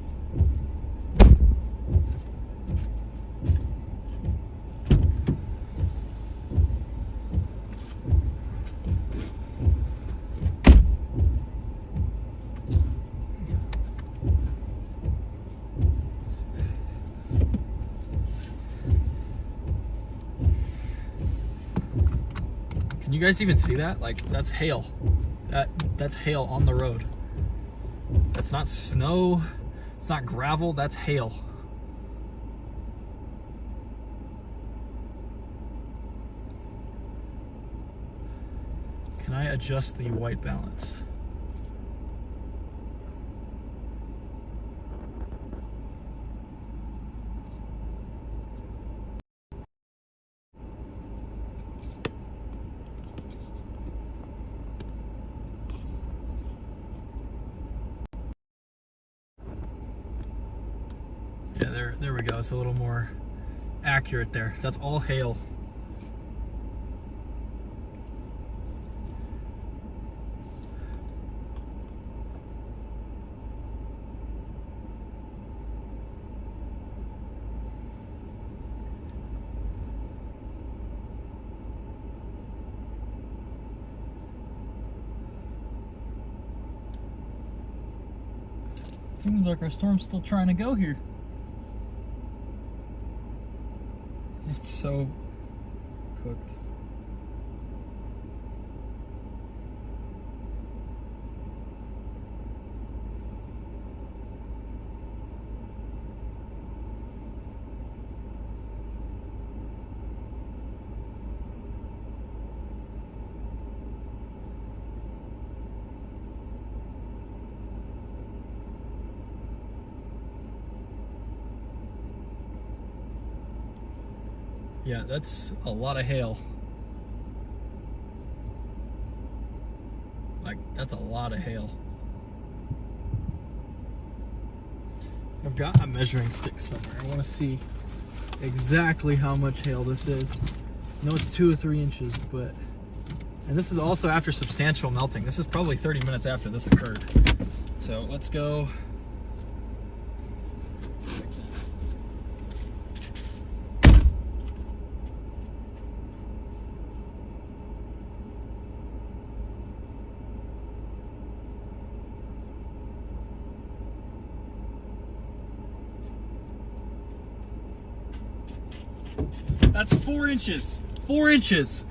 C: Can you guys even see that? Like, that's hail. That's hail on the road. That's not snow. It's not gravel. That's hail. Can I adjust the white balance? Yeah, there we go. It's a little more accurate there. That's all hail. Seems like our storm's still trying to go here. It's so cooked. Yeah, that's a lot of hail. Like, that's a lot of hail. I've got a measuring stick somewhere. I want to see exactly how much hail this is. I know it's 2 or 3 inches, but... And this is also after substantial melting. This is probably 30 minutes after this occurred. So let's go... That's 4 inches. 4 inches.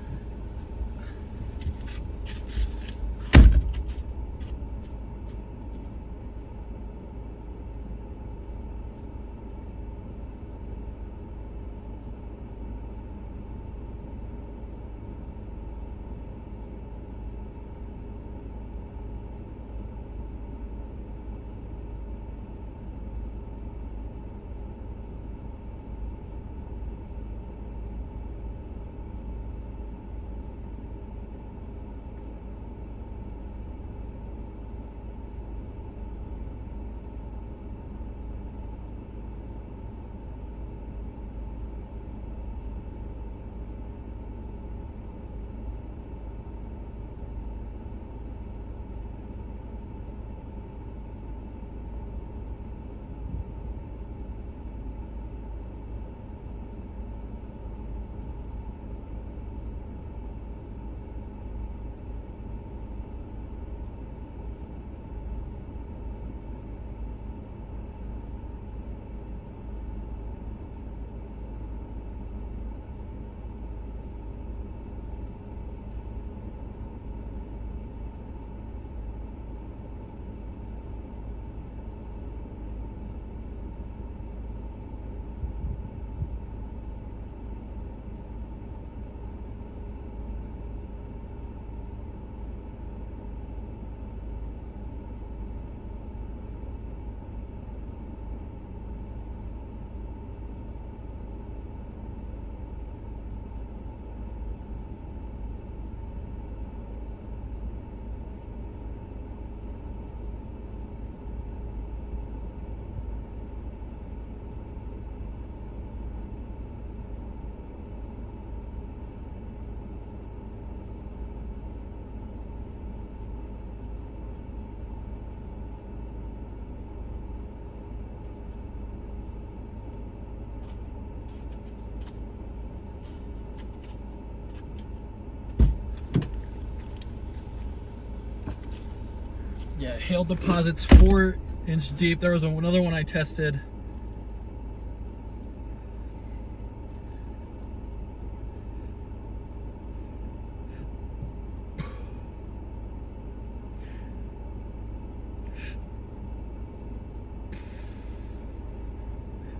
C: Yeah, hail deposits 4-inch deep. There was another one I tested.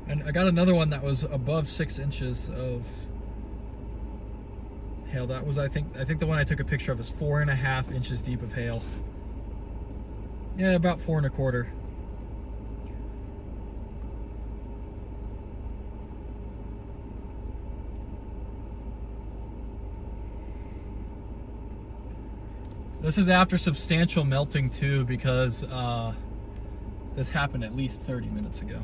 C: And I got another one that was above 6 inches of hail. That was, I think the one I took a picture of is 4.5 inches deep of hail. Yeah, about 4 1/4. This is after substantial melting too, because this happened at least 30 minutes ago.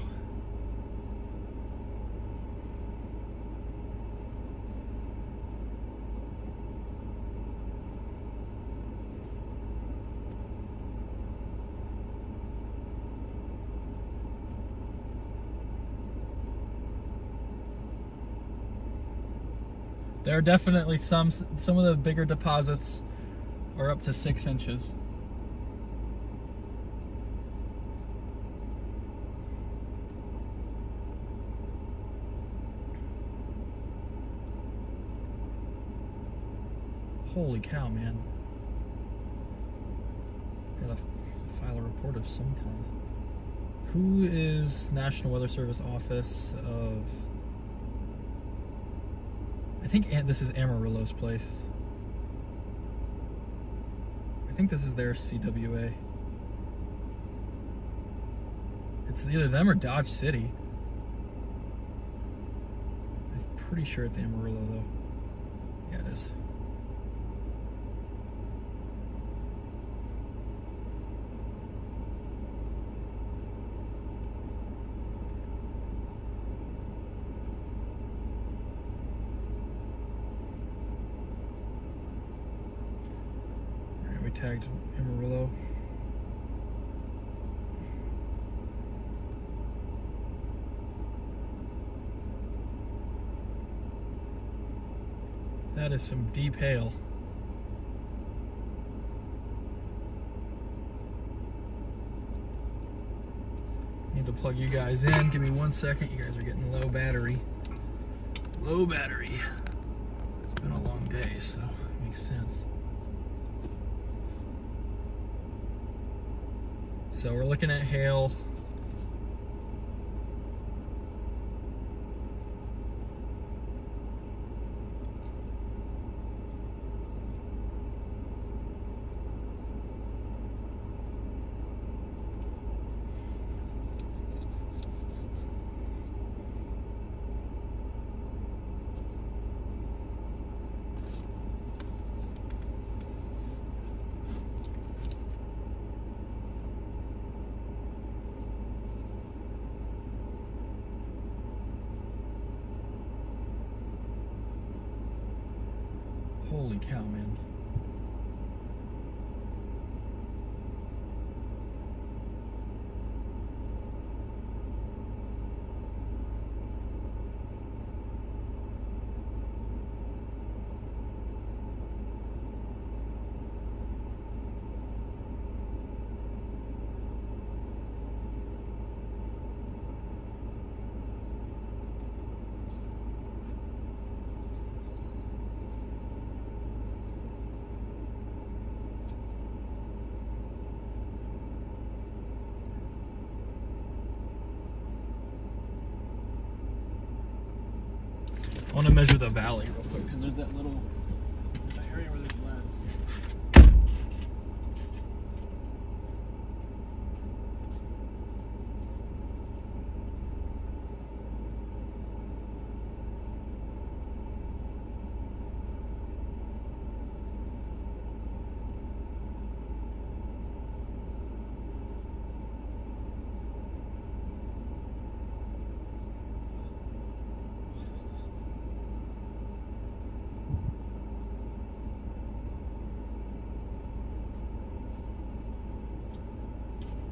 C: There are definitely some of the bigger deposits are up to 6 inches. Holy cow, man. Gotta file a report of some kind. Who is National Weather Service Office of... I think this is Amarillo's place. I think this is their CWA. It's either them or Dodge City. I'm pretty sure it's Amarillo though. Yeah, it is. Tagged Amarillo. That is some deep hail. Need to plug you guys in. Give me 1 second. You guys are getting low battery. Low battery. It's been a long day, so it makes sense. So we're looking at hail. Holy cow, man. I want to measure the valley real quick because there's that little area where there's land.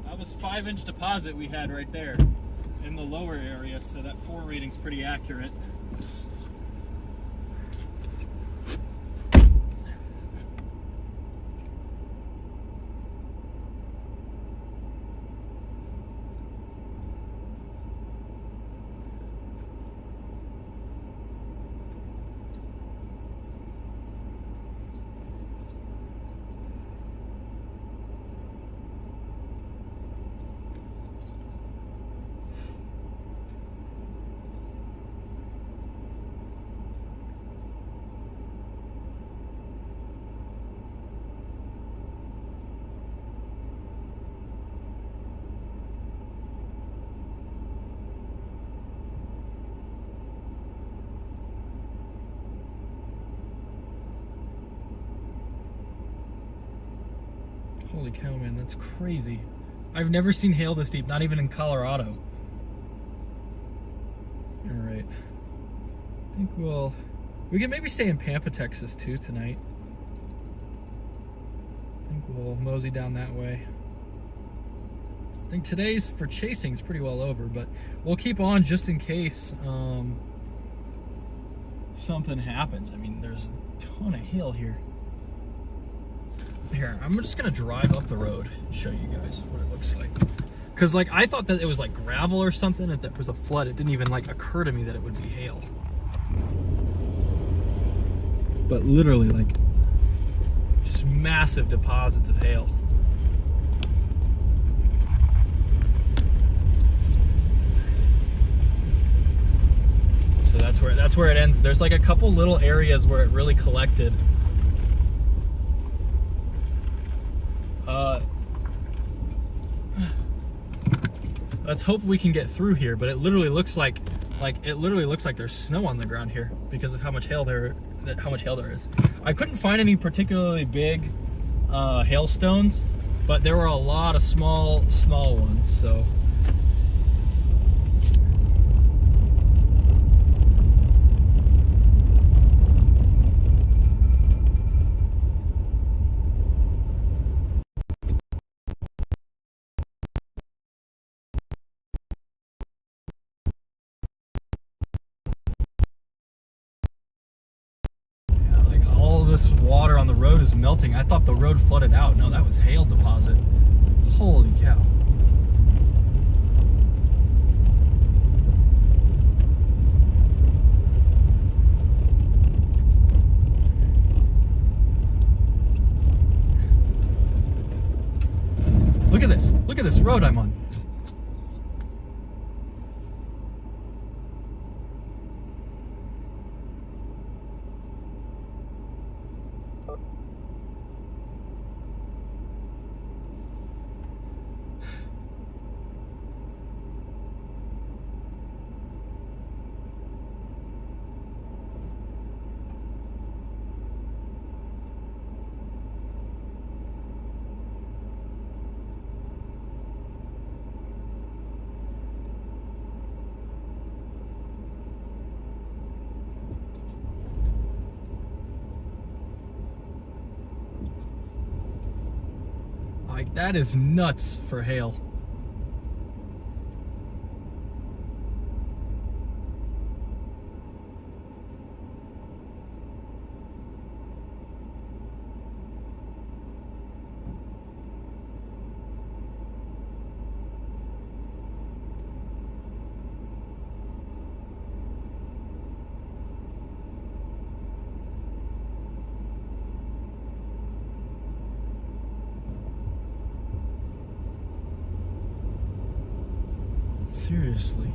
C: That was 5-inch deposit we had right there in the lower area, so that 4 reading's pretty accurate. Holy cow, man, that's crazy. I've never seen hail this deep, not even in Colorado. All right. I think we can maybe stay in Pampa, Texas too tonight. I think we'll mosey down that way. I think today's for chasing is pretty well over, but we'll keep on just in case something happens. I mean, there's a ton of hail here. Here, I'm just gonna drive up the road and show you guys what it looks like. Cause like I thought that it was like gravel or something, that there was a flood. It didn't even like occur to me that it would be hail. But literally like just massive deposits of hail. So that's where it ends. There's like a couple little areas where it really collected. Let's hope we can get through here, but it literally looks like there's snow on the ground here because of how much hail there is. I couldn't find any particularly big hailstones, but there were a lot of small ones, so. This water on the road is melting. I thought the road flooded out. No, that was hail deposit. Holy cow. Look at this. Look at this road I'm on. Like, that is nuts for hail. Seriously.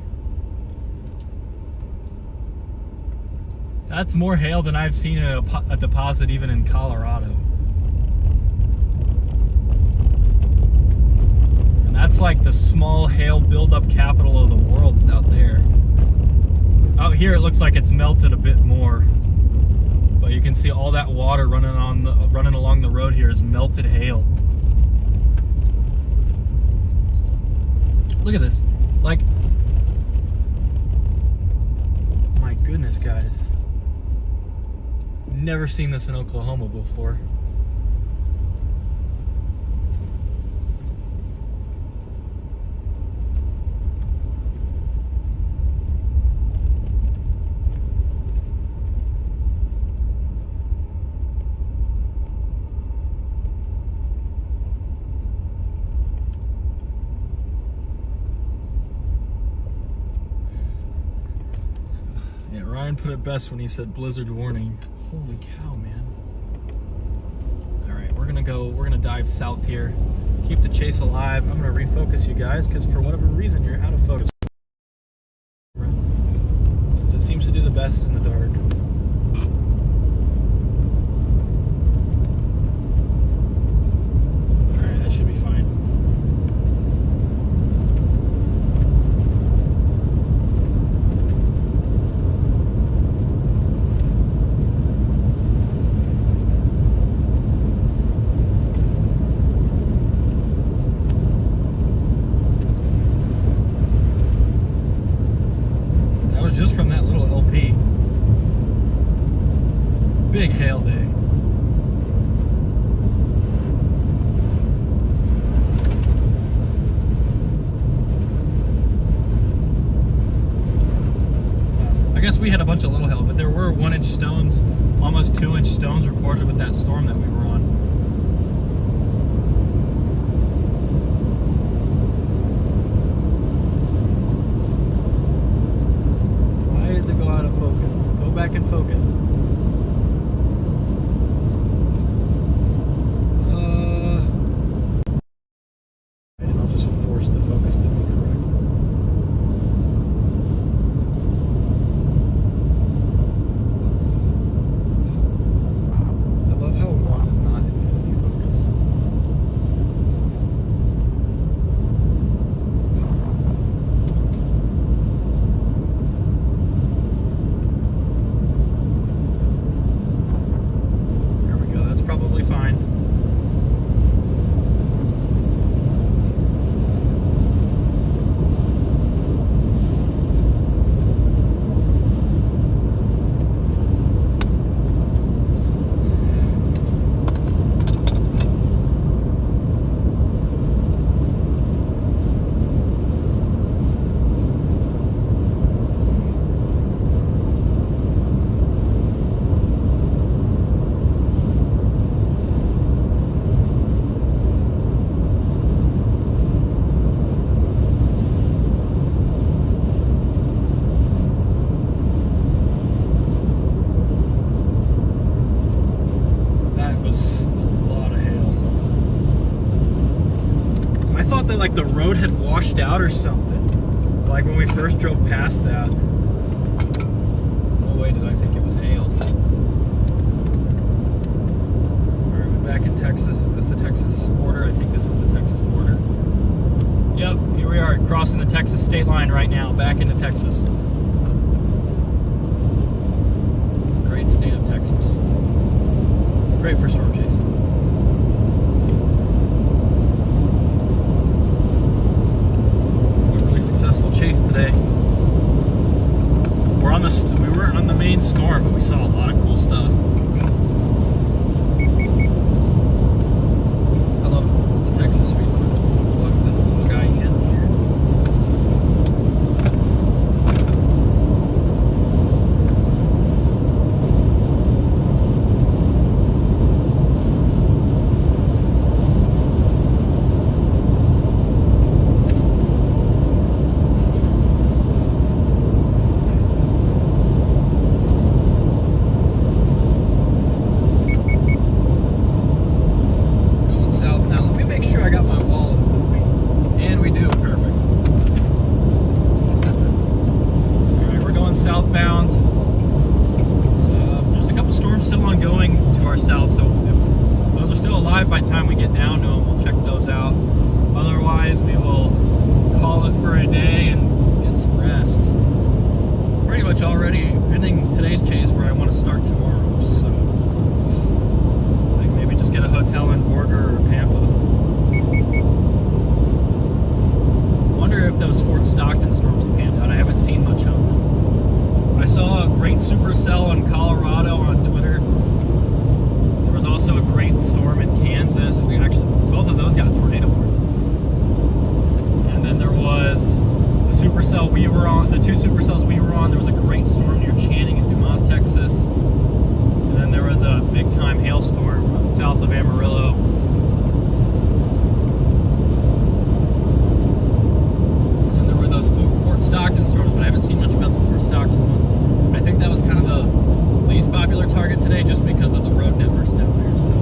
C: That's more hail than I've seen in a deposit even in Colorado. And that's like the small hail buildup capital of the world is out there. Out here it looks like it's melted a bit more. But you can see all that water running along the road here is melted hail. Look at this. Like, my goodness, guys. Never seen this in Oklahoma before. Yeah, Ryan put it best when he said blizzard warning. Holy cow, man. All right, we're gonna dive south here. Keep the chase alive. I'm gonna refocus you guys because for whatever reason you're out of focus. Since it seems to do the best in the dark. All right, that should be fine.
A: big hail day. I guess we had a bunch of little hail, but there were 1-inch stones, almost 2-inch stones reported with that storm that we were on. Why does it go out of focus? Go back in focus. And I'll just force the focus to be correct. Probably fine. That like the road had washed out or something. Like when we first drove past that. No way did I think it was hail. Alright, we're back in Texas. Is this the Texas border? I think this is the Texas border. Yep, here we are crossing the Texas state line right now, back into Texas. Great state of Texas. Great for storm chasing. Successful chase today. We weren't on the main storm, but we saw a lot of cool stuff. I love the Texas speed limits. Look at this little guy in here. Southbound. There's a couple storms still ongoing to our south, so if those are still alive by the time we get down to them, we'll check those out. Otherwise, we will call it for a day and get some rest. Pretty much already ending today's chase where I want to start tomorrow, so like maybe just get a hotel in Borger or Pampa. Wonder if those Fort Stockton storms panned out. I haven't seen much of them. I saw a great Supercell in Colorado on Twitter. There was also a great storm in Kansas. We actually, both of those got tornado warnings. And then there was the Supercell we were on, the two Supercells we were on. There was a great storm near Channing in Dumas, Texas. And then there was a big time hailstorm south of Amarillo. And then there were those Fort Stockton storms, but I haven't seen much about the Fort Stockton ones. I think that was kind of the least popular target today just because of the road networks down there. So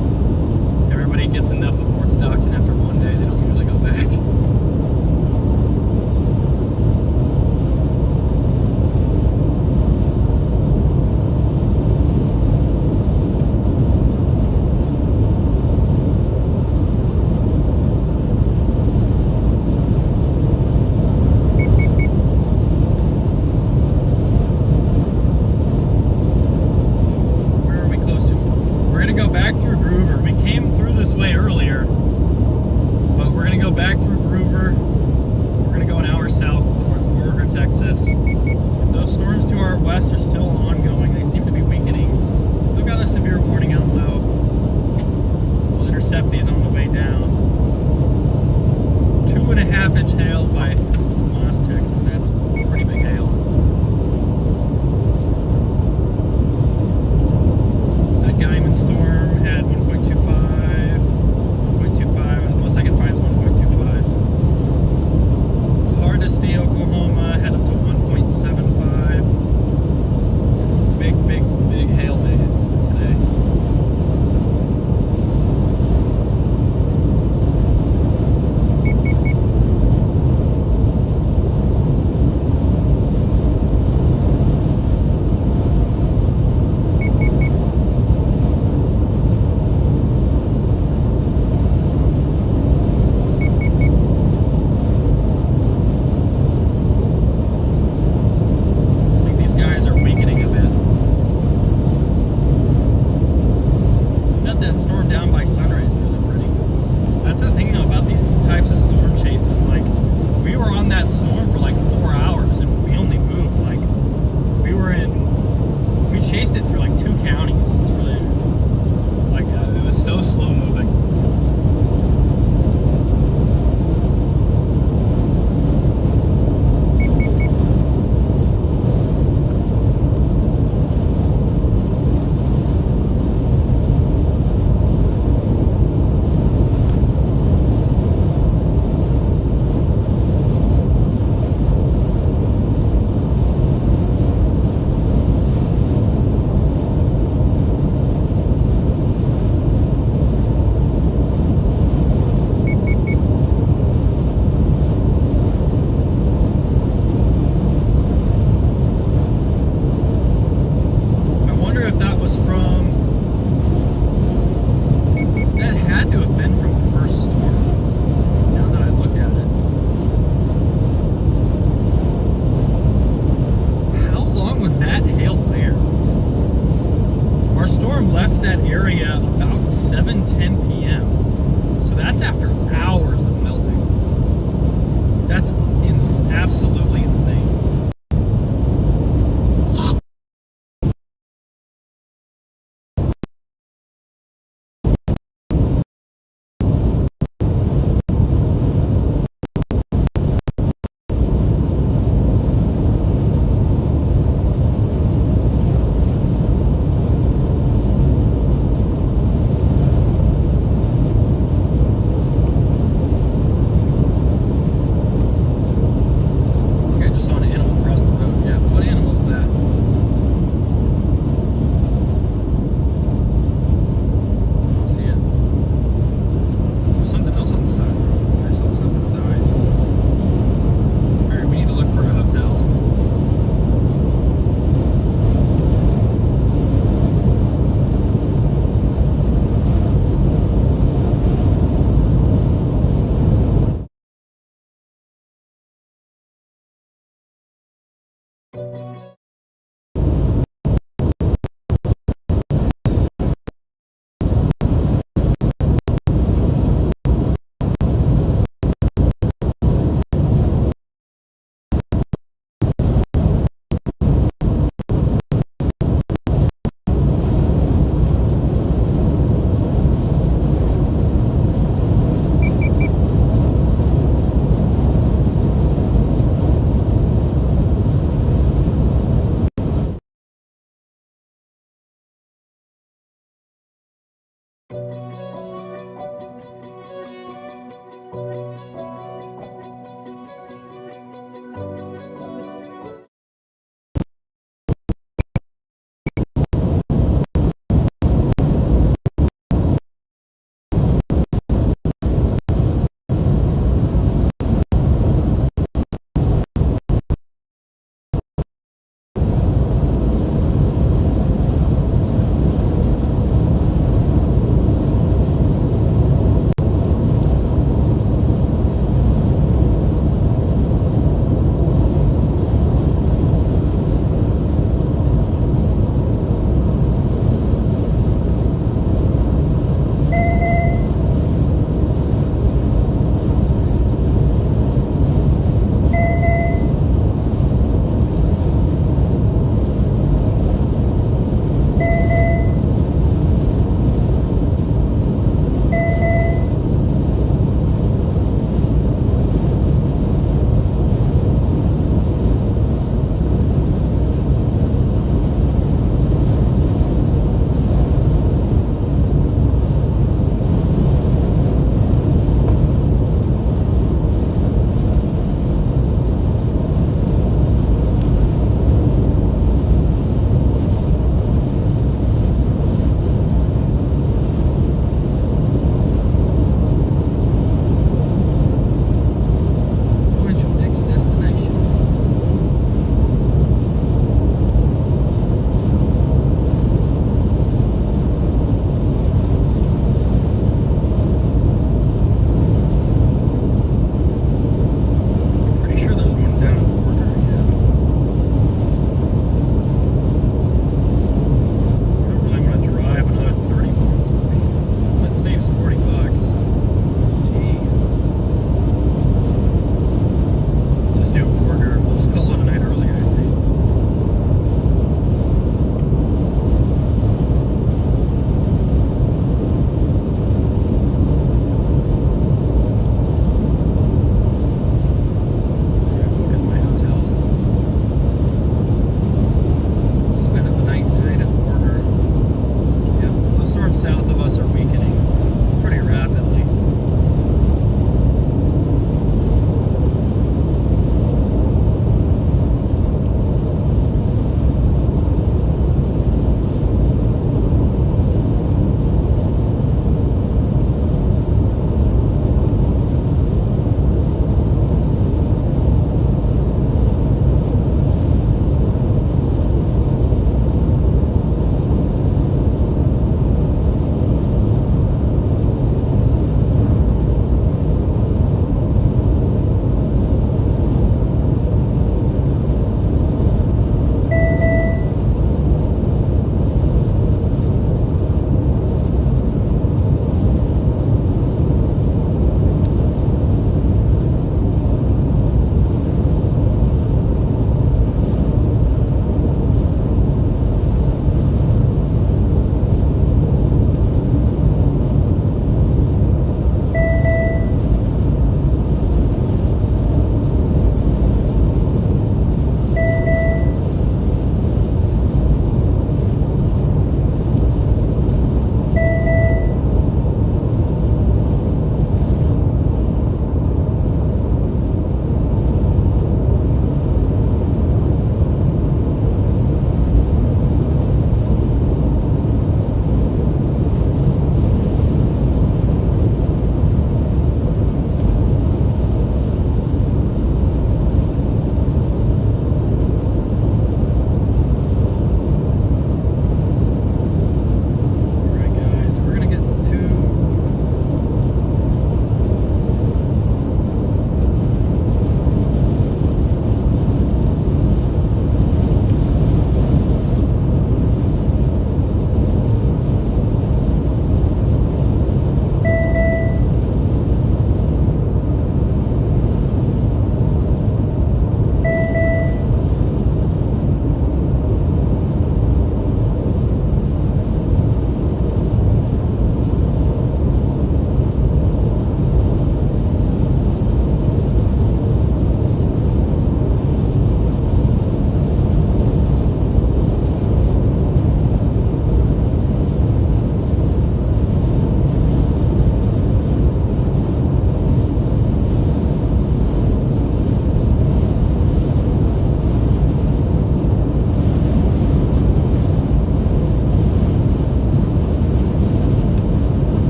A: everybody gets enough of Fort Stockton after one day, they don't usually go back. 2 counties. It's really like it was so slow moving. Left that area about 7:10 p.m. So that's after hours of melting. That's absolutely insane.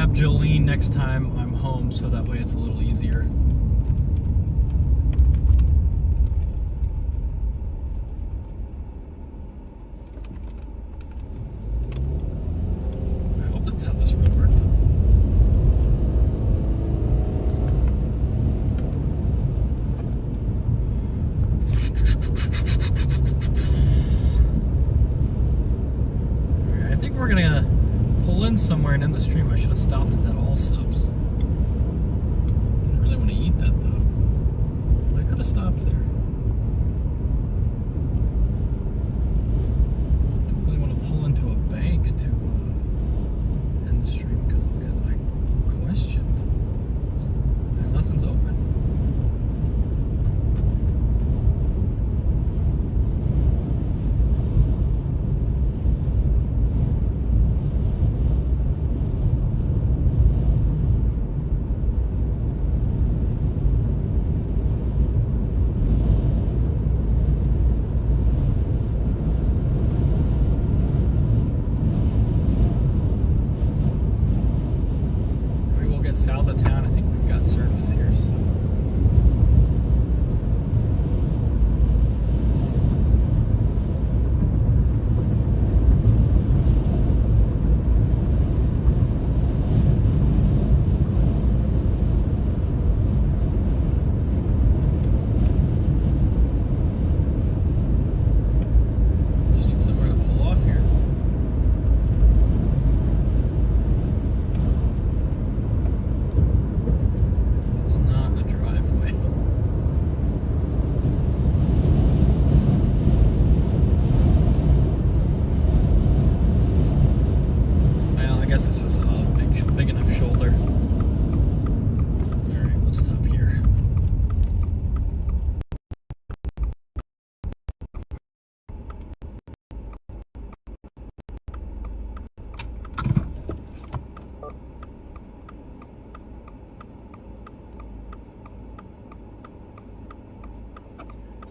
C: grab Jolene next time I'm home, so that way it's a little easier. I hope that's how this road worked. Alright, I think we're gonna pull in somewhere and end the stream. I should have stopped at that all subs. Didn't really want to eat that though. I could have stopped there. Don't really want to pull into a bank to end the stream because I'll get like questioned. And nothing's open. South of town, I think we've got service here, so. Just need somewhere to pull off here. I guess this is a big enough shoulder. All right, we'll stop here.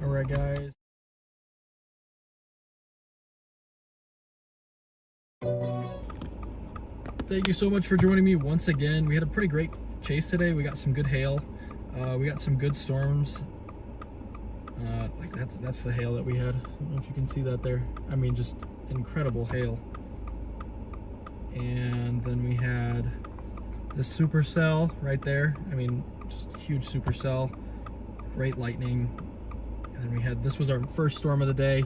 C: All right, guys. Thank you so much for joining me once again. We had a pretty great chase today. We got some good hail. We got some good storms. Like that's the hail that we had. I don't know if you can see that there. I mean, just incredible hail. And then we had this supercell right there. I mean, just huge supercell. Great lightning. And then we had, this was our first storm of the day.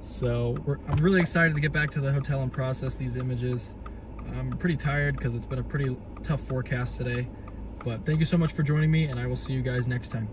C: So I'm really excited to get back to the hotel and process these images. I'm pretty tired because it's been a pretty tough forecast today. But thank you so much for joining me, and I will see you guys next time.